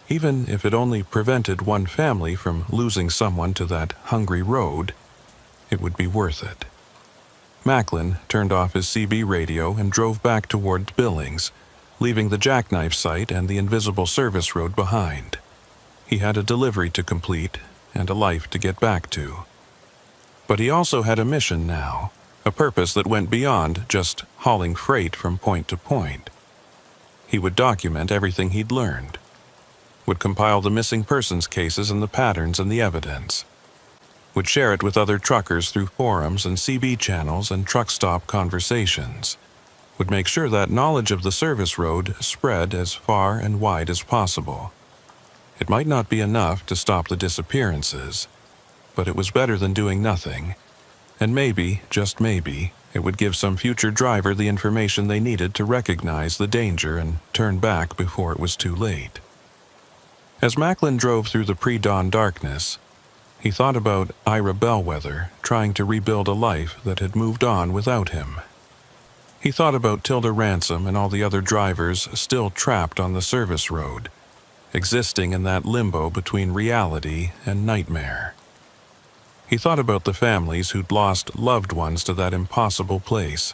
even if it only prevented one family from losing someone to that hungry road, it would be worth it. Macklin turned off his CB radio and drove back toward Billings, leaving the jackknife site and the invisible service road behind. He had a delivery to complete and a life to get back to. But he also had a mission now, a purpose that went beyond just hauling freight from point to point. He would document everything he'd learned, would compile the missing persons cases and the patterns and the evidence, would share it with other truckers through forums and CB channels and truck stop conversations, would make sure that knowledge of the service road spread as far and wide as possible. It might not be enough to stop the disappearances, but it was better than doing nothing, and maybe, just maybe, it would give some future driver the information they needed to recognize the danger and turn back before it was too late. As Macklin drove through the pre-dawn darkness, he thought about Ira Bellwether trying to rebuild a life that had moved on without him. He thought about Tilda Ransom and all the other drivers still trapped on the service road, existing in that limbo between reality and nightmare. He thought about the families who'd lost loved ones to that impossible place,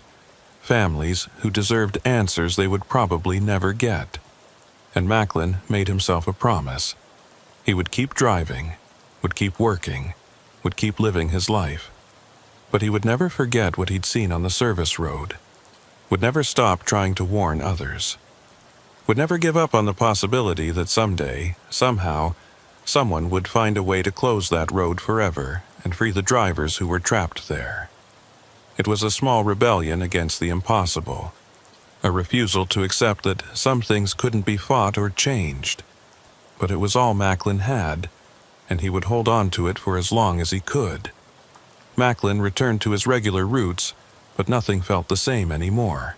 families who deserved answers they would probably never get. And Macklin made himself a promise. He would keep driving, would keep working, would keep living his life. But he would never forget what he'd seen on the service road, would never stop trying to warn others, would never give up on the possibility that someday, somehow, someone would find a way to close that road forever and free the drivers who were trapped there. It was a small rebellion against the impossible, a refusal to accept that some things couldn't be fought or changed. But it was all Macklin had, and he would hold on to it for as long as he could. Macklin returned to his regular routes, but nothing felt the same anymore.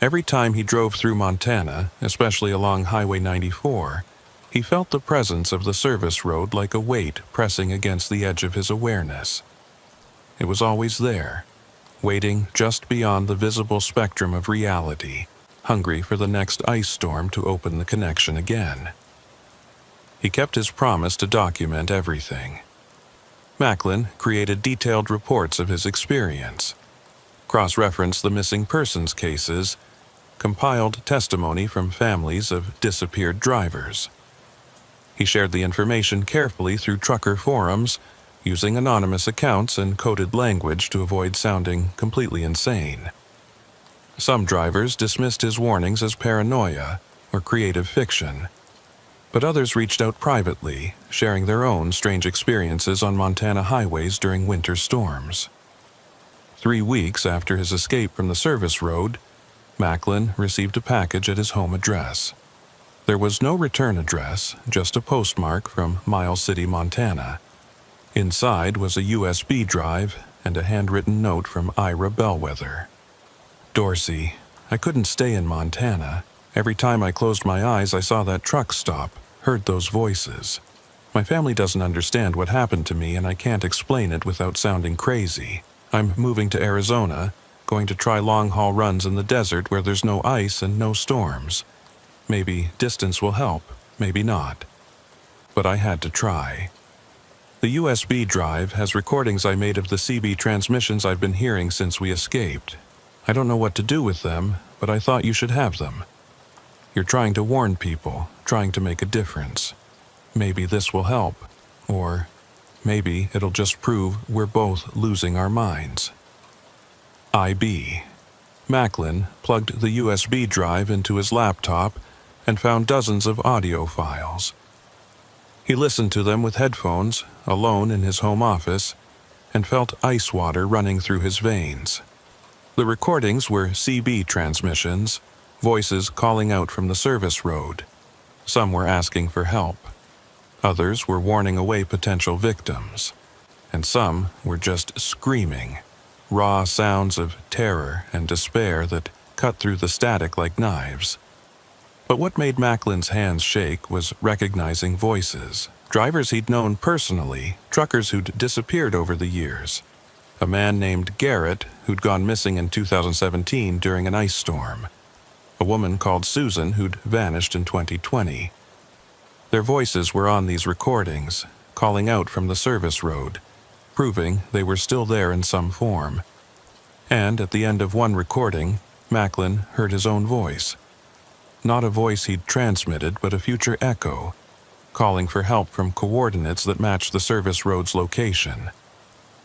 Every time he drove through Montana, especially along Highway 94, he felt the presence of the service road like a weight pressing against the edge of his awareness. It was always there, waiting just beyond the visible spectrum of reality, hungry for the next ice storm to open the connection again. He kept his promise to document everything. Macklin created detailed reports of his experience, cross-referenced the missing persons cases, compiled testimony from families of disappeared drivers. He shared the information carefully through trucker forums, using anonymous accounts and coded language to avoid sounding completely insane. Some drivers dismissed his warnings as paranoia or creative fiction, but others reached out privately, sharing their own strange experiences on Montana highways during winter storms. 3 weeks after his escape from the service road, Macklin received a package at his home address. There was no return address, just a postmark from Miles City, Montana. Inside was a USB drive and a handwritten note from Ira Bellwether. Dorsey, I couldn't stay in Montana. Every time I closed my eyes, I saw that truck stop, heard those voices. My family doesn't understand what happened to me, and I can't explain it without sounding crazy. I'm moving to Arizona, going to try long-haul runs in the desert where there's no ice and no storms. Maybe distance will help, maybe not. But I had to try. The USB drive has recordings I made of the CB transmissions I've been hearing since we escaped. I don't know what to do with them, but I thought you should have them. You're trying to warn people, trying to make a difference. Maybe this will help, or maybe it'll just prove we're both losing our minds. IB. Macklin plugged the USB drive into his laptop and found dozens of audio files. He listened to them with headphones, alone in his home office, and felt ice water running through his veins. The recordings were CB transmissions, voices calling out from the service road. Some were asking for help. Others were warning away potential victims. And some were just screaming, raw sounds of terror and despair that cut through the static like knives. But what made Macklin's hands shake was recognizing voices. Drivers he'd known personally, truckers who'd disappeared over the years. A man named Garrett who'd gone missing in 2017 during an ice storm. A woman called Susan who'd vanished in 2020. Their voices were on these recordings, calling out from the service road, proving they were still there in some form. And at the end of one recording, Macklin heard his own voice. Not a voice he'd transmitted, but a future echo, calling for help from coordinates that matched the service road's location.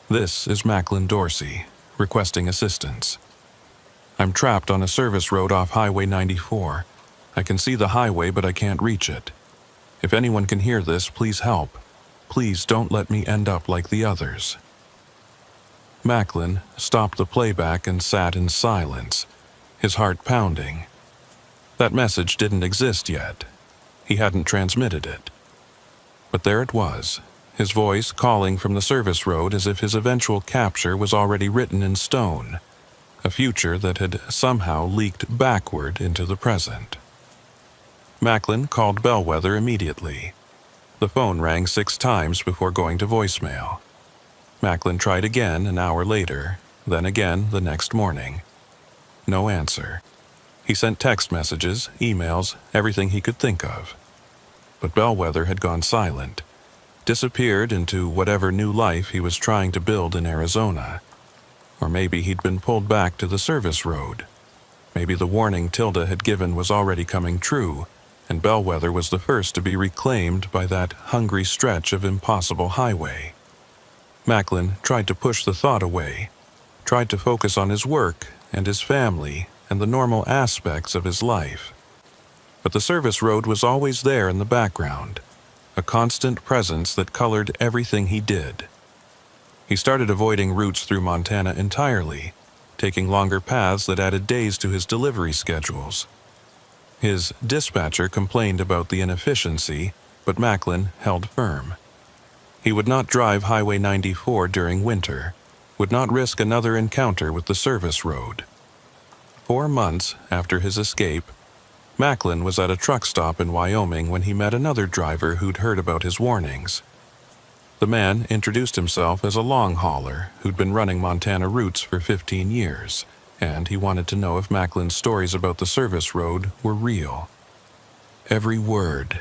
This is Macklin Dorsey, requesting assistance. I'm trapped on a service road off Highway 94. I can see the highway, but I can't reach it. If anyone can hear this, please help. Please don't let me end up like the others. Macklin stopped the playback and sat in silence, his heart pounding. That message didn't exist yet. He hadn't transmitted it. But there it was, his voice calling from the service road as if his eventual capture was already written in stone, a future that had somehow leaked backward into the present. Macklin called Bellwether immediately. The phone rang 6 times before going to voicemail. Macklin tried again an hour later, then again the next morning. No answer. He sent text messages, emails, everything he could think of. But Bellwether had gone silent, disappeared into whatever new life he was trying to build in Arizona. Or maybe he'd been pulled back to the service road. Maybe the warning Tilda had given was already coming true, and Bellwether was the first to be reclaimed by that hungry stretch of impossible highway. Macklin tried to push the thought away, tried to focus on his work and his family and the normal aspects of his life. But the service road was always there in the background, a constant presence that colored everything he did. He started avoiding routes through Montana entirely, taking longer paths that added days to his delivery schedules. His dispatcher complained about the inefficiency, but Macklin held firm. He would not drive Highway 94 during winter, would not risk another encounter with the service road. 4 months after his escape, Macklin was at a truck stop in Wyoming when he met another driver who'd heard about his warnings. The man introduced himself as a long hauler who'd been running Montana routes for 15 years, and he wanted to know if Macklin's stories about the service road were real. "Every word,"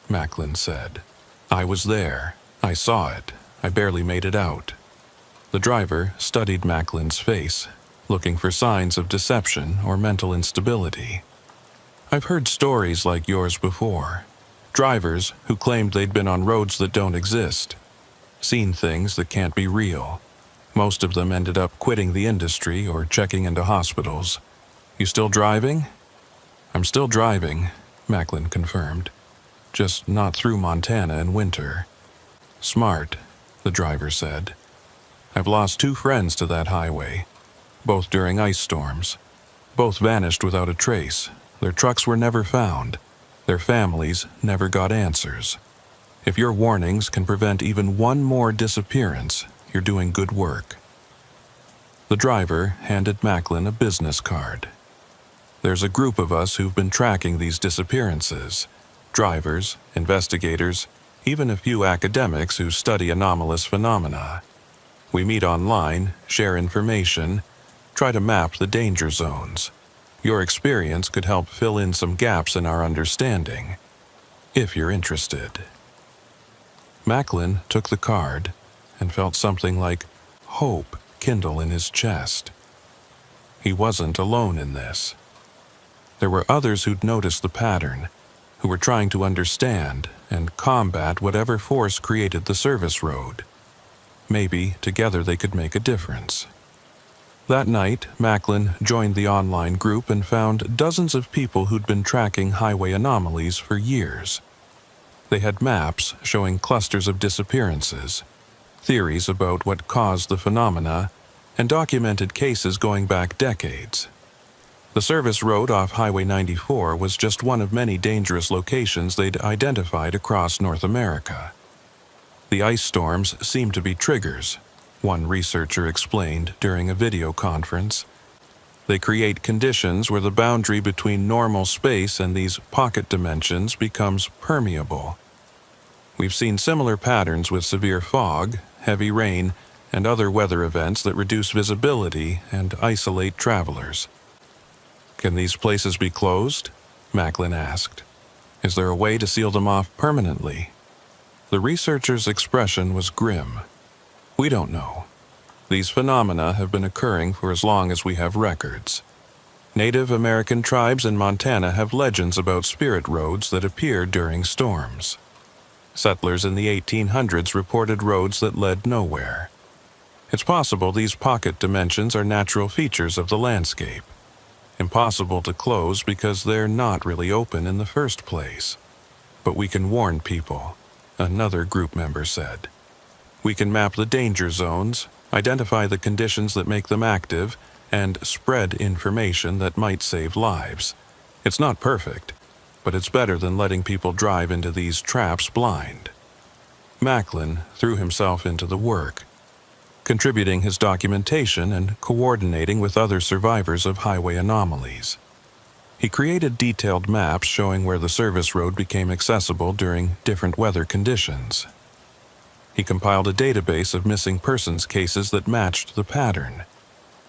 Macklin said. "I was there. I saw it. I barely made it out." The driver studied Macklin's face, looking for signs of deception or mental instability. "I've heard stories like yours before. Drivers who claimed they'd been on roads that don't exist, seen things that can't be real. Most of them ended up quitting the industry or checking into hospitals. You still driving?" "I'm still driving," Macklin confirmed. "Just not through Montana in winter." "Smart," the driver said. "I've lost 2 friends to that highway, both during ice storms. Both vanished without a trace. Their trucks were never found. Their families never got answers. If your warnings can prevent even one more disappearance, you're doing good work." The driver handed Macklin a business card. "There's a group of us who've been tracking these disappearances. Drivers, investigators, even a few academics who study anomalous phenomena. We meet online, share information, try to map the danger zones. Your experience could help fill in some gaps in our understanding, if you're interested." Macklin took the card and felt something like hope kindle in his chest. He wasn't alone in this. There were others who'd noticed the pattern, who were trying to understand and combat whatever force created the service road. Maybe together they could make a difference. That night, Macklin joined the online group and found dozens of people who'd been tracking highway anomalies for years. They had maps showing clusters of disappearances, theories about what caused the phenomena, and documented cases going back decades. The service road off Highway 94 was just one of many dangerous locations they'd identified across North America. The ice storms seemed to be triggers, one researcher explained during a video conference. They create conditions where the boundary between normal space and these pocket dimensions becomes permeable. We've seen similar patterns with severe fog, heavy rain, and other weather events that reduce visibility and isolate travelers. "Can these places be closed?" Macklin asked. "Is there a way to seal them off permanently?" The researcher's expression was grim. "We don't know. These phenomena have been occurring for as long as we have records. Native American tribes in Montana have legends about spirit roads that appear during storms. Settlers in the 1800s reported roads that led nowhere. It's possible these pocket dimensions are natural features of the landscape. Impossible to close because they're not really open in the first place. But we can warn people," another group member said. "We can map the danger zones, identify the conditions that make them active, and spread information that might save lives. It's not perfect, but it's better than letting people drive into these traps blind." Macklin threw himself into the work, contributing his documentation and coordinating with other survivors of highway anomalies. He created detailed maps showing where the service road became accessible during different weather conditions. He compiled a database of missing persons cases that matched the pattern,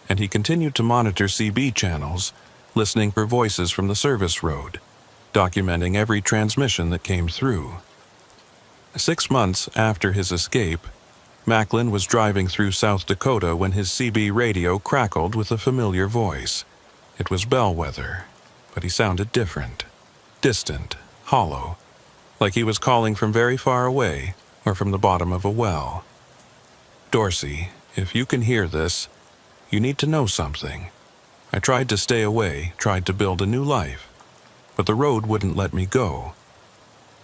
and he continued to monitor CB channels, listening for voices from the service road, documenting every transmission that came through. 6 months after his escape, Macklin was driving through South Dakota when his CB radio crackled with a familiar voice. It was Bellwether, but he sounded different. Distant, hollow, like he was calling from very far away or from the bottom of a well. "Dorsey, if you can hear this, you need to know something. I tried to stay away, tried to build a new life, but the road wouldn't let me go.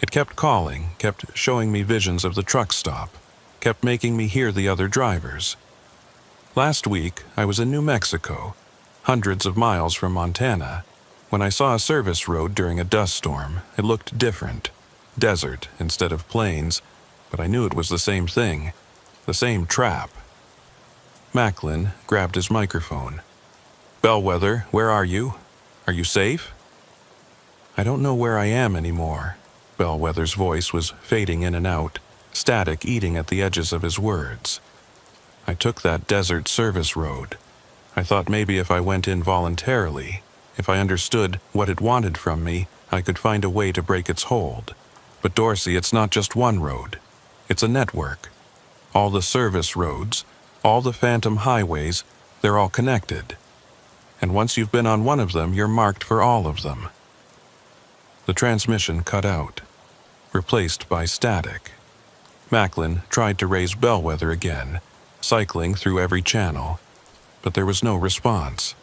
It kept calling, kept showing me visions of the truck stop, kept making me hear the other drivers. Last week, I was in New Mexico, hundreds of miles from Montana. When I saw a service road during a dust storm, it looked different. Desert instead of plains, but I knew it was the same thing, the same trap." Macklin grabbed his microphone. "Bellwether, where are you? Are you safe?" "I don't know where I am anymore." Bellwether's voice was fading in and out, static eating at the edges of his words. "I took that desert service road. I thought maybe if I went in voluntarily, if I understood what it wanted from me, I could find a way to break its hold. But Dorsey, it's not just one road. It's a network. All the service roads, all the phantom highways, they're all connected. And once you've been on one of them, you're marked for all of them." The transmission cut out, replaced by static. Macklin tried to raise Bellwether again, cycling through every channel, but there was no response.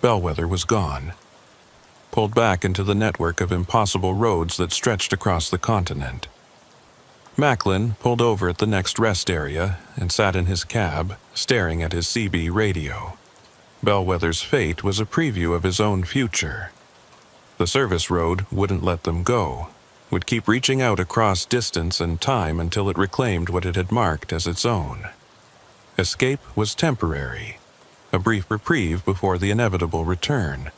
Bellwether was gone, pulled back into the network of impossible roads that stretched across the continent. Macklin pulled over at the next rest area and sat in his cab, staring at his CB radio. Bellwether's fate was a preview of his own future. The service road wouldn't let them go, would keep reaching out across distance and time until it reclaimed what it had marked as its own. Escape was temporary, a brief reprieve before the inevitable return.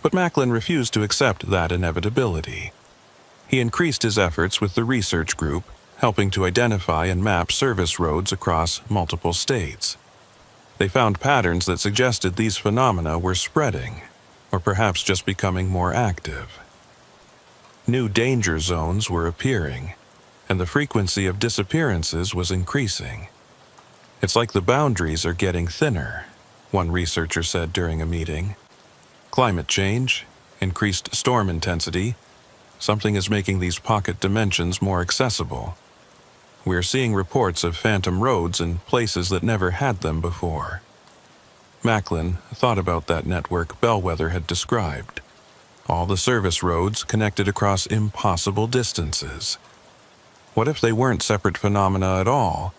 But Macklin refused to accept that inevitability. He increased his efforts with the research group, helping to identify and map service roads across multiple states. They found patterns that suggested these phenomena were spreading, or perhaps just becoming more active. New danger zones were appearing, and the frequency of disappearances was increasing. "It's like the boundaries are getting thinner," one researcher said during a meeting. "Climate change, increased storm intensity, something is making these pocket dimensions more accessible. We're seeing reports of phantom roads in places that never had them before." Macklin thought about that network Bellwether had described. All the service roads connected across impossible distances. What if they weren't separate phenomena at all,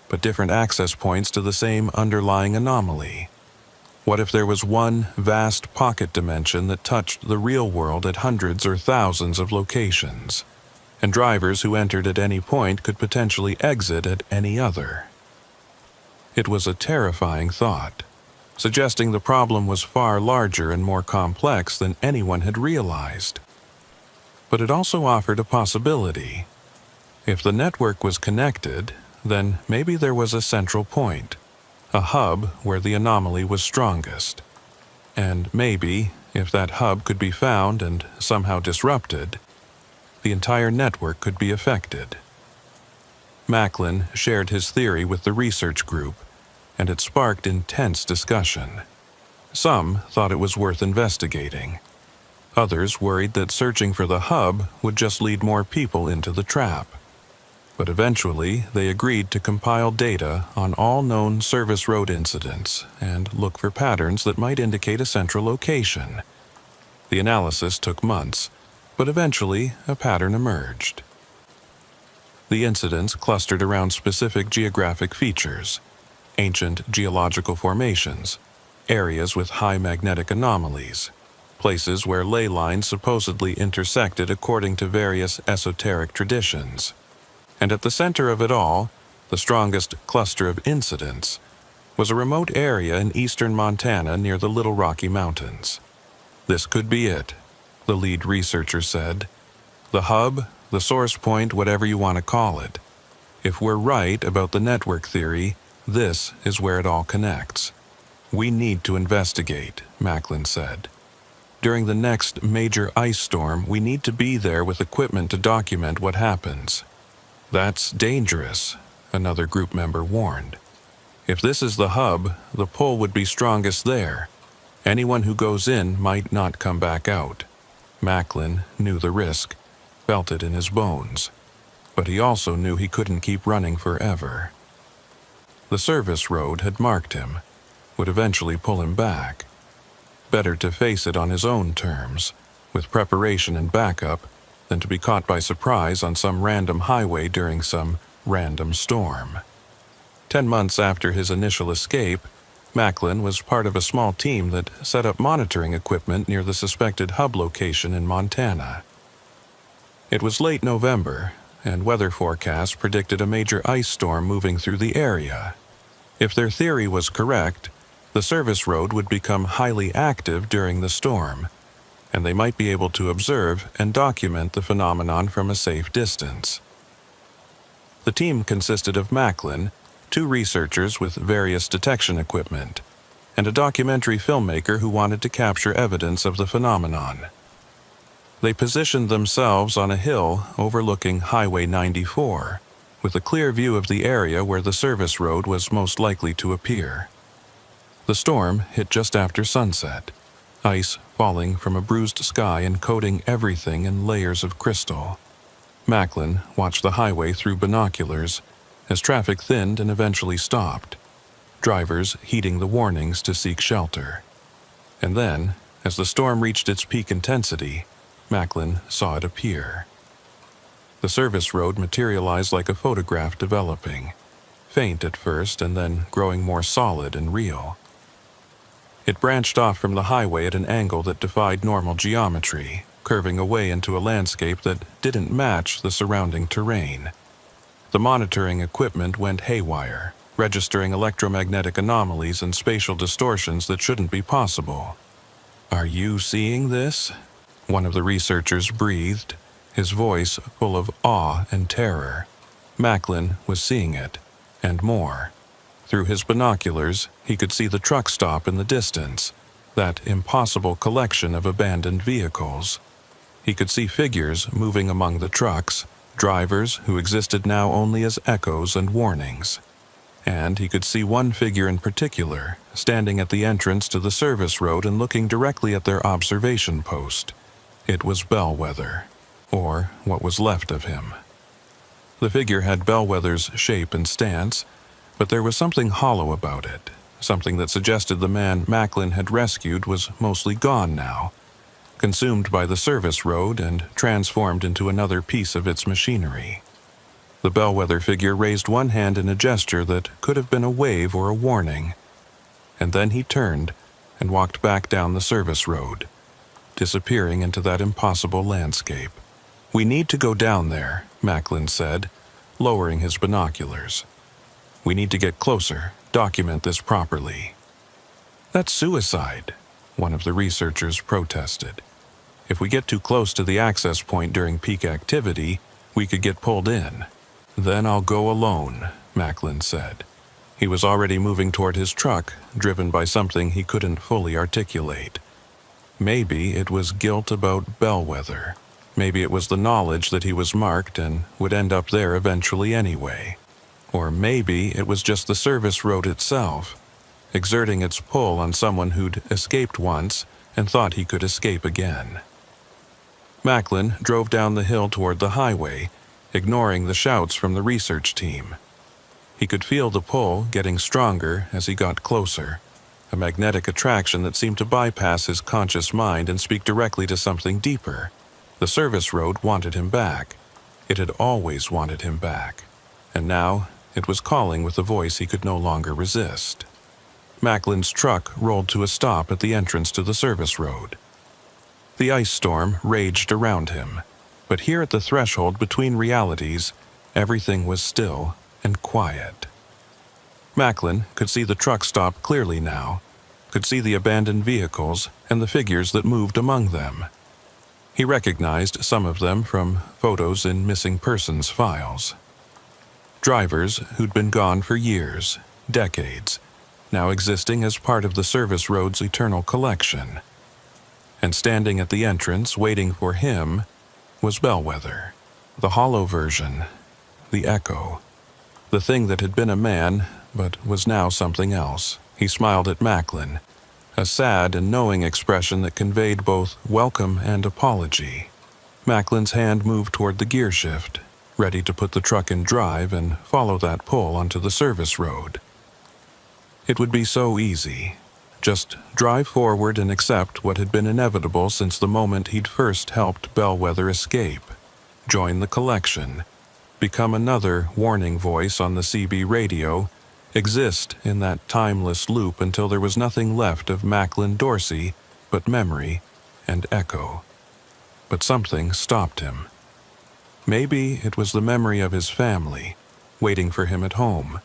but different access points to the same underlying anomaly? What if there was one vast pocket dimension that touched the real world at hundreds or thousands of locations, and drivers who entered at any point could potentially exit at any other? It was a terrifying thought, suggesting the problem was far larger and more complex than anyone had realized. But it also offered a possibility. If the network was connected, then maybe there was a central point, a hub where the anomaly was strongest. And maybe, if that hub could be found and somehow disrupted, the entire network could be affected. Macklin shared his theory with the research group, and it sparked intense discussion. Some thought it was worth investigating. Others worried that searching for the hub would just lead more people into the trap. But eventually, they agreed to compile data on all known service road incidents and look for patterns that might indicate a central location. The analysis took months, but eventually a pattern emerged. The incidents clustered around specific geographic features: ancient geological formations, areas with high magnetic anomalies, places where ley lines supposedly intersected according to various esoteric traditions. And at the center of it all, the strongest cluster of incidents, was a remote area in eastern Montana near the Little Rocky Mountains. "This could be it," the lead researcher said. "The hub, the source point, whatever you want to call it. If we're right about the network theory, this is where it all connects. We need to investigate," Macklin said. "During the next major ice storm, we need to be there with equipment to document what happens. That's dangerous," another group member warned. If this is the hub, the pull would be strongest there. Anyone who goes in might not come back out. Macklin knew the risk, felt it in his bones. But he also knew he couldn't keep running forever. The service road had marked him, would eventually pull him back. Better to face it on his own terms, with preparation and backup, than to be caught by surprise on some random highway during some random storm. 10 months after his initial escape, Macklin was part of a small team that set up monitoring equipment near the suspected hub location in Montana. It was late November, and weather forecasts predicted a major ice storm moving through the area. If their theory was correct, the service road would become highly active during the storm, and they might be able to observe and document the phenomenon from a safe distance. The team consisted of Macklin, 2 researchers with various detection equipment, and a documentary filmmaker who wanted to capture evidence of the phenomenon. They positioned themselves on a hill overlooking Highway 94, with a clear view of the area where the service road was most likely to appear. The storm hit just after sunset, ice falling from a bruised sky and coating everything in layers of crystal. Macklin watched the highway through binoculars as traffic thinned and eventually stopped, drivers heeding the warnings to seek shelter. And then, as the storm reached its peak intensity, Macklin saw it appear. The service road materialized like a photograph developing, faint at first and then growing more solid and real. It branched off from the highway at an angle that defied normal geometry, curving away into a landscape that didn't match the surrounding terrain. The monitoring equipment went haywire, registering electromagnetic anomalies and spatial distortions that shouldn't be possible. "Are you seeing this?" one of the researchers breathed, his voice full of awe and terror. Macklin was seeing it, and more. Through his binoculars, he could see the truck stop in the distance, that impossible collection of abandoned vehicles. He could see figures moving among the trucks, drivers who existed now only as echoes and warnings. And he could see one figure in particular, standing at the entrance to the service road and looking directly at their observation post. It was Bellwether, or what was left of him. The figure had Bellwether's shape and stance, but there was something hollow about it, something that suggested the man Macklin had rescued was mostly gone now, consumed by the service road and transformed into another piece of its machinery. The Bellwether figure raised one hand in a gesture that could have been a wave or a warning, and then he turned and walked back down the service road, disappearing into that impossible landscape. "We need to go down there," Macklin said, lowering his binoculars. "We need to get closer, document this properly." "That's suicide," one of the researchers protested. "If we get too close to the access point during peak activity, we could get pulled in." "Then I'll go alone," Macklin said. He was already moving toward his truck, driven by something he couldn't fully articulate. Maybe it was guilt about Bellwether. Maybe it was the knowledge that he was marked and would end up there eventually anyway. Or maybe it was just the service road itself, exerting its pull on someone who'd escaped once and thought he could escape again. Macklin drove down the hill toward the highway, ignoring the shouts from the research team. He could feel the pull getting stronger as he got closer, a magnetic attraction that seemed to bypass his conscious mind and speak directly to something deeper. The service road wanted him back. It had always wanted him back. And now it was calling with a voice he could no longer resist. Macklin's truck rolled to a stop at the entrance to the service road. The ice storm raged around him, but here at the threshold between realities, everything was still and quiet. Macklin could see the truck stop clearly now, could see the abandoned vehicles and the figures that moved among them. He recognized some of them from photos in missing persons files. Drivers who'd been gone for years, decades, now existing as part of the service road's eternal collection. And standing at the entrance waiting for him was Bellwether, the hollow version, the echo. The thing that had been a man, but was now something else. He smiled at Macklin, a sad and knowing expression that conveyed both welcome and apology. Macklin's hand moved toward the gear shift, ready to put the truck in drive and follow that pull onto the service road. It would be so easy. Just drive forward and accept what had been inevitable since the moment he'd first helped Bellwether escape. Join the collection. Become another warning voice on the CB radio. Exist in that timeless loop until there was nothing left of Macklin Dorsey but memory and echo. But something stopped him. Maybe it was the memory of his family, waiting for him at home.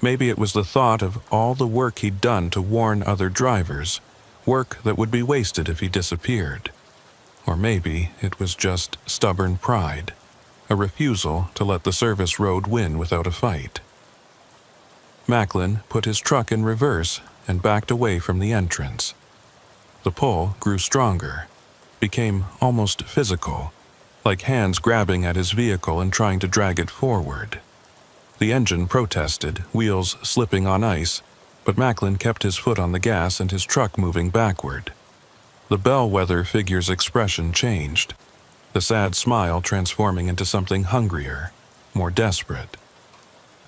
Maybe it was the thought of all the work he'd done to warn other drivers, work that would be wasted if he disappeared. Or maybe it was just stubborn pride, a refusal to let the service road win without a fight. Macklin put his truck in reverse and backed away from the entrance. The pull grew stronger, became almost physical, like hands grabbing at his vehicle and trying to drag it forward. The engine protested, wheels slipping on ice, but Macklin kept his foot on the gas and his truck moving backward. The Bellwether figure's expression changed, the sad smile transforming into something hungrier, more desperate.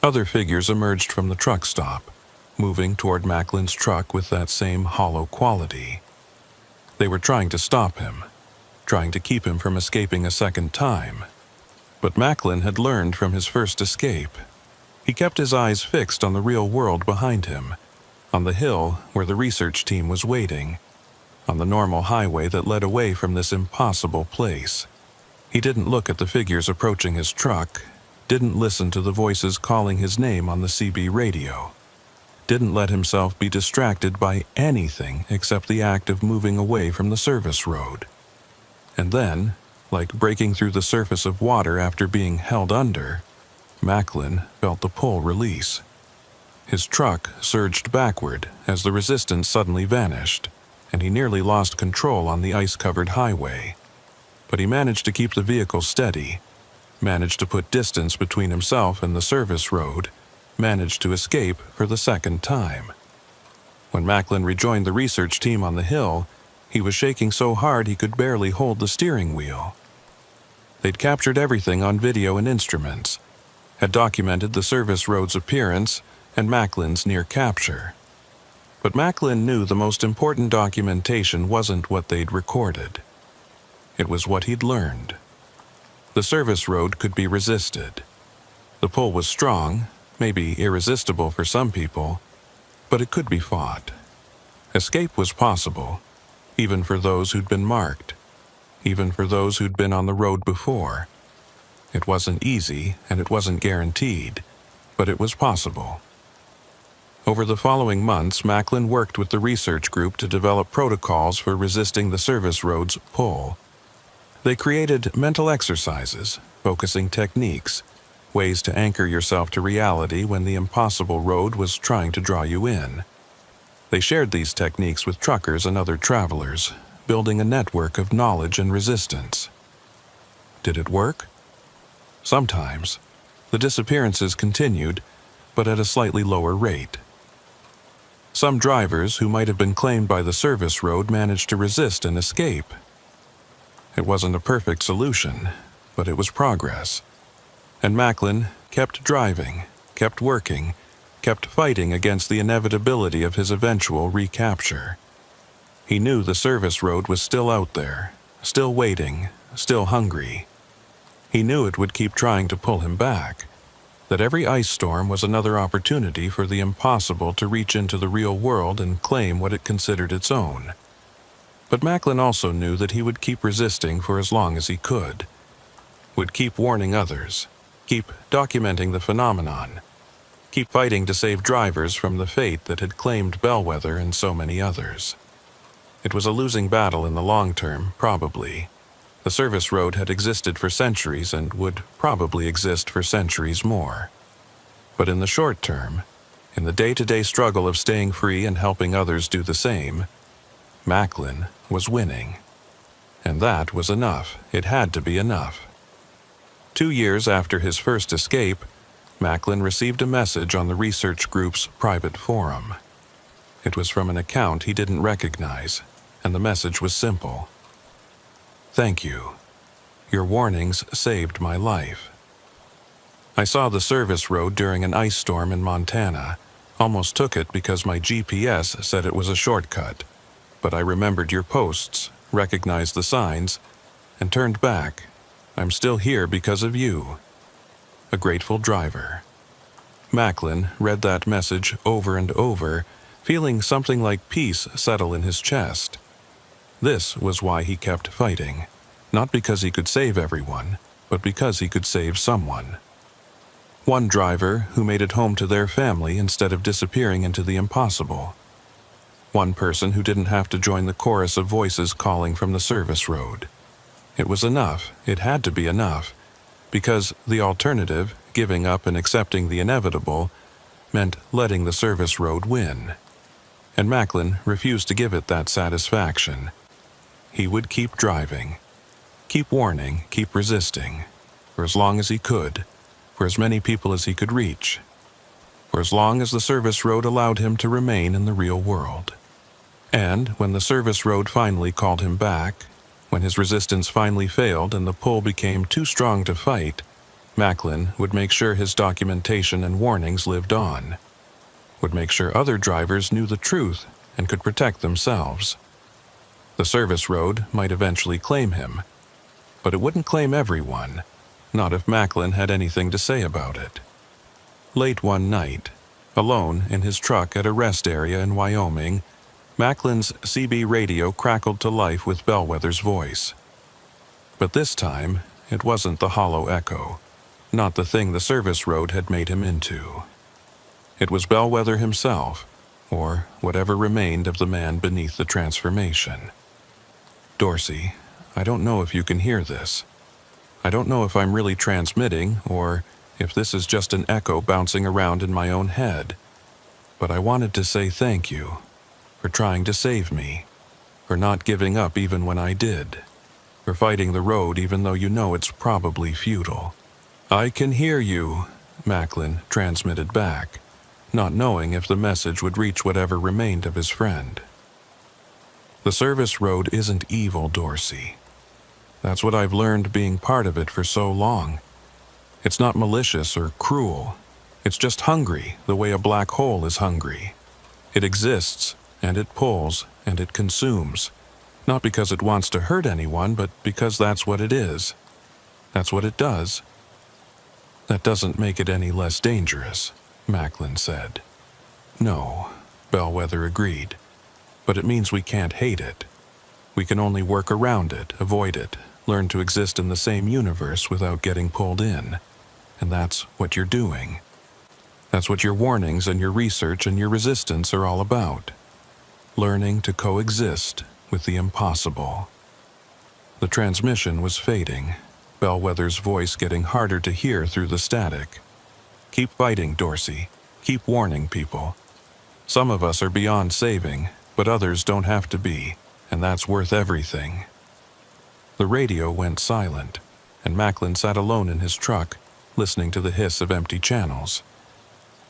Other figures emerged from the truck stop, moving toward Macklin's truck with that same hollow quality. They were trying to stop him, trying to keep him from escaping a second time. But Macklin had learned from his first escape. He kept his eyes fixed on the real world behind him, on the hill where the research team was waiting, on the normal highway that led away from this impossible place. He didn't look at the figures approaching his truck, didn't listen to the voices calling his name on the CB radio, didn't let himself be distracted by anything except the act of moving away from the service road. And then, like breaking through the surface of water after being held under, Macklin felt the pull release. His truck surged backward as the resistance suddenly vanished, and he nearly lost control on the ice-covered highway. But he managed to keep the vehicle steady, managed to put distance between himself and the service road, managed to escape for the second time. When Macklin rejoined the research team on the hill, he was shaking so hard he could barely hold the steering wheel. They'd captured everything on video and instruments, had documented the service road's appearance and Macklin's near capture. But Macklin knew the most important documentation wasn't what they'd recorded. It was what he'd learned. The service road could be resisted. The pull was strong, maybe irresistible for some people, but it could be fought. Escape was possible, even for those who'd been marked, even for those who'd been on the road before. It wasn't easy, and it wasn't guaranteed, but it was possible. Over the following months, Macklin worked with the research group to develop protocols for resisting the service road's pull. They created mental exercises, focusing techniques, ways to anchor yourself to reality when the impossible road was trying to draw you in. They shared these techniques with truckers and other travelers, building a network of knowledge and resistance. Did it work? Sometimes. The disappearances continued, but at a slightly lower rate. Some drivers who might have been claimed by the service road managed to resist and escape. It wasn't a perfect solution, but it was progress. And Macklin kept driving, kept working, kept fighting against the inevitability of his eventual recapture. He knew the service road was still out there, still waiting, still hungry. He knew it would keep trying to pull him back, that every ice storm was another opportunity for the impossible to reach into the real world and claim what it considered its own. But Macklin also knew that he would keep resisting for as long as he could, would keep warning others, keep documenting the phenomenon, keep fighting to save drivers from the fate that had claimed Bellwether and so many others. It was a losing battle in the long term, probably. The service road had existed for centuries and would probably exist for centuries more. But in the short term, in the day-to-day struggle of staying free and helping others do the same, Macklin was winning. And that was enough. It had to be enough. 2 years after his first escape, Macklin received a message on the research group's private forum. It was from an account he didn't recognize, and the message was simple. "Thank you. Your warnings saved my life. I saw the service road during an ice storm in Montana. Almost took it because my GPS said it was a shortcut, but I remembered your posts, recognized the signs, and turned back. I'm still here because of you. A grateful driver." Macklin read that message over and over, feeling something like peace settle in his chest. This was why he kept fighting, not because he could save everyone, but because he could save someone. One driver who made it home to their family instead of disappearing into the impossible. One person who didn't have to join the chorus of voices calling from the service road. It was enough, it had to be enough, because the alternative, giving up and accepting the inevitable, meant letting the service road win. And Macklin refused to give it that satisfaction. He would keep driving, keep warning, keep resisting, for as long as he could, for as many people as he could reach, for as long as the service road allowed him to remain in the real world. And when the service road finally called him back, when his resistance finally failed and the pull became too strong to fight, Macklin would make sure his documentation and warnings lived on, would make sure other drivers knew the truth and could protect themselves. The service road might eventually claim him, but it wouldn't claim everyone, not if Macklin had anything to say about it. Late one night, alone in his truck at a rest area in Wyoming, Macklin's CB radio crackled to life with Bellwether's voice. But this time, it wasn't the hollow echo, not the thing the service road had made him into. It was Bellwether himself, or whatever remained of the man beneath the transformation. "Dorsey, I don't know if you can hear this. I don't know if I'm really transmitting or if this is just an echo bouncing around in my own head. But I wanted to say thank you for trying to save me, for not giving up even when I did, for fighting the road even though you know it's probably futile." "I can hear you," Macklin transmitted back, not knowing if the message would reach whatever remained of his friend. The service road isn't evil, Dorsey. That's what I've learned being part of it for so long. It's not malicious or cruel. It's just hungry the way a black hole is hungry. It exists, and it pulls, and it consumes. Not because it wants to hurt anyone, but because that's what it is. That's what it does. That doesn't make it any less dangerous, Macklin said. No, Bellwether agreed. But it means we can't hate it. We can only work around it, avoid it, learn to exist in the same universe without getting pulled in. And that's what you're doing. That's what your warnings and your research and your resistance are all about. Learning to coexist with the impossible. The transmission was fading, Bellwether's voice getting harder to hear through the static. Keep fighting, Dorsey. Keep warning people. Some of us are beyond saving, but others don't have to be, and that's worth everything. The radio went silent, and Macklin sat alone in his truck, listening to the hiss of empty channels.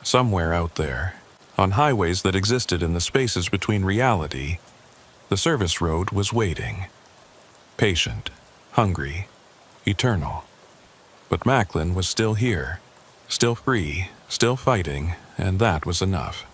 Somewhere out there, on highways that existed in the spaces between reality, the service road was waiting. Patient, hungry, eternal. But Macklin was still here, still free, still fighting, and that was enough.